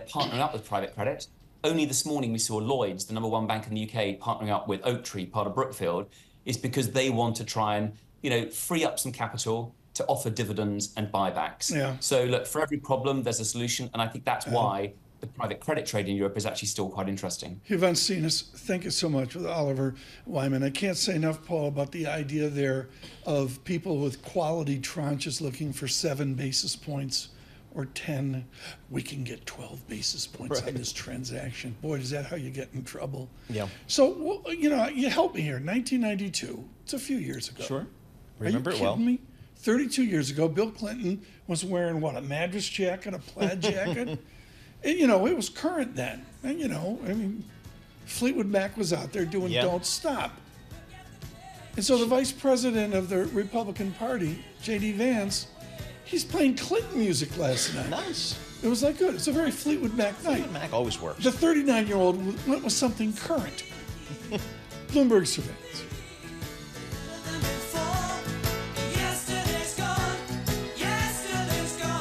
partnering up with private credit, only this morning we saw Lloyds, the number one bank in the UK, partnering up with Oaktree, part of Brookfield, is because they want to try and free up some capital to offer dividends and buybacks. Yeah. So look, for every problem there's a solution, and I think that's why the private credit trade in Europe is actually still quite interesting. Huw van Steenis, thank you so much with Oliver Wyman. I can't say enough, Paul, about the idea there of people with quality tranches looking for 7 basis points or 10. We can get 12 basis points on this transaction. Boy, is that how you get in trouble. Yeah. So, you help me here. 1992, it's a few years ago. Sure. Remember it well. Are you kidding me? 32 years ago, Bill Clinton was wearing, a madras jacket, a plaid jacket? It was current then. And, Fleetwood Mac was out there doing Don't Stop. And so the vice president of the Republican Party, JD Vance, he's playing Clinton music last night. Nice. It was good. It's a very Fleetwood Mac night. Fleetwood Mac always works. The 39-year-old went with something current. Bloomberg Surveillance. Yesterday's gone. Yesterday's gone.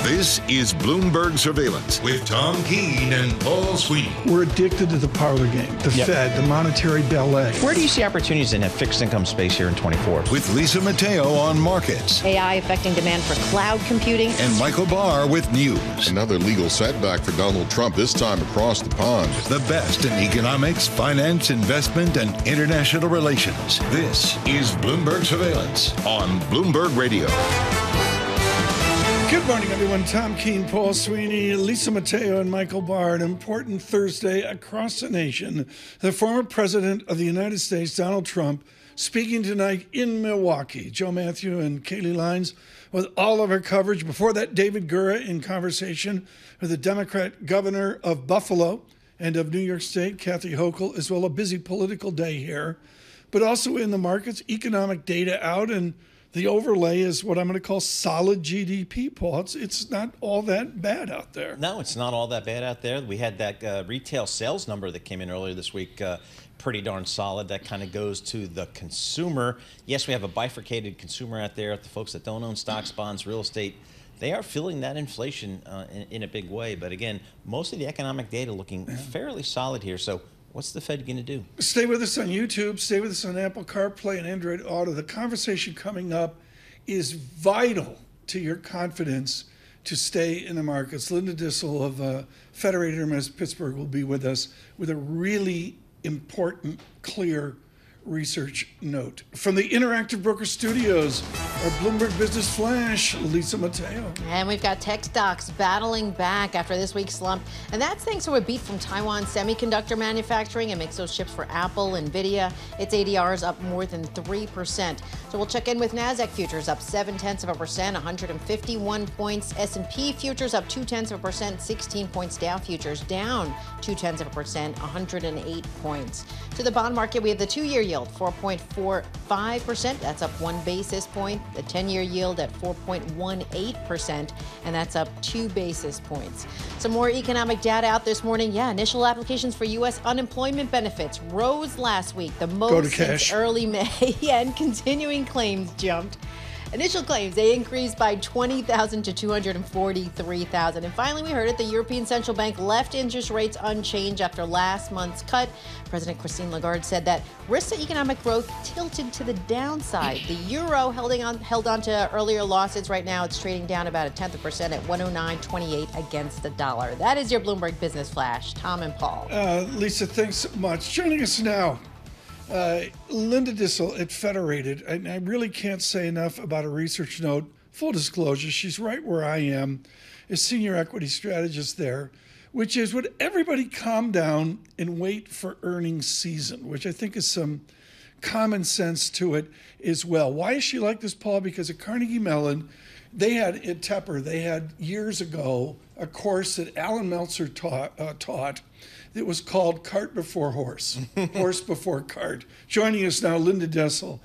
This is Bloomberg Surveillance with Tom Keene and Paul Sweeney. We're addicted to the parlor game, the Fed, the monetary ballet. Where do you see opportunities in a fixed income space here in 24? With Lisa Mateo on markets. AI affecting demand for cloud computing. And Michael Barr with news. Another legal setback for Donald Trump, this time across the pond. The best in economics, finance, investment, and international relations. This is Bloomberg Surveillance on Bloomberg Radio. Good morning, everyone. Tom Keene, Paul Sweeney, Lisa Mateo, and Michael Barr. An important Thursday across the nation. The former president of the United States, Donald Trump, speaking tonight in Milwaukee. Joe Matthew and Kaylee Lines with all of our coverage. Before that, David Gura in conversation with the Democrat governor of Buffalo and of New York State, Kathy Hochul, as well. A busy political day here, but also in the markets, economic data out, and the overlay is what I'm going to call solid GDP, Paul. It's not all that bad out there. No, it's not all that bad out there. We had that retail sales number that came in earlier this week, pretty darn solid. That kind of goes to the consumer. Yes, we have a bifurcated consumer out there. The folks that don't own stocks, bonds, real estate, they are feeling that inflation in a big way. But again, most of the economic data looking fairly solid here. So what's the Fed going to do? Stay with us on YouTube. Stay with us on Apple CarPlay and Android Auto. The conversation coming up is vital to your confidence to stay in the markets. Linda Dissel of Federated Hermes Pittsburgh will be with us with a really important, clear research note. From the Interactive Broker Studios, our Bloomberg Business Flash, Lisa Mateo. And we've got tech stocks battling back after this week's slump. And that's thanks to a beat from Taiwan semiconductor manufacturing. It makes those chips for Apple, NVIDIA. Its ADR is up more than 3%. So we'll check in with NASDAQ futures up 0.7%, 151 points. S&P futures up 0.2%, 16 points. Dow futures down 0.2%, 108 points. To the bond market, we have the 2-year yield, 4.45%. That's up 1 basis point. The 10-year yield at 4.18%, and that's up 2 basis points. Some more economic data out this morning. Yeah, initial applications for U.S. unemployment benefits rose last week, the most since early May, and continuing claims jumped. Initial claims, they increased by 20,000 to 243,000. And finally, we heard it, the European Central Bank left interest rates unchanged after last month's cut. President Christine Lagarde said that risks to economic growth tilted to the downside. The euro held on to earlier losses. Right now, it's trading down about 0.1% at 109.28 against the dollar. That is your Bloomberg Business Flash. Tom and Paul. Lisa, thanks so much. Joining us now, Linda Dissel at Federated. I really can't say enough about a research note. Full disclosure, she's right where I am, as senior equity strategist there, which is would everybody calm down and wait for earnings season, which I think is some common sense to it as well. Why is she like this, Paul? Because at Carnegie Mellon, they had at Tepper, they had years ago a course that Alan Meltzer taught. It was called Cart Before Horse, Horse Before Cart. Joining us now, Linda Dissel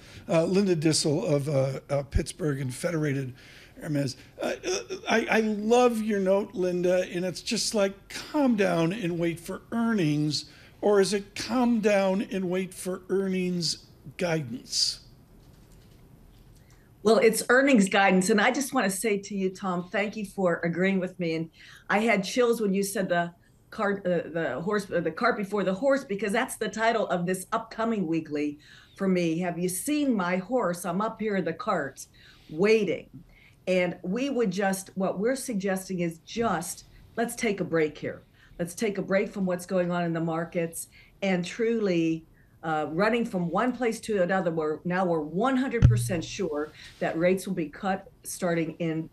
of Pittsburgh and Federated Hermes. I love your note, Linda, and it's just like calm down and wait for earnings, or is it calm down and wait for earnings guidance? Well, it's earnings guidance, and I just want to say to you, Tom, thank you for agreeing with me. And I had chills when you said the cart before the horse, because that's the title of this upcoming weekly for me. Have you seen my horse? I'm up here in the cart waiting. And what we're suggesting is let's take a break here. Let's take a break from what's going on in the markets and truly running from one place to another. We're 100% sure that rates will be cut starting in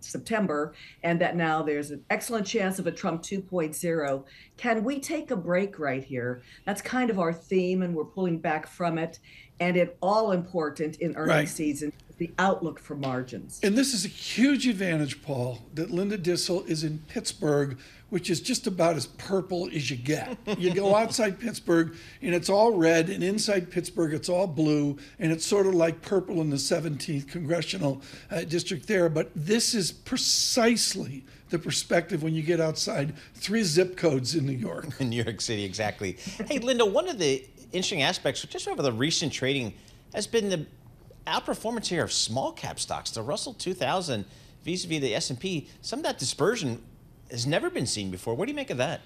September, and that now there's an excellent chance of a Trump 2.0. Can we take a break right here? That's kind of our theme, and we're pulling back from it. And it all important in earnings season, the outlook for margins. And this is a huge advantage, Paul, that Linda Dissel is in Pittsburgh, which is just about as purple as you get. You go outside Pittsburgh and it's all red, and inside Pittsburgh it's all blue, and it's sort of like purple in the 17th congressional district there. But this is precisely the perspective when you get outside 3 zip codes in New York. In New York City, exactly. Hey, Linda, one of the interesting aspects just over the recent trading has been the outperformance here of small cap stocks. The Russell 2000 vis-a-vis the S&P, some of that dispersion has never been seen before. What do you make of that?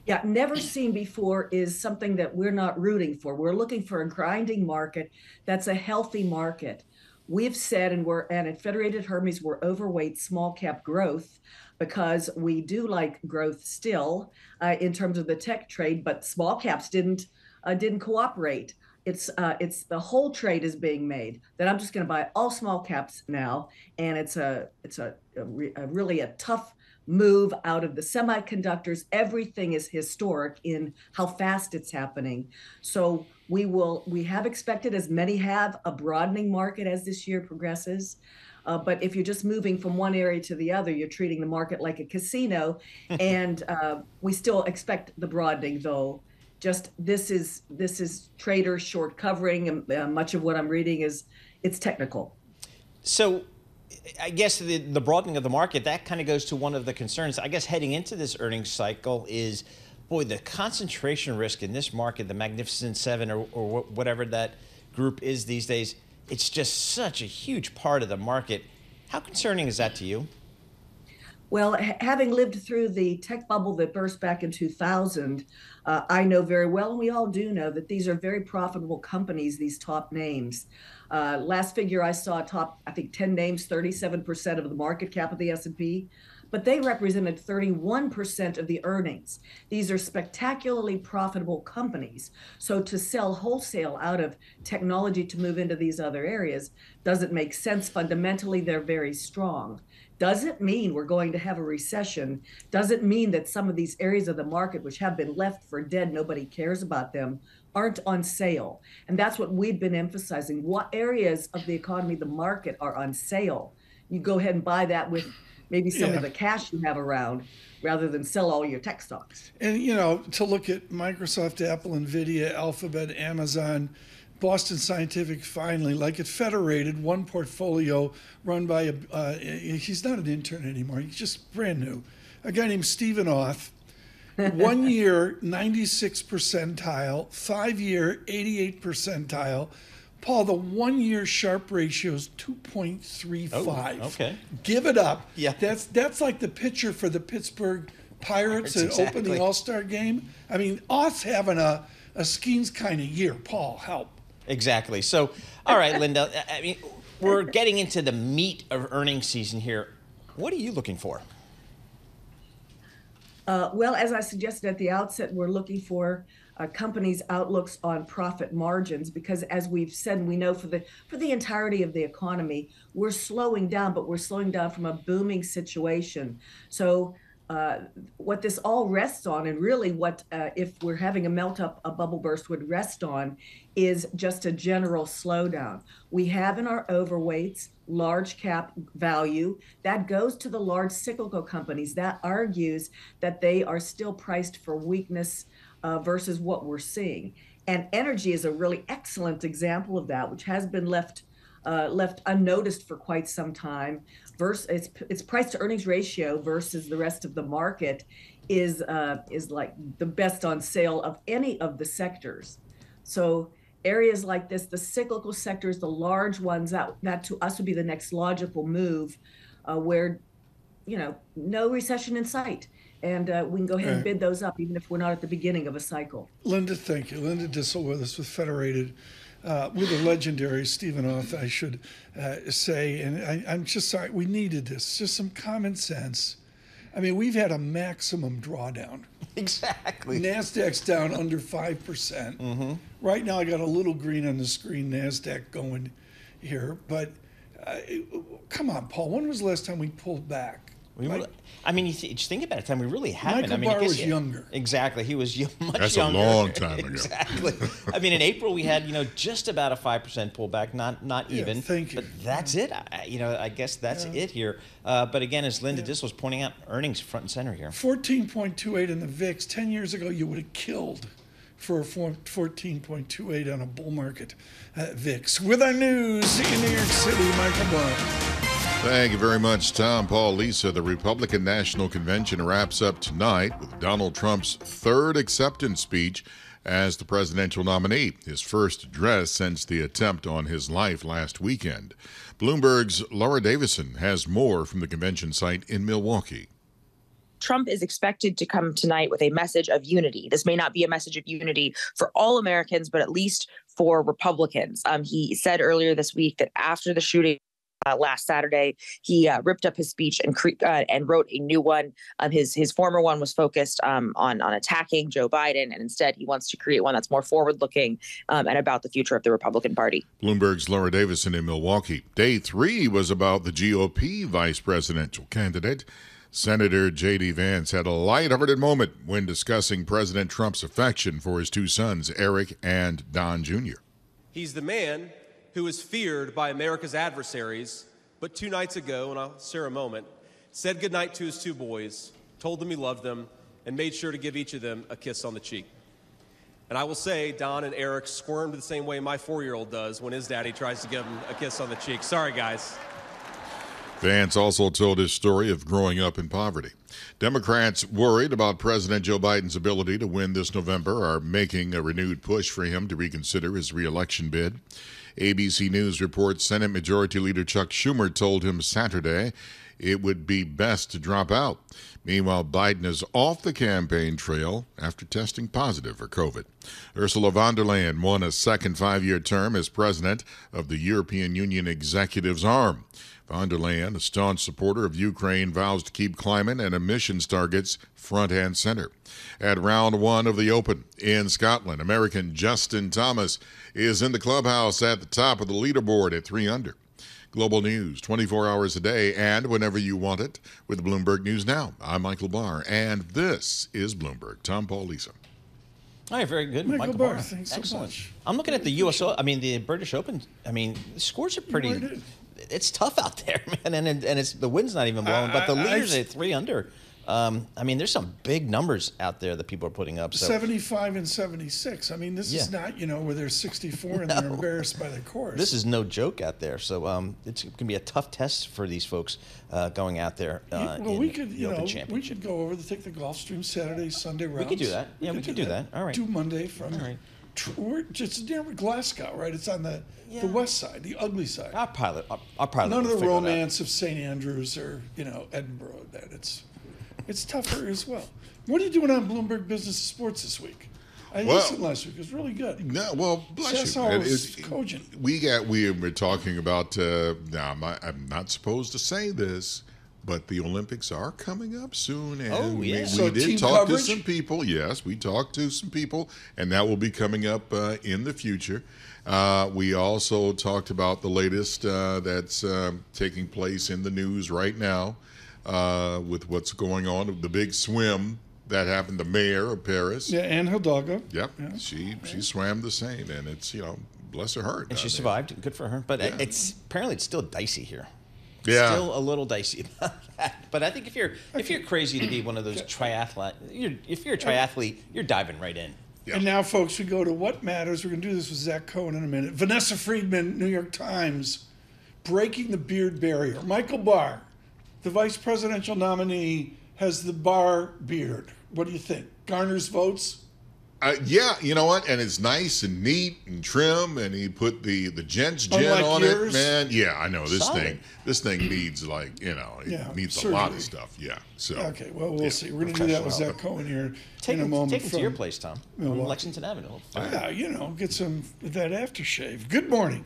Yeah, never seen before is something that we're not rooting for. We're looking for a grinding market that's a healthy market. We've said, and at Federated Hermes, we're overweight small cap growth because we do like growth still in terms of the tech trade, but small caps didn't cooperate. It's the whole trade is being made that I'm just going to buy all small caps now, and it's really a tough move out of the semiconductors. Everything is historic in how fast it's happening. So we have expected, as many have, a broadening market as this year progresses. But if you're just moving from one area to the other, you're treating the market like a casino. And we still expect the broadening, though. Just this is traders short covering. Much of what I'm reading is it's technical. So I guess the broadening of the market, that kind of goes to one of the concerns, I guess, heading into this earnings cycle is, boy, the concentration risk in this market, the Magnificent Seven or whatever that group is these days, it's just such a huge part of the market. How concerning is that to you? Well, having lived through the tech bubble that burst back in 2000, I know very well, and we all do know, that these are very profitable companies, these top names. Last figure I saw, top, I think 10 names, 37% of the market cap of the S&P, but they represented 31% of the earnings. These are spectacularly profitable companies. So to sell wholesale out of technology to move into these other areas doesn't make sense. Fundamentally, they're very strong. Doesn't mean we're going to have a recession. Doesn't mean that some of these areas of the market, which have been left for dead, nobody cares about them, aren't on sale. And that's what we've been emphasizing. What areas of the economy, the market, are on sale? You go ahead and buy that with maybe some of the cash you have around, rather than sell all your tech stocks. And, to look at Microsoft, Apple, NVIDIA, Alphabet, Amazon, Boston Scientific, finally, like at Federated, one portfolio run by he's not an intern anymore, he's just brand new, a guy named Stephen Auth. 1 year, 96 percentile, 5 year, 88 percentile. Paul, the 1 year Sharpe ratio is 2.35. Oh, okay. Give it up. Yeah. That's like the pitcher for the Pittsburgh Pirates that opened the All-Star game. I mean, Auth's having a Skeens kind of year. Paul, help. Exactly. So, all right, Linda, I mean, we're getting into the meat of earnings season here. What are you looking for? Well, as I suggested at the outset, we're looking for companies' outlooks on profit margins, because as we've said, we know for the entirety of the economy, we're slowing down, but we're slowing down from a booming situation. So what this all rests on, and really what, if we're having a melt up, a bubble burst would rest on, is just a general slowdown. We have in our overweights large cap value that goes to the large cyclical companies. That argues that they are still priced for weakness versus what we're seeing. And energy is a really excellent example of that, which has been left unnoticed for quite some time. Its price to earnings ratio versus the rest of the market is like the best on sale of any of the sectors. So areas like this, the cyclical sectors, the large ones, that to us would be the next logical move, where no recession in sight. And we can go ahead and bid those up, even if we're not at the beginning of a cycle. Linda, thank you. Linda Dissel with us with Federated, with the legendary Stephen Auth, I should say. And I'm just sorry, we needed this. Just some common sense. I mean, we've had a maximum drawdown. Exactly. NASDAQ's down under 5%. Mm-hmm. Right now, I got a little green on the screen, NASDAQ going here. But come on, Paul, when was the last time we pulled back? I mean, just think about it. Time we really haven't. Michael Barr was younger. Exactly, he was much younger. That's a long time ago. Exactly. I mean, in April we had just about a 5% pullback, not even. Thank you. But that's it. I guess that's it here. But again, as Linda Dissel was pointing out, earnings front and center here. 14.28 in the VIX. 10 years ago, you would have killed for a 14.28 on a bull market VIX. With our news in New York City, Michael Barr. Thank you very much, Tom. Paul, Lisa. The Republican National Convention wraps up tonight with Donald Trump's third acceptance speech as the presidential nominee, his first address since the attempt on his life last weekend. Bloomberg's Laura Davison has more from the convention site in Milwaukee. Trump is expected to come tonight with a message of unity. This may not be a message of unity for all Americans, but at least for Republicans. He said earlier this week that after the shooting last Saturday, he ripped up his speech and wrote a new one. His former one was focused on attacking Joe Biden, and instead he wants to create one that's more forward-looking and about the future of the Republican Party. Bloomberg's Laura Davison in Milwaukee. Day 3 was about the GOP vice presidential candidate. Senator JD Vance had a lighthearted moment when discussing President Trump's affection for his two sons, Eric and Don Jr. He's the man who is feared by America's adversaries, but 2 nights ago, and I'll share a moment, said goodnight to his 2 boys, told them he loved them, and made sure to give each of them a kiss on the cheek. And I will say, Don and Eric squirmed the same way my 4-year-old does when his daddy tries to give him a kiss on the cheek. Sorry, guys. Vance also told his story of growing up in poverty. Democrats worried about President Joe Biden's ability to win this November are making a renewed push for him to reconsider his re-election bid. ABC News reports Senate Majority Leader Chuck Schumer told him Saturday it would be best to drop out. Meanwhile, Biden is off the campaign trail after testing positive for COVID. Ursula von der Leyen won a second 5-year term as president of the European Union Executive's arm. Von der Leyen, a staunch supporter of Ukraine, vows to keep climate and emissions targets front and center. At round 1 of the Open in Scotland, American Justin Thomas is in the clubhouse at the top of the leaderboard at 3 under. Global news 24 hours a day and whenever you want it with Bloomberg News Now. I'm Michael Barr, and this is Bloomberg. Tom, Paul, Lisa. All right, very good. Michael Barr, thanks so much. I'm looking at the the British Open. I mean, the scores are pretty. It's tough out there, man, and it's the wind's not even blowing. But the leaders at 3 under. I mean, there's some big numbers out there that people are putting up. So. 75 and 76. I mean, this is not, where they're 64 and they're embarrassed by the course. This is no joke out there. So it's going to be a tough test for these folks going out there. We could go over to take the golf stream Saturday, Sunday rounds. We could do that. Yeah, we could do that. All right. Do Monday from. All right. We're just near Glasgow, right? It's on the west side, the ugly side. I'll pilot. None of the romance of St. Andrews or Edinburgh. It's tougher as well. What are you doing on Bloomberg Business Sports this week? I listened last week. It was really good. No, well, bless you. Was cogent. We were talking about. Now, I'm not supposed to say this, but the Olympics are coming up soon, and we did talk to some people. Yes, we talked to some people, and that will be coming up in the future. We also talked about the latest that's taking place in the news right now with what's going on, the big swim that happened. The mayor of Paris, Anne Hidalgo. Yep, yeah. She swam the same, and it's bless her heart, and she survived. Good for her, but it's apparently it's still dicey here. Yeah, still a little dicey about that. But I think if you're crazy to be one of those triathlete, if you're a triathlete, you're diving right in. Yeah. And now, folks, we go to What Matters. We're going to do this with Zach Cohen in a minute. Vanessa Friedman, New York Times, breaking the beard barrier. Michael Barr, the vice presidential nominee, has the Barr beard. What do you think? Garners votes? Yeah, you know what? And it's nice and neat and trim, and he put the gents gin on yours. It, man. Yeah, I know this thing needs it needs surgery. A lot of stuff. Yeah. So okay, well we'll see. We're going to do that with Zach Cohen here in a moment. Take him to your place, Tom. Lexington Avenue. Yeah, get some of that aftershave. Good morning.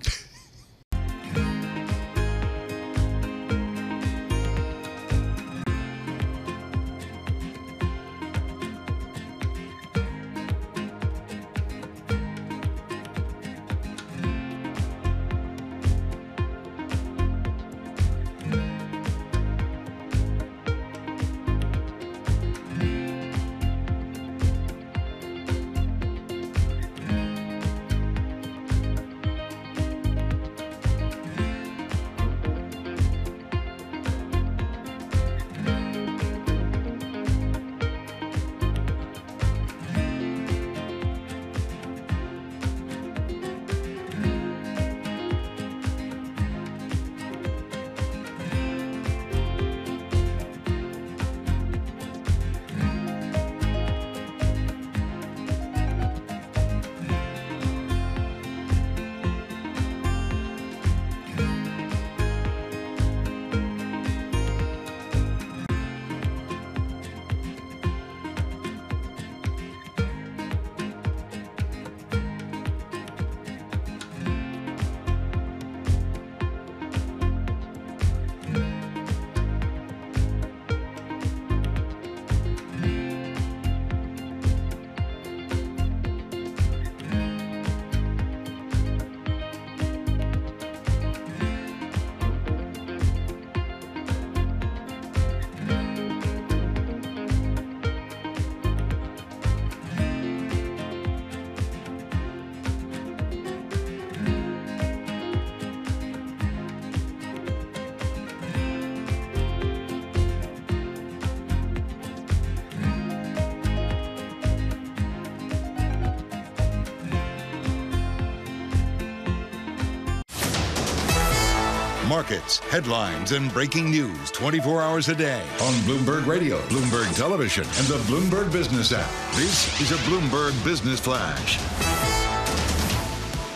Markets, headlines, and breaking news 24 hours a day on Bloomberg Radio, Bloomberg Television, and the Bloomberg Business app. This is a Bloomberg Business Flash.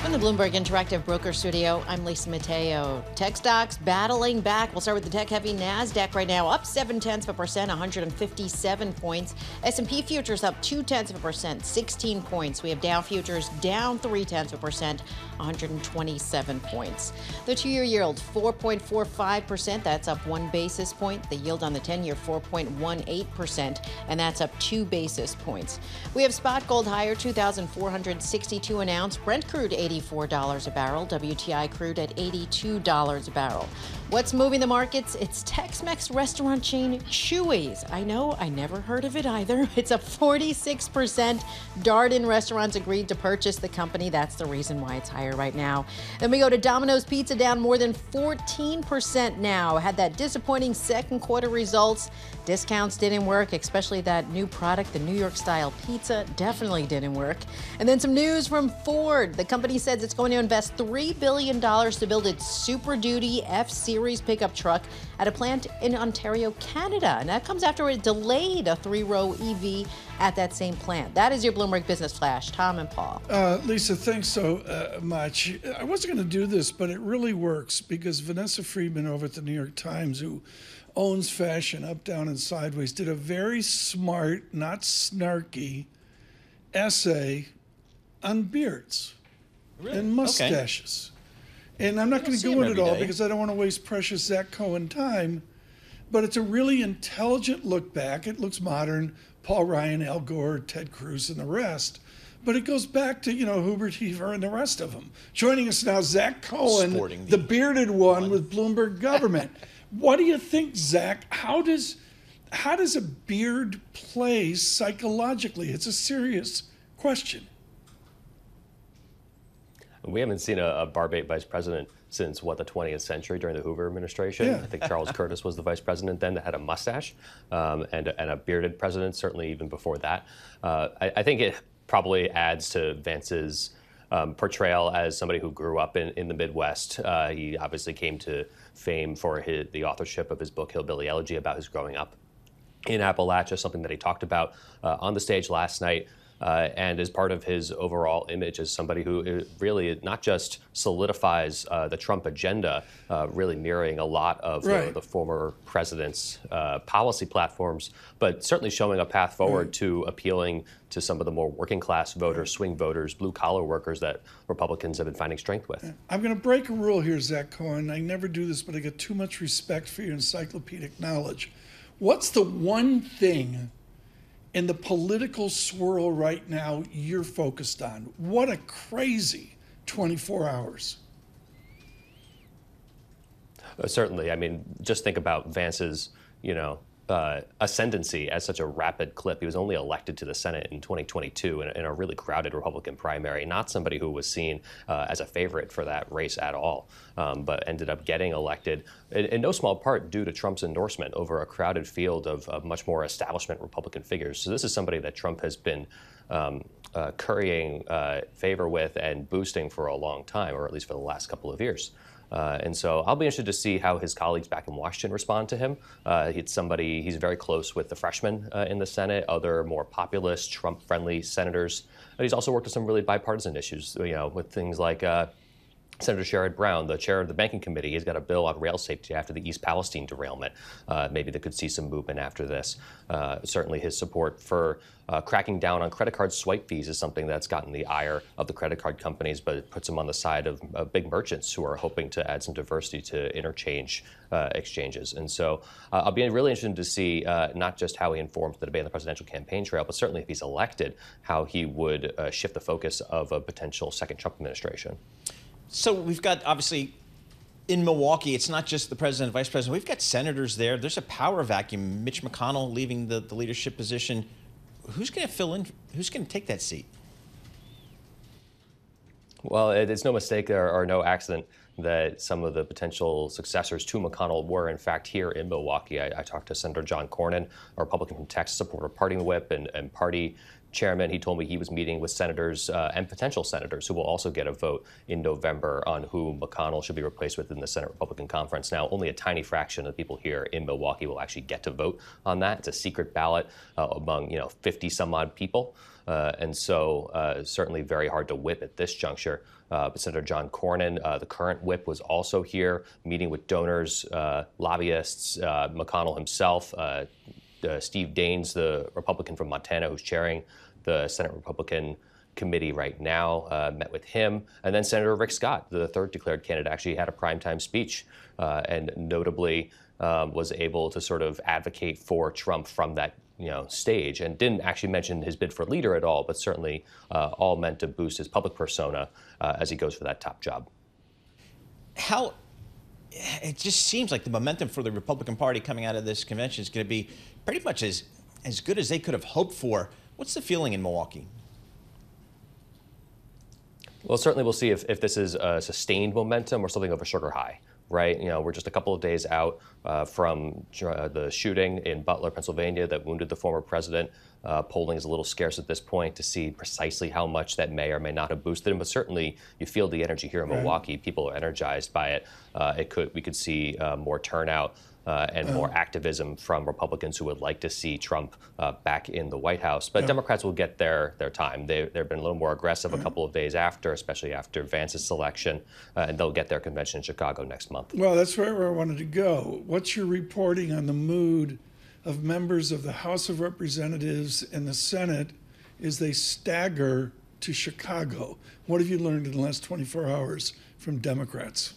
From the Bloomberg Interactive Broker Studio, I'm Lisa Mateo. Tech stocks battling back. We'll start with the tech-heavy NASDAQ right now, up 0.7%, 157 points. S&P futures up 0.2%, 16 points. We have Dow futures down 0.3%, 127 points. The two-year yield, 4.45%. That's up 1 basis point. The yield on the 10-year, 4.18%, and that's up 2 basis points. We have spot gold higher, 2,462 an ounce. Brent crude, $84 a barrel. WTI crude at $82 a barrel. What's moving the markets? It's Tex-Mex restaurant chain Chuy's. I know, I never heard of it either. It's up 46%. Darden Restaurants agreed to purchase the company. That's the reason why it's higher right now. Then we go to Domino's Pizza, down more than 14% now. Had that disappointing second quarter results. Discounts didn't work, especially that new product, the New York style pizza, definitely didn't work. And then some news from Ford. The company says it's going to invest $3 billion to build its Super Duty F-Series pickup truck at a plant in Ontario, Canada. And that comes after it delayed a 3-row EV at that same plant. That is your Bloomberg Business Flash. Tom and Paul. Lisa, thanks so much. I wasn't going to do this, but it really works because Vanessa Friedman over at the New York Times, who owns fashion up, down, and sideways, did a very smart, not snarky essay on beards and mustaches. Okay. And I'm not going to go into it all because I don't want to waste precious Zach Cohen time, but it's a really intelligent look back. It looks modern. Paul Ryan, Al Gore, Ted Cruz, and the rest. But it goes back to, Hubert Heaver and the rest of them. Joining us now, Zach Cohen, the bearded one with Bloomberg Government. What do you think, Zach? How does a beard play psychologically? It's a serious question. We haven't seen a barbate vice president since, the 20th century during the Hoover administration. Yeah. I think Charles Curtis was the vice president then that had a mustache, and a bearded president, certainly even before that. I think it probably adds to Vance's portrayal as somebody who grew up in the Midwest. He obviously came to fame for the authorship of his book, Hillbilly Elegy, about his growing up in Appalachia, something that he talked about on the stage last night. And as part of his overall image as somebody who really not just solidifies the Trump agenda, really mirroring a lot of the former president's policy platforms, but certainly showing a path forward to appealing to some of the more working class voters, swing voters, blue collar workers that Republicans have been finding strength with. I'm going to break a rule here, Zach Cohen. I never do this, but I get too much respect for your encyclopedic knowledge. What's the one thing in the political swirl right now you're focused on? What a crazy 24 hours. Certainly. I mean, just think about Vance's, ascendancy at such a rapid clip. He was only elected to the Senate in 2022 in a really crowded Republican primary, not somebody who was seen as a favorite for that race at all, but ended up getting elected in no small part due to Trump's endorsement over a crowded field of much more establishment Republican figures. So this is somebody that Trump has been currying favor with and boosting for a long time, or at least for the last couple of years. And so I'll be interested to see how his colleagues back in Washington respond to him. He's very close with the freshmen in the Senate, other more populist, Trump-friendly senators. But he's also worked on some really bipartisan issues, with things like Senator Sherrod Brown, the chair of the Banking Committee. He's got a bill on rail safety after the East Palestine derailment. Maybe they could see some movement after this. Certainly his support for cracking down on credit card swipe fees is something that's gotten the ire of the credit card companies, but it puts him on the side of big merchants who are hoping to add some diversity to interchange exchanges. And so I'll be really interested to see not just how he informs the debate on the presidential campaign trail, but certainly if he's elected, how he would shift the focus of a potential second Trump administration. So we've got, obviously, in Milwaukee, it's not just the president and vice president. We've got senators there. There's a power vacuum. Mitch McConnell leaving the leadership position. Who's going to fill in? Who's going to take that seat? Well, it's no mistake or no accident that some of the potential successors to McConnell were, in fact, here in Milwaukee. I talked to Senator John Cornyn, a Republican from Texas, supporter of party whip and party chairman. He told me he was meeting with senators and potential senators who will also get a vote in November on who McConnell should be replaced with in the Senate Republican Conference. Now, only a tiny fraction of the people here in Milwaukee will actually get to vote on that. It's a secret ballot among 50 some odd people. And so certainly very hard to whip at this juncture. But Senator John Cornyn, the current whip, was also here meeting with donors, lobbyists, McConnell himself, Steve Daines, the Republican from Montana who's chairing the Senate Republican Committee right now, met with him. And then Senator Rick Scott, the third declared candidate, actually had a primetime speech and notably was able to sort of advocate for Trump from that stage, and didn't actually mention his bid for leader at all, but certainly all meant to boost his public persona as he goes for that top job. How it just seems like the momentum for the Republican Party coming out of this convention is going to be pretty much as good as they could have hoped for. What's the feeling in Milwaukee? Well, certainly we'll see if this is a sustained momentum or something of a sugar high, right? We're just a couple of days out from the shooting in Butler, Pennsylvania that wounded the former president. Polling is a little scarce at this point to see precisely how much that may or may not have boosted him, but certainly you feel the energy here in Milwaukee. People are energized by it. We could see more turnout and more activism from Republicans who would like to see Trump back in the White House. But Democrats will get their time. They've been a little more aggressive a couple of days after, especially after Vance's selection, and they'll get their convention in Chicago next month. Well, that's right where I wanted to go. What's your reporting on the mood of members of the House of Representatives and the Senate as they stagger to Chicago? What have you learned in the last 24 hours from Democrats?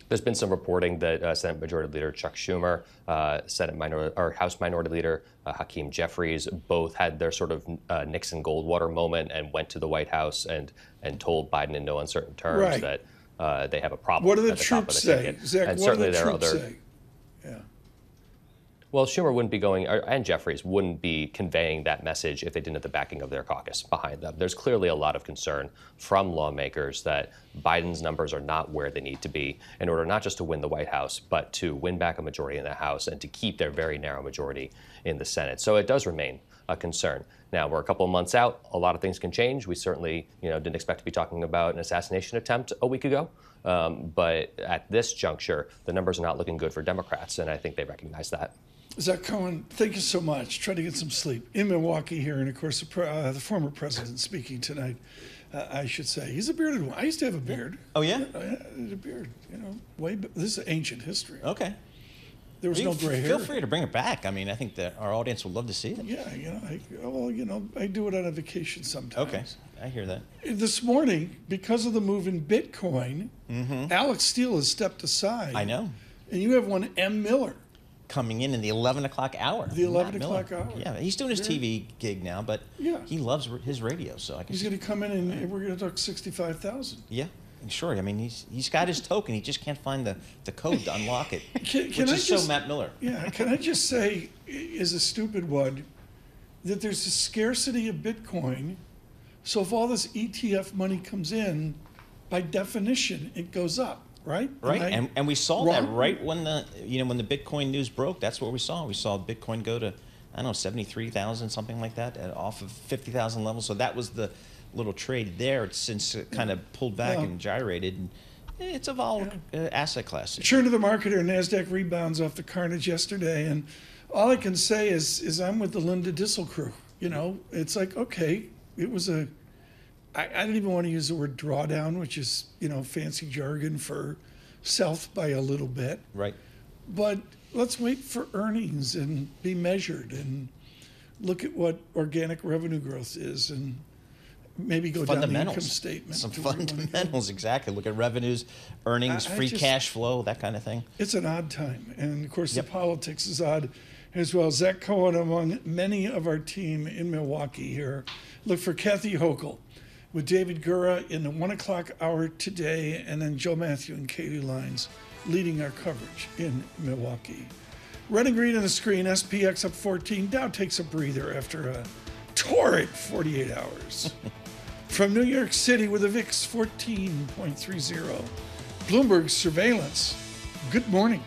There's been some reporting that Senate Majority Leader Chuck Schumer, House Minority Leader Hakeem Jeffries, both had their sort of Nixon Goldwater moment and went to the White House and told Biden in no uncertain terms that they have a problem. What do the at the top of troops the say? ticket. Zach, and what certainly do the there are troops other. say? Yeah. Well, Schumer wouldn't be going, and Jeffries wouldn't be conveying that message if they didn't have the backing of their caucus behind them. There's clearly a lot of concern from lawmakers that Biden's numbers are not where they need to be in order not just to win the White House, but to win back a majority in the House and to keep their very narrow majority in the Senate. So it does remain a concern. Now, we're a couple of months out. A lot of things can change. We certainly didn't expect to be talking about an assassination attempt a week ago. But at this juncture, the numbers are not looking good for Democrats, and I think they recognize that. Zach Cohen, thank you so much. Try to get some sleep. In Milwaukee here, and of course, the former president speaking tonight, I should say. He's a bearded one. I used to have a beard. Oh, yeah? I had a beard, this is ancient history. Okay. There was no gray hair. Feel free to bring it back. I mean, I think that our audience would love to see it. Yeah, I do it on a vacation sometimes. Okay, I hear that. This morning, because of the move in Bitcoin, Alex Steele has stepped aside. I know. And you have one M. Miller. Coming in the 11 o'clock hour. The 11 o'clock hour. Yeah, he's doing his TV gig now, but he loves his radio, so I can. He's going to come in and we're going to talk 65,000. Yeah, sure. I mean, he's got his token. He just can't find the code to unlock it, which is so Matt Miller. Yeah, can I just say, as a stupid one, that there's a scarcity of Bitcoin. So if all this ETF money comes in, by definition, it goes up. Right. And we saw that right when the Bitcoin news broke. That's what we saw. We saw Bitcoin go to, I don't know, 73,000, something like that, off of 50,000 levels. So that was the little trade there. It's since kind of pulled back and gyrated. And it's a volatile asset class. Turn to the market here. NASDAQ rebounds off the carnage yesterday. And all I can say is I'm with the Linda Dissel crew. It's like, okay, it was I didn't even want to use the word drawdown, which is, fancy jargon for south by a little bit. Right. But let's wait for earnings and be measured and look at what organic revenue growth is and maybe go down the income statement. Some fundamentals, exactly. Look at revenues, earnings, free cash flow, that kind of thing. It's an odd time. And, of course, the politics is odd as well. Zach Cohen among many of our team in Milwaukee here. Look for Kathy Hochul with David Gura in the 1 o'clock hour today, and then Joe Matthew and Katie Lines leading our coverage in Milwaukee. Red and green on the screen, SPX up 14. Dow takes a breather after a torrid 48 hours. From New York City with a VIX 14.30. Bloomberg Surveillance. Good morning.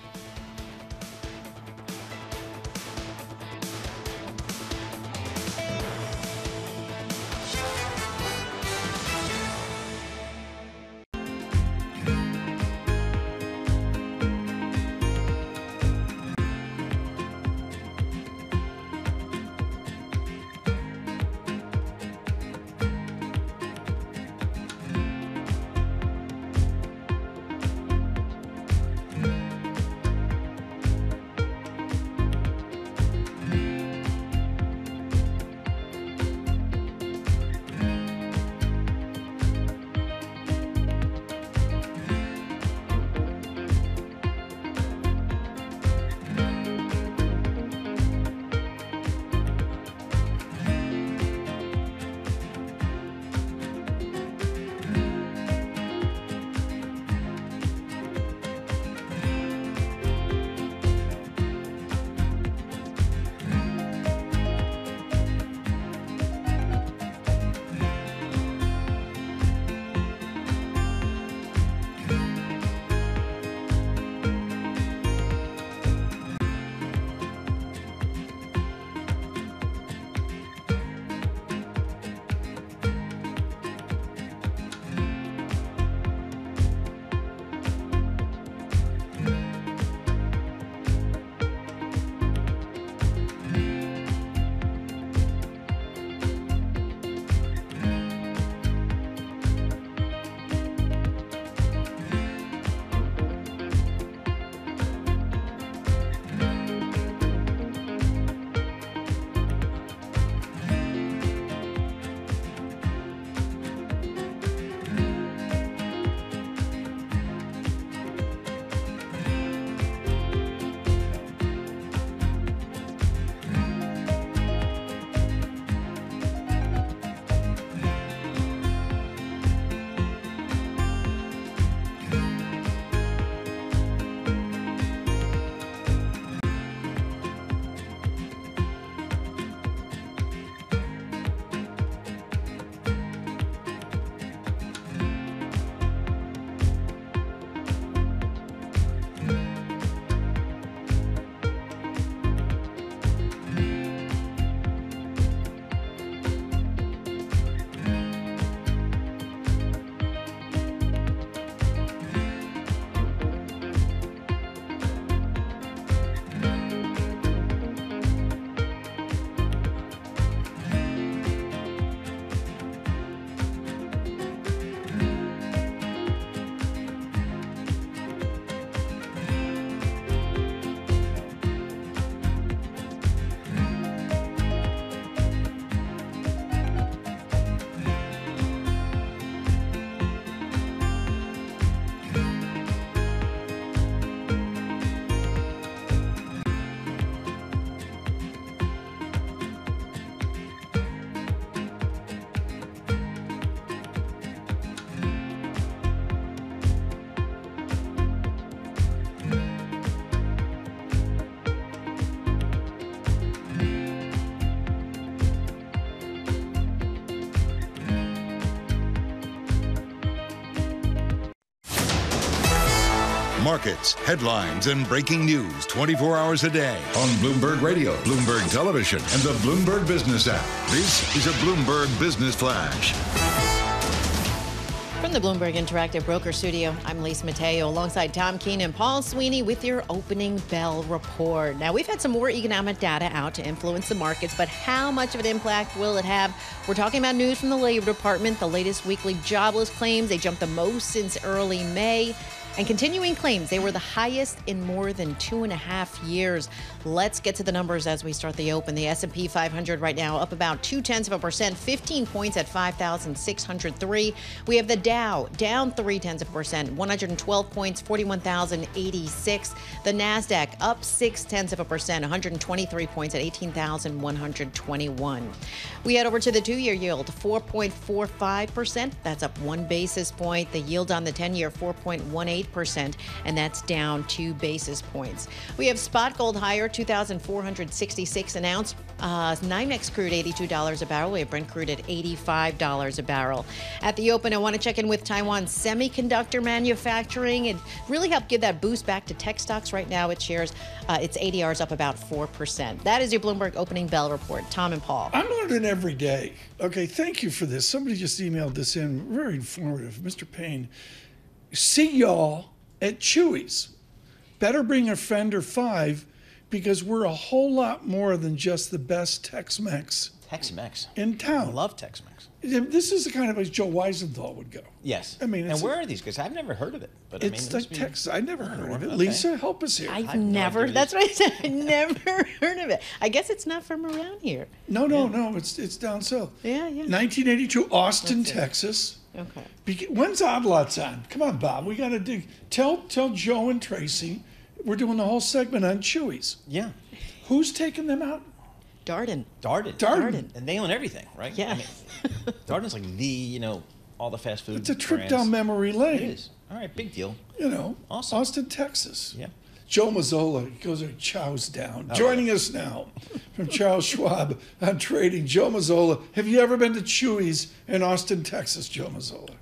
Markets, headlines, and breaking news 24 hours a day on Bloomberg Radio, Bloomberg Television, and the Bloomberg Business app. This is a Bloomberg Business Flash. From the Bloomberg Interactive Broker Studio, I'm Lisa Mateo alongside Tom Keene and Paul Sweeney with your opening bell report. Now, we've had some more economic data out to influence the markets, but how much of an impact will it have? We're talking about news from the Labor Department, the latest weekly jobless claims. They jumped the most since early May. And continuing claims, they were the highest in more than 2.5 years. Let's get to the numbers as we start the open. The S&P 500 right now up about 0.2%, 15 points at 5,603. We have the Dow down 0.3%, 112 points, 41,086. The Nasdaq up 0.6%, 123 points at 18,121. We head over to the 2-year yield, 4.45%. That's up 1 basis point. The yield on the 10-year, 4.18%, and that's down 2 basis points. We have spot gold higher, 2,466 an ounce. NYMEX crude, $82 a barrel. We have Brent crude at $85 a barrel. At the open, I want to check in with Taiwan's semiconductor manufacturing. It really helped give that boost back to tech stocks. Right now, it shares its ADRs up about 4%. That is your Bloomberg opening bell report. Tom and Paul. I'm learning every day. Okay, thank you for this. Somebody just emailed this in. Very informative. Mr. Payne, see y'all at Chewy's. Better bring a friend or 5 because we're a whole lot more than just the best Tex-Mex. Tex-Mex. In town. I love Tex-Mex. This is the kind of place Joe Weisenthal would go. Yes. I mean, and where are these? Because I've never heard of it. But it's like Texas. I never heard of it. Okay. Lisa, help us here. I've never. That's what I said. I never heard of it. I guess it's not from around here. No. It's down south. Yeah. 1982, Austin, Texas. Okay. When's Odd Lots on? Come on, Bob. We got to dig. Tell Joe and Tracy we're doing the whole segment on Chewy's. Yeah. Who's taking them out? Darden. And they own everything, right? Yeah. I mean, Darden's like the, all the fast food It's a trip brands. down memory lane. It is. All right, big deal. Awesome. Austin, Texas. Yeah. Joe Mazzola goes there, chows down. Joining us now from Charles Schwab on trading, Joe Mazzola. Have you ever been to Chewy's in Austin, Texas, Joe Mazzola?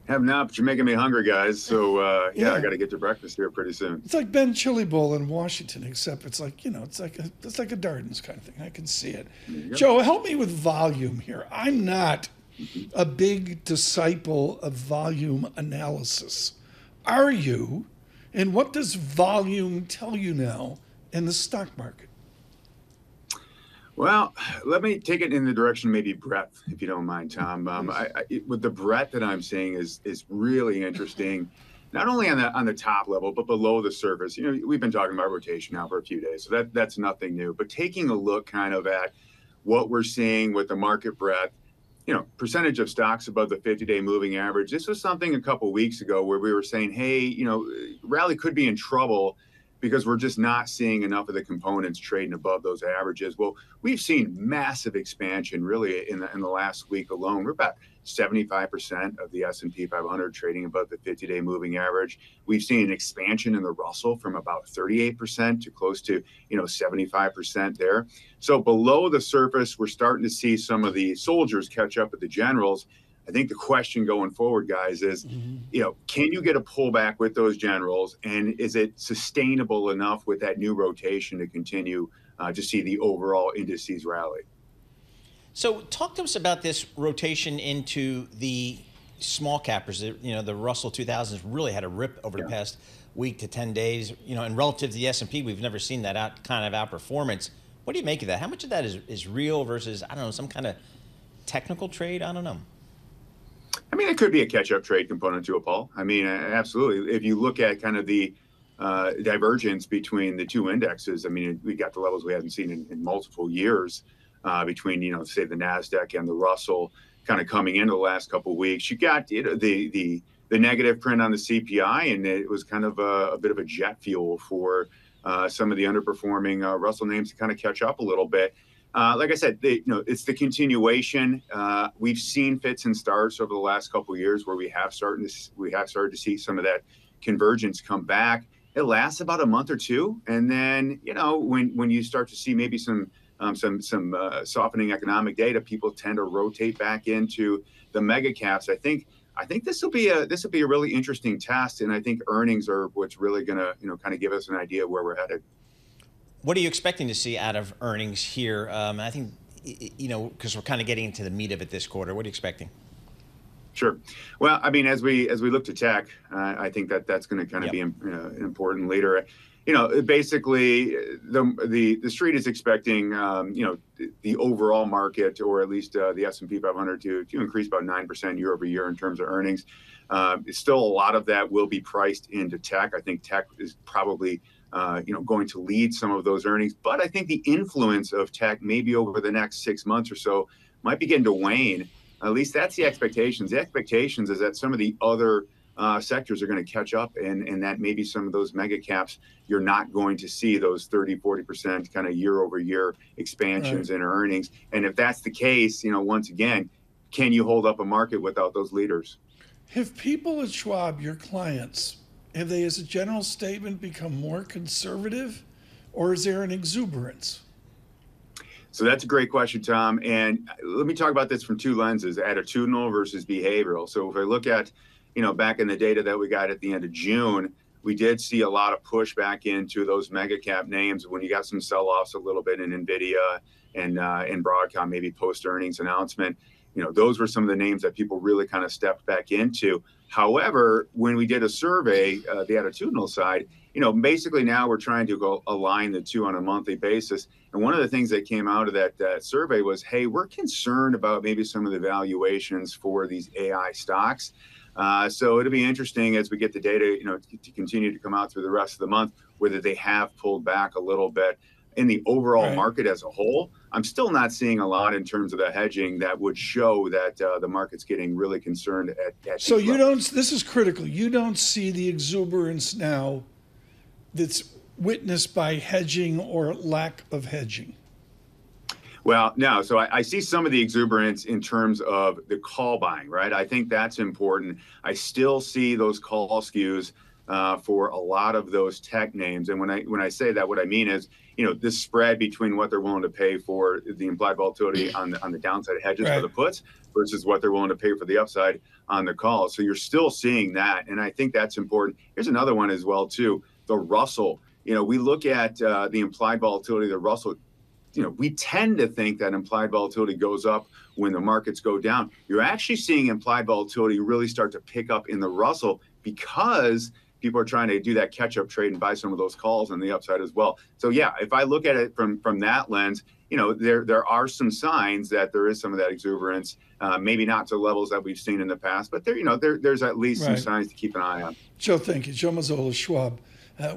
Have not, but you're making me hungry, guys. So, I got to get to breakfast here pretty soon. It's like Ben Chili Bowl in Washington, except it's like, it's like a Darden's kind of thing. I can see it. Joe, help me with volume here. I'm not a big disciple of volume analysis. Are you? And what does volume tell you now in the stock market? Well, let me take it in the direction maybe breadth, if you don't mind, Tom. With the breadth that I'm seeing is really interesting, not only on the top level, but below the surface. We've been talking about rotation now for a few days, so that's nothing new. But taking a look kind of at what we're seeing with the market breadth, percentage of stocks above the 50-day moving average. This was something a couple weeks ago where we were saying, hey, rally could be in trouble because we're just not seeing enough of the components trading above those averages. Well, we've seen massive expansion really in the last week alone. We're about 75% of the S&P 500 trading above the 50-day moving average. We've seen an expansion in the Russell from about 38% to close to 75% there. So below the surface, we're starting to see some of the soldiers catch up with the generals. I think the question going forward, guys, is, can you get a pullback with those generals, and is it sustainable enough with that new rotation to continue to see the overall indices rally? So talk to us about this rotation into the small cappers. The Russell 2000s really had a rip over the past week to 10 days. And relative to the S&P, we've never seen that kind of outperformance. What do you make of that? How much of that is real versus, I don't know, some kind of technical trade? I don't know. I mean, it could be a catch-up trade component to it, Paul. I mean, absolutely. If you look at kind of the divergence between the two indexes, I mean, we got the levels we hadn't seen in multiple years between, say, the NASDAQ and the Russell kind of coming into the last couple of weeks. You got the negative print on the CPI, and it was kind of a bit of a jet fuel for some of the underperforming Russell names to kind of catch up a little bit. Like I said, it's the continuation. We've seen fits and starts over the last couple of years where we have started to see some of that convergence come back. It lasts about a month or two, and then when you start to see maybe some softening economic data, people tend to rotate back into the mega caps. I think I think this will be a really interesting test, and I think earnings are what's really going to kind of give us an idea of where we're headed. What are you expecting to see out of earnings here? I think because we're kind of getting into the meat of it this quarter. What are you expecting? Sure. Well, I mean, as we look to tech, I think that's going to kind of be an important leader. Basically, the street is expecting, the overall market, or at least the S&P 500, to increase about 9% year over year in terms of earnings. Still, a lot of that will be priced into tech. I think tech is probably, going to lead some of those earnings. But I think the influence of tech, maybe over the next 6 months or so, might begin to wane. At least that's the expectations. The expectations is that some of the other sectors are going to catch up, and that maybe some of those mega caps, you're not going to see those 30-40% kind of year over year expansions in earnings. And if that's the case, once again, can you hold up a market without those leaders? Have people at Schwab, your clients, have they, as a general statement, become more conservative, or is there an exuberance? So that's a great question, Tom. And let me talk about this from two lenses: attitudinal versus behavioral. So if I look at, back in the data that we got at the end of June, we did see a lot of push back into those mega cap names when you got some sell-offs a little bit in NVIDIA and Broadcom, maybe post earnings announcement. Those were some of the names that people really kind of stepped back into. However, when we did a survey, the attitudinal side, basically now we're trying to go align the two on a monthly basis. And one of the things that came out of that survey was, hey, we're concerned about maybe some of the valuations for these AI stocks. So it'll be interesting as we get the data, to continue to come out through the rest of the month, whether they have pulled back a little bit. In the overall market as a whole, I'm still not seeing a lot in terms of the hedging that would show that the market's getting really concerned at So you levels. This is critical. You don't see the exuberance now that's witnessed by hedging or lack of hedging. Well, no. So I see some of the exuberance in terms of the call buying, right? I think that's important. I still see those call skews for a lot of those tech names. And when I say that, what I mean is, this spread between what they're willing to pay for the implied volatility on the downside hedges for the puts versus what they're willing to pay for the upside on the calls. So you're still seeing that. And I think that's important. Here's another one as well, too. The Russell, we look at the implied volatility of the Russell. We tend to think that implied volatility goes up when the markets go down. You're actually seeing implied volatility really start to pick up in the Russell because people are trying to do that catch-up trade and buy some of those calls on the upside as well. So yeah, if I look at it from that lens, there are some signs that there is some of that exuberance, maybe not to levels that we've seen in the past, but there's at least some signs to keep an eye on. Joe, thank you. Joe Mazzola, Schwab,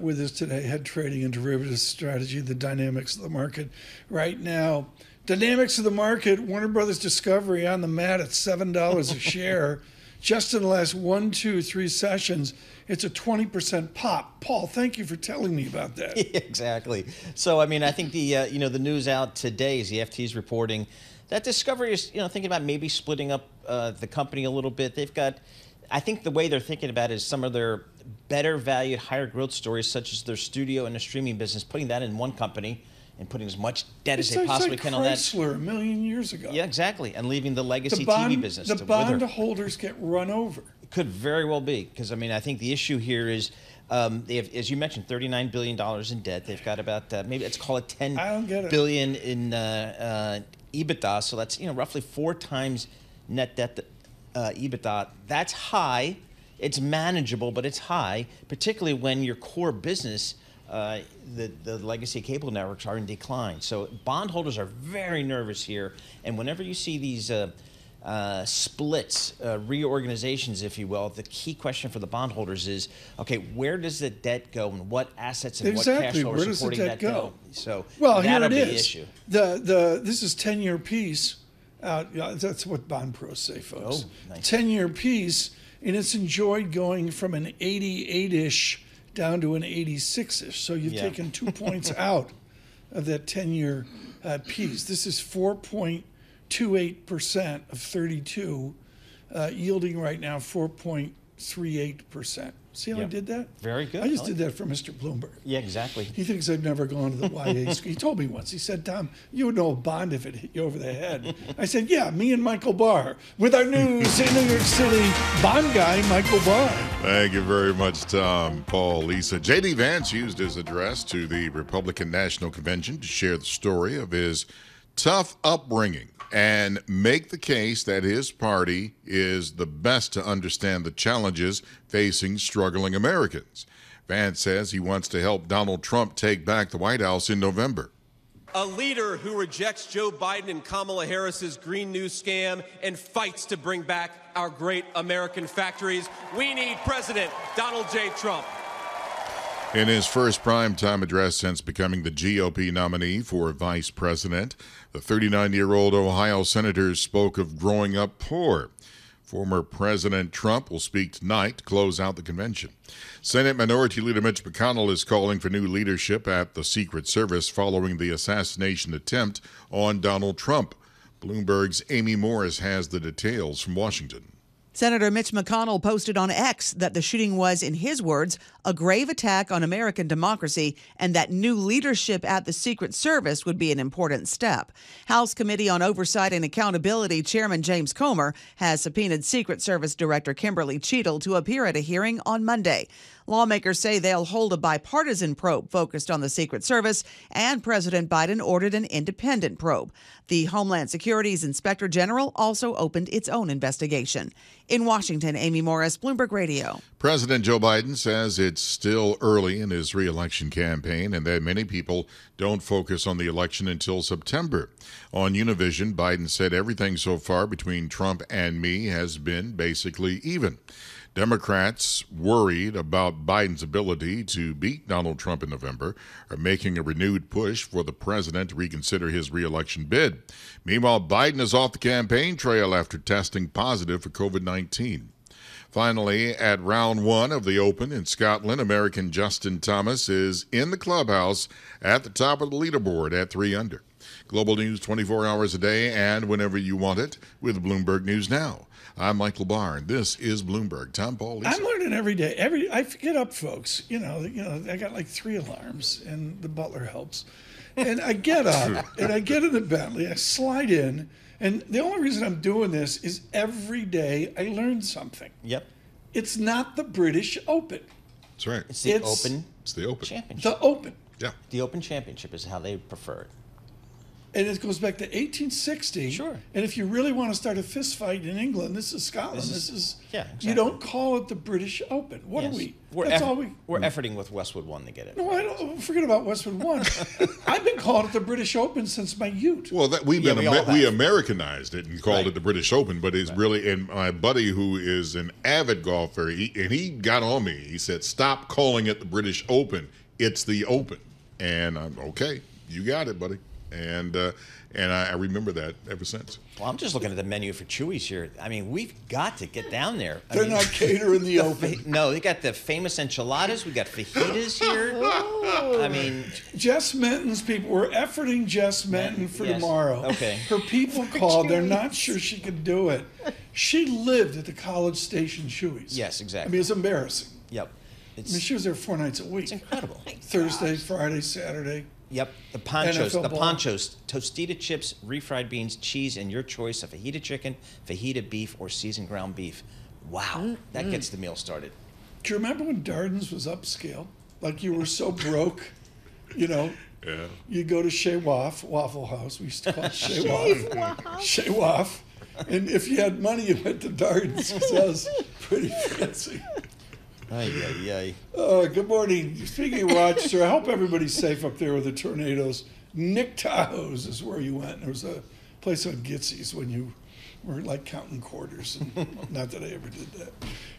with us today, head trading and derivatives strategy, the dynamics of the market right now. Dynamics of the market, Warner Brothers Discovery on the mat at $7 a share. Just in the last 1, 2, 3 sessions, it's a 20% pop. Paul, thank you for telling me about that. Exactly. So, I mean, I think the news out today is the FT is reporting that Discovery is, thinking about maybe splitting up the company a little bit. They've got, I think the way they're thinking about it is some of their better valued, higher growth stories, such as their studio and their streaming business, putting that in one company and putting as much debt as they possibly can on that. Chrysler a million years ago. Yeah, exactly. And leaving the legacy TV business to wither. The bondholders get run over. It could very well be, because, I mean, I think the issue here is they have, as you mentioned, $39 billion in debt. They've got about, maybe let's call it $10 billion in EBITDA. So that's, roughly 4 times net debt to EBITDA. That's high. It's manageable, but it's high, particularly when your core business, the legacy cable networks, are in decline. So bondholders are very nervous here. And whenever you see these splits, reorganizations, if you will, the key question for the bondholders is, okay, where does the debt go and what assets and what cash flow are supporting that debt? So that'll be the issue. This is 10-year piece. That's what bond pros say, folks. Oh, nice. 10-year piece, and it's enjoyed going from an 88-ish down to an 86-ish. So you've taken 2 points out of that 10-year piece. This is 4.28% of 32, yielding right now 4.2%. 0.38%. See how I Yep. did that? Very good. I just I did that for Mr. Bloomberg. Yeah, exactly. He thinks I've never gone to the YA school. He told me once. He said, Tom, you would know a bond if it hit you over the head. I said, yeah, me and Michael Barr with our new New York City bond guy, Michael Barr. Thank you very much, Tom, Paul, Lisa. JD Vance used his address to the Republican National Convention to share the story of his tough upbringing and make the case that his party is the best to understand the challenges facing struggling Americans. Vance says he wants to help Donald Trump take back the White House in November. A leader who rejects Joe Biden and Kamala Harris's Green New scam and fights to bring back our great American factories. We need President Donald J. Trump. In his first primetime address since becoming the GOP nominee for vice president, the 39-year-old Ohio senator spoke of growing up poor. Former President Trump will speak tonight to close out the convention. Senate Minority Leader Mitch McConnell is calling for new leadership at the Secret Service following the assassination attempt on Donald Trump. Bloomberg's Amy Morris has the details from Washington. Senator Mitch McConnell posted on X that the shooting was, in his words, a grave attack on American democracy and that new leadership at the Secret Service would be an important step. House Committee on Oversight and Accountability Chairman James Comer has subpoenaed Secret Service Director Kimberly Cheadle to appear at a hearing on Monday. Lawmakers say they'll hold a bipartisan probe focused on the Secret Service, and President Biden ordered an independent probe. The Homeland Security's Inspector General also opened its own investigation. In Washington, Amy Morris, Bloomberg Radio. President Joe Biden says it's still early in his re-election campaign and that many people don't focus on the election until September. On Univision, Biden said everything so far between Trump and me has been basically even. Democrats, worried about Biden's ability to beat Donald Trump in November, are making a renewed push for the president to reconsider his re-election bid. Meanwhile, Biden is off the campaign trail after testing positive for COVID-19. Finally, at round one of the Open in Scotland, American Justin Thomas is in the clubhouse at the top of the leaderboard at 3 under. Global news 24 hours a day and whenever you want it with Bloomberg News Now. I'm Michael Barr, and this is Bloomberg. Tom, Paul, Lisa. I'm learning every day. I get up, folks. You know, I got like 3 alarms, and the butler helps. And I get up, and I get in the Bentley. I slide in, and the only reason I'm doing this is every day I learn something. Yep. It's not the British Open. That's right. It's the Open. It's the Open. Championship. The Open. Yeah. The Open Championship is how they prefer it. And it goes back to 1860. Sure. And if you really want to start a fist fight in England, this is Scotland. This is yeah, exactly. You don't call it the British Open. What Yes. are we? We're That's all we. We're efforting with Westwood One to get it. No, I don't forget about Westwood One. I've been calling it the British Open since my youth. Well, we Americanized it and called it the British Open, but it's really, and my buddy who is an avid golfer, he got on me. He said, "Stop calling it the British Open. It's the Open." And I'm okay. You got it, buddy. And I remember that ever since. Well, I'm just looking at the menu for Chewy's here. I mean, we've got to get down there. They're not catering the Open. No, they got the famous enchiladas. We got fajitas here. I mean, Jess Menton's people, we're efforting Jess Menton for yes. tomorrow. Okay. Her people called. They're not sure she can do it. She lived at the College Station Chewy's. Yes, I exactly. mean, it's embarrassing. Yep. I mean, she was there 4 nights a week. It's incredible. Thursday, Friday, Saturday. Yep, the ponchos, NFL the ball. ponchos, Tostita chips, refried beans, cheese, and your choice of fajita chicken, fajita beef, or seasoned ground beef. Wow, that gets the meal started. Do you remember when Darden's was upscale? Like you were so broke, you know? Yeah. You go to Shea Waffle House. We used to call it Shea Waff. Shea Waff. And if you had money, you went to Darden's because that was pretty fancy. Ay, ay, ay. Good morning. Speaking of Rochester, I hope everybody's safe up there with the tornadoes. Nick Tahoe's is where you went. There was a place on Gitsy's when you were like counting quarters. And not that I ever did that.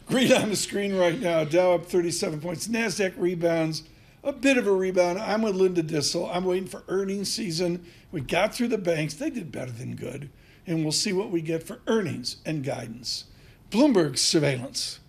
Green on the screen right now. Dow up 37 points. NASDAQ rebounds. A bit of a rebound. I'm with Linda Dissel. I'm waiting for earnings season. We got through the banks. They did better than good. And we'll see what we get for earnings and guidance. Bloomberg Surveillance.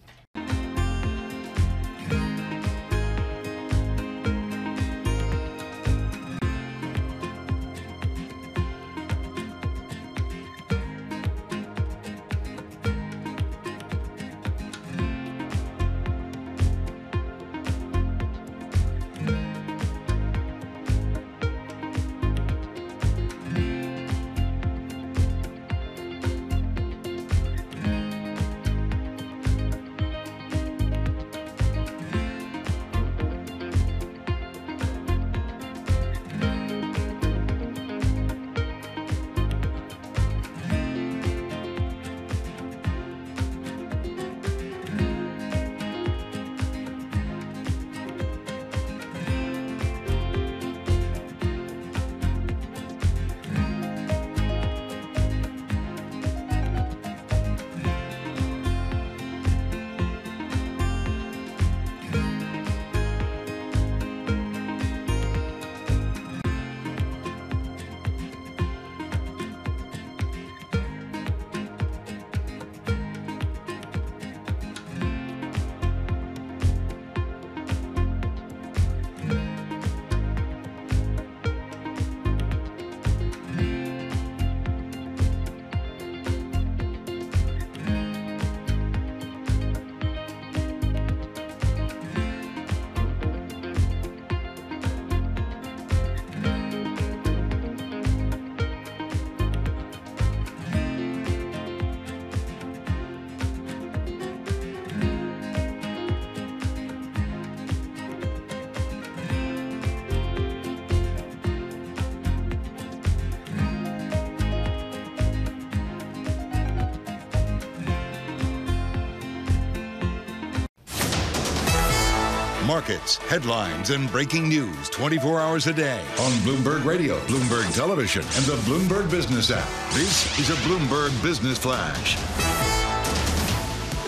Markets, headlines, and breaking news 24 hours a day on Bloomberg Radio, Bloomberg Television, and the Bloomberg Business app. This is a Bloomberg Business Flash.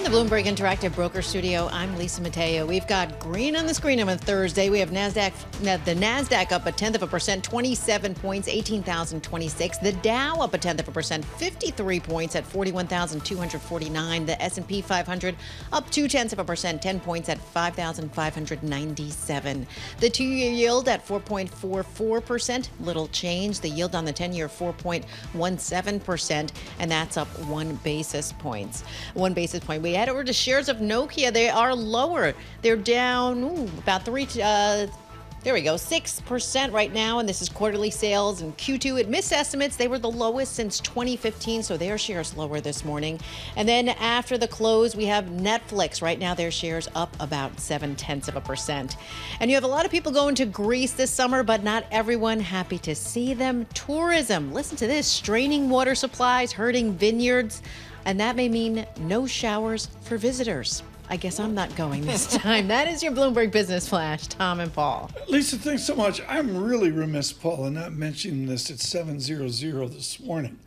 In the Bloomberg Interactive Broker Studio, I'm Lisa Mateo. We've got green on the screen on Thursday. We have the NASDAQ up 0.1%, 27 points, 18,026. The Dow up 0.1%, 53 points at 41,249. The S&P 500 up 0.2%, 10 points at 5,597. The 2-year yield at 4.44%, little change. The yield on the 10-year 4.17%, and that's up 1 basis point. We head over to shares of Nokia. They are lower. They're down about 6% right now, and this is quarterly sales. In Q2, it missed estimates. They were the lowest since 2015, so their shares lower this morning. And then after the close, we have Netflix. Right now, their shares up about 0.7%. And you have a lot of people going to Greece this summer, but not everyone happy to see them. Tourism, listen to this, straining water supplies, hurting vineyards, and that may mean no showers for visitors. I guess I'm not going this time. That is your Bloomberg Business Flash, Tom and Paul. Lisa, thanks so much. I'm really remiss, Paul, in not mentioning this at 7:00 this morning.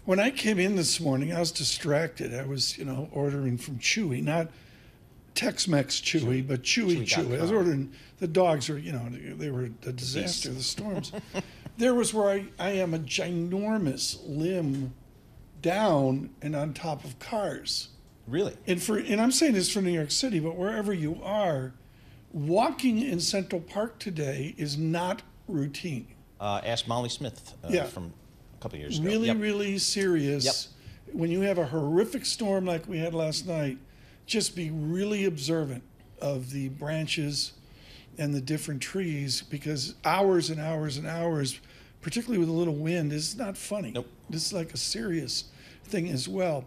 When I came in this morning, I was distracted. I was, ordering from Chewy, not Tex-Mex Chewy, but Chewy. I was ordering. The dogs were, they were a disaster, the storms. There was where I am a ginormous limb down and on top of cars. Really? And I'm saying this for New York City, but wherever you are, walking in Central Park today is not routine. Ask Molly Smith from a couple of years ago. Really serious. Yep. When you have a horrific storm like we had last night, just be really observant of the branches and the different trees, because hours and hours and hours, particularly with a little wind, is not funny. Nope. This is like a serious thing as well.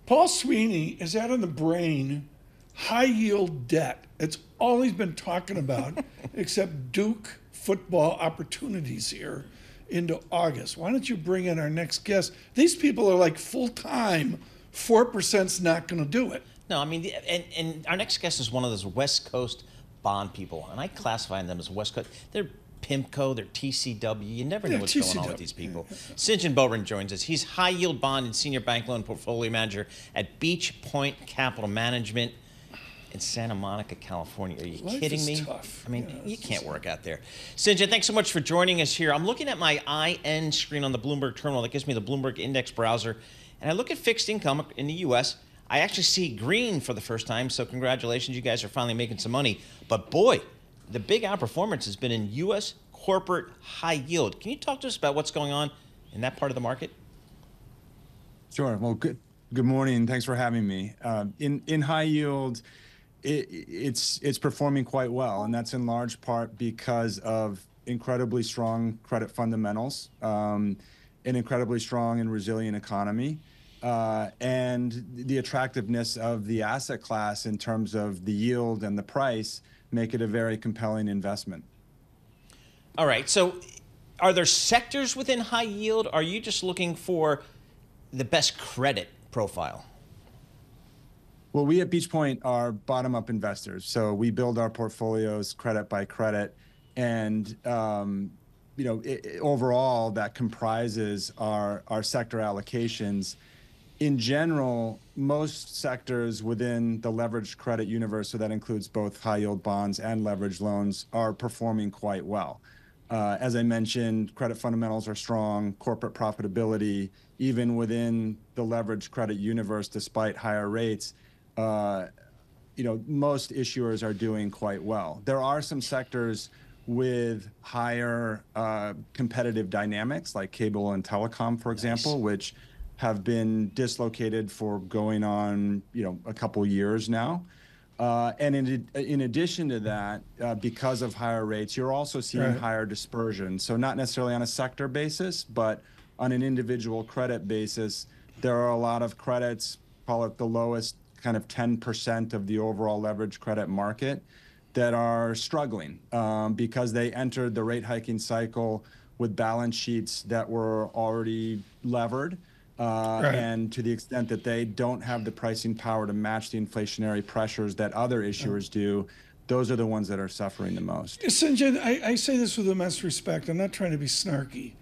Paul Sweeney has had on the brain high yield debt. It's all he's been talking about, except Duke football opportunities here into August. Why don't you bring in our next guest? These people are like full time. 4%'s not going to do it. No, I mean, and our next guest is one of those West Coast bond people, and I classify them as West Coast. They're PIMCO, they're TCW. You never know what's going on with these people. St. John Bobrin joins us. He's high yield bond and senior bank loan portfolio manager at Beach Point Capital Management in Santa Monica, California. Are you kidding me? Tough. I mean, you can't work out there. St. John, thanks so much for joining us here. I'm looking at my IN screen on the Bloomberg terminal that gives me the Bloomberg Index browser, and I look at fixed income in the U.S. I actually see green for the first time, so congratulations. You guys are finally making some money. But boy, the big outperformance has been in U.S. corporate high yield. Can you talk to us about what's going on in that part of the market? Sure. Well, good morning. Thanks for having me. In high yield, it's performing quite well, and that's in large part because of incredibly strong credit fundamentals, an incredibly strong and resilient economy, and the attractiveness of the asset class in terms of the yield and the price make it a very compelling investment. All right. So are there sectors within high yield? Are you just looking for the best credit profile? Well, we at Beach Point are bottom-up investors. So we build our portfolios credit by credit. And, overall, that comprises our sector allocations. In general, most sectors within the leveraged credit universe, so that includes both high-yield bonds and leveraged loans, are performing quite well. As I mentioned, credit fundamentals are strong, corporate profitability, even within the leveraged credit universe, despite higher rates, most issuers are doing quite well. There are some sectors with higher competitive dynamics, like cable and telecom, for example, which have been dislocated for going on, a couple years now. And in addition to that, because of higher rates, you're also seeing higher dispersion. So not necessarily on a sector basis, but on an individual credit basis, there are a lot of credits, call it the lowest kind of 10% of the overall leveraged credit market, that are struggling because they entered the rate hiking cycle with balance sheets that were already levered. And to the extent that they don't have the pricing power to match the inflationary pressures that other issuers do, those are the ones that are suffering the most. St. John, I say this with immense respect. I'm not trying to be snarky.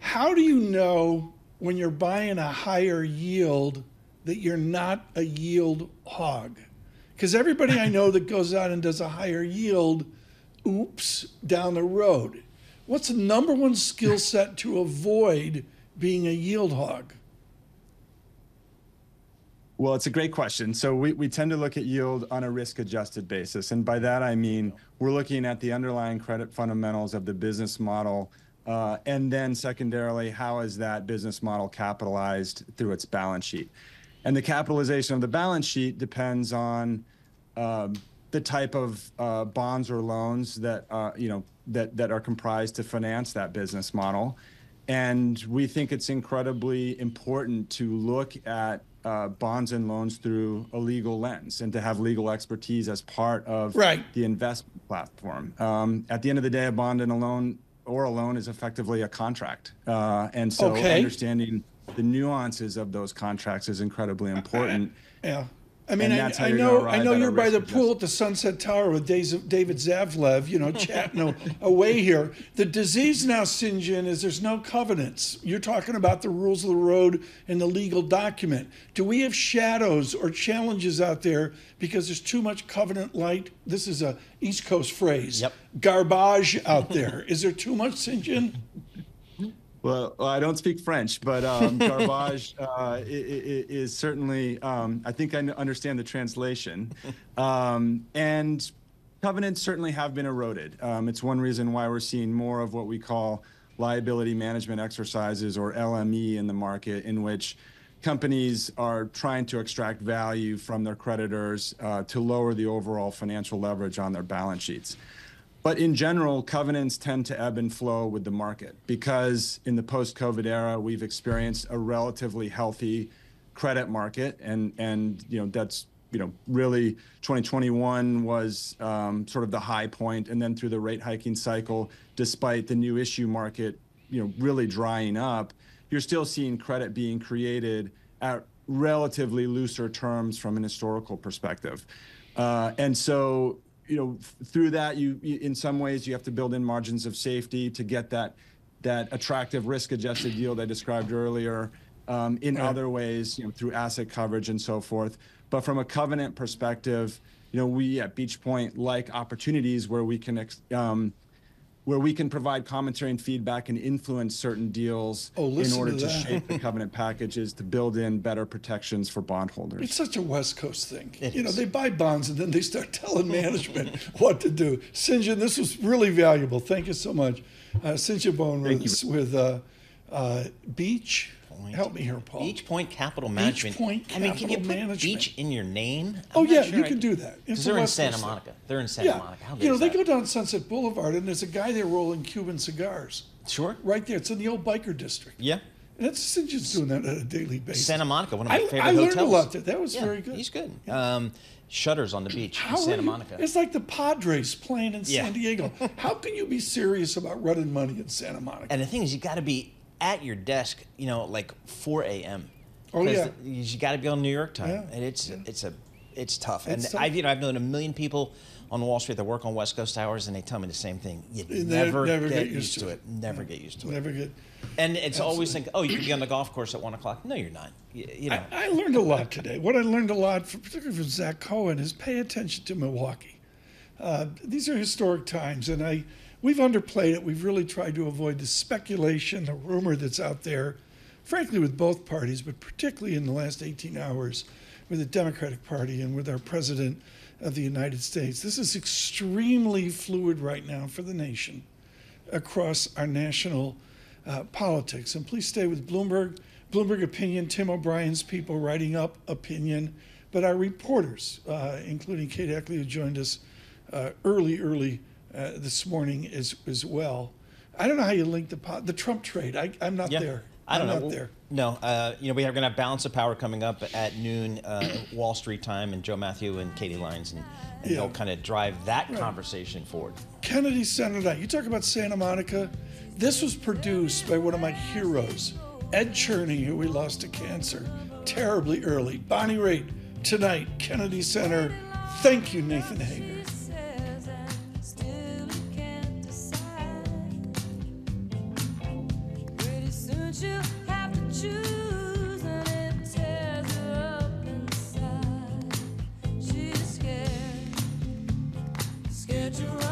How do you know when you're buying a higher yield that you're not a yield hog? Because everybody I know that goes out and does a higher yield, oops, down the road. What's the number one skill set to avoid being a yield hog? Well, it's a great question. So we tend to look at yield on a risk-adjusted basis. And by that, I mean, we're looking at the underlying credit fundamentals of the business model. And then secondarily, how is that business model capitalized through its balance sheet? And the capitalization of the balance sheet depends on the type of bonds or loans that, that are comprised to finance that business model. And we think it's incredibly important to look at bonds and loans through a legal lens and to have legal expertise as part of the investment platform. At the end of the day, a bond and a loan is effectively a contract. And so understanding the nuances of those contracts is incredibly important. Yeah. I mean, I know you're by the pool at the Sunset Tower with David Zavlev, chatting away here. The disease now, St. John, is there's no covenants. You're talking about the rules of the road and the legal document. Do we have shadows or challenges out there because there's too much covenant light? This is a East Coast phrase. Yep. Garbage out there. Is there too much, St. John? Well, I don't speak French, but garbage is certainly, I think I understand the translation. And covenants certainly have been eroded. It's one reason why we're seeing more of what we call liability management exercises, or LME, in the market, in which companies are trying to extract value from their creditors to lower the overall financial leverage on their balance sheets. But in general, covenants tend to ebb and flow with the market because in the post-COVID era, we've experienced a relatively healthy credit market, and that's really 2021 was sort of the high point, and then through the rate hiking cycle, despite the new issue market really drying up, you're still seeing credit being created at relatively looser terms from an historical perspective, and so. Through that, you in some ways you have to build in margins of safety to get that attractive risk-adjusted yield I described earlier. In other ways, through asset coverage and so forth. But from a covenant perspective, we at Beach Point like opportunities where we can provide commentary and feedback and influence certain deals in order to shape the covenant packages to build in better protections for bondholders. It's such a West Coast thing. They buy bonds and then they start telling management what to do. St. John, this was really valuable. Thank you so much. St. John Bone with Beach. Help me here, Paul. Beach Point Capital Management. Beach Point Capital can you put Management. beach in your name? You can do that. Because they're in Santa Monica. They're in Santa Monica. How big is they that? go down Sunset Boulevard and there's a guy there rolling Cuban cigars. Sure. Right there. It's in the old biker district. Yeah. And that's St. John's doing that on a daily basis. Santa Monica, one of my favorite I hotels. learned a lot there. That was very good. He's good. Shutters on the beach in Santa Monica. It's like the Padres playing in San Diego. How can you be serious about running money in Santa Monica? And the thing is, you got to be at your desk, like 4 a.m. Oh yeah, you got to be on New York time, and it's tough. And I've known a million people on Wall Street that work on West Coast hours, and they tell me the same thing. You never get used to it. Never get used to it. Never get. And it's always think, oh, you can be on the golf course at 1 o'clock. No, you're not. I learned a lot today. What I learned a lot, particularly from Zach Cohen, is pay attention to Milwaukee. These are historic times, and we've underplayed it. We've really tried to avoid the speculation, the rumor that's out there, frankly, with both parties, but particularly in the last 18 hours with the Democratic Party and with our President of the United States. This is extremely fluid right now for the nation across our national politics. And please stay with Bloomberg Opinion, Tim O'Brien's people writing up opinion, but our reporters, including Kate Eckley, who joined us early this morning as well. I don't know how you link the Trump trade. I'm not there. I don't know. Not there. No, we are going to have Balance of Power coming up at noon Wall Street time, and Joe Matthew and Katie Lyons, and they'll kind of drive that conversation forward. Kennedy Center night. You talk about Santa Monica. This was produced by one of my heroes, Ed Cherney, who we lost to cancer terribly early. Bonnie Raitt tonight, Kennedy Center. Thank you, Nathan Hager. But you have to choose, and it tears her up inside. She's scared to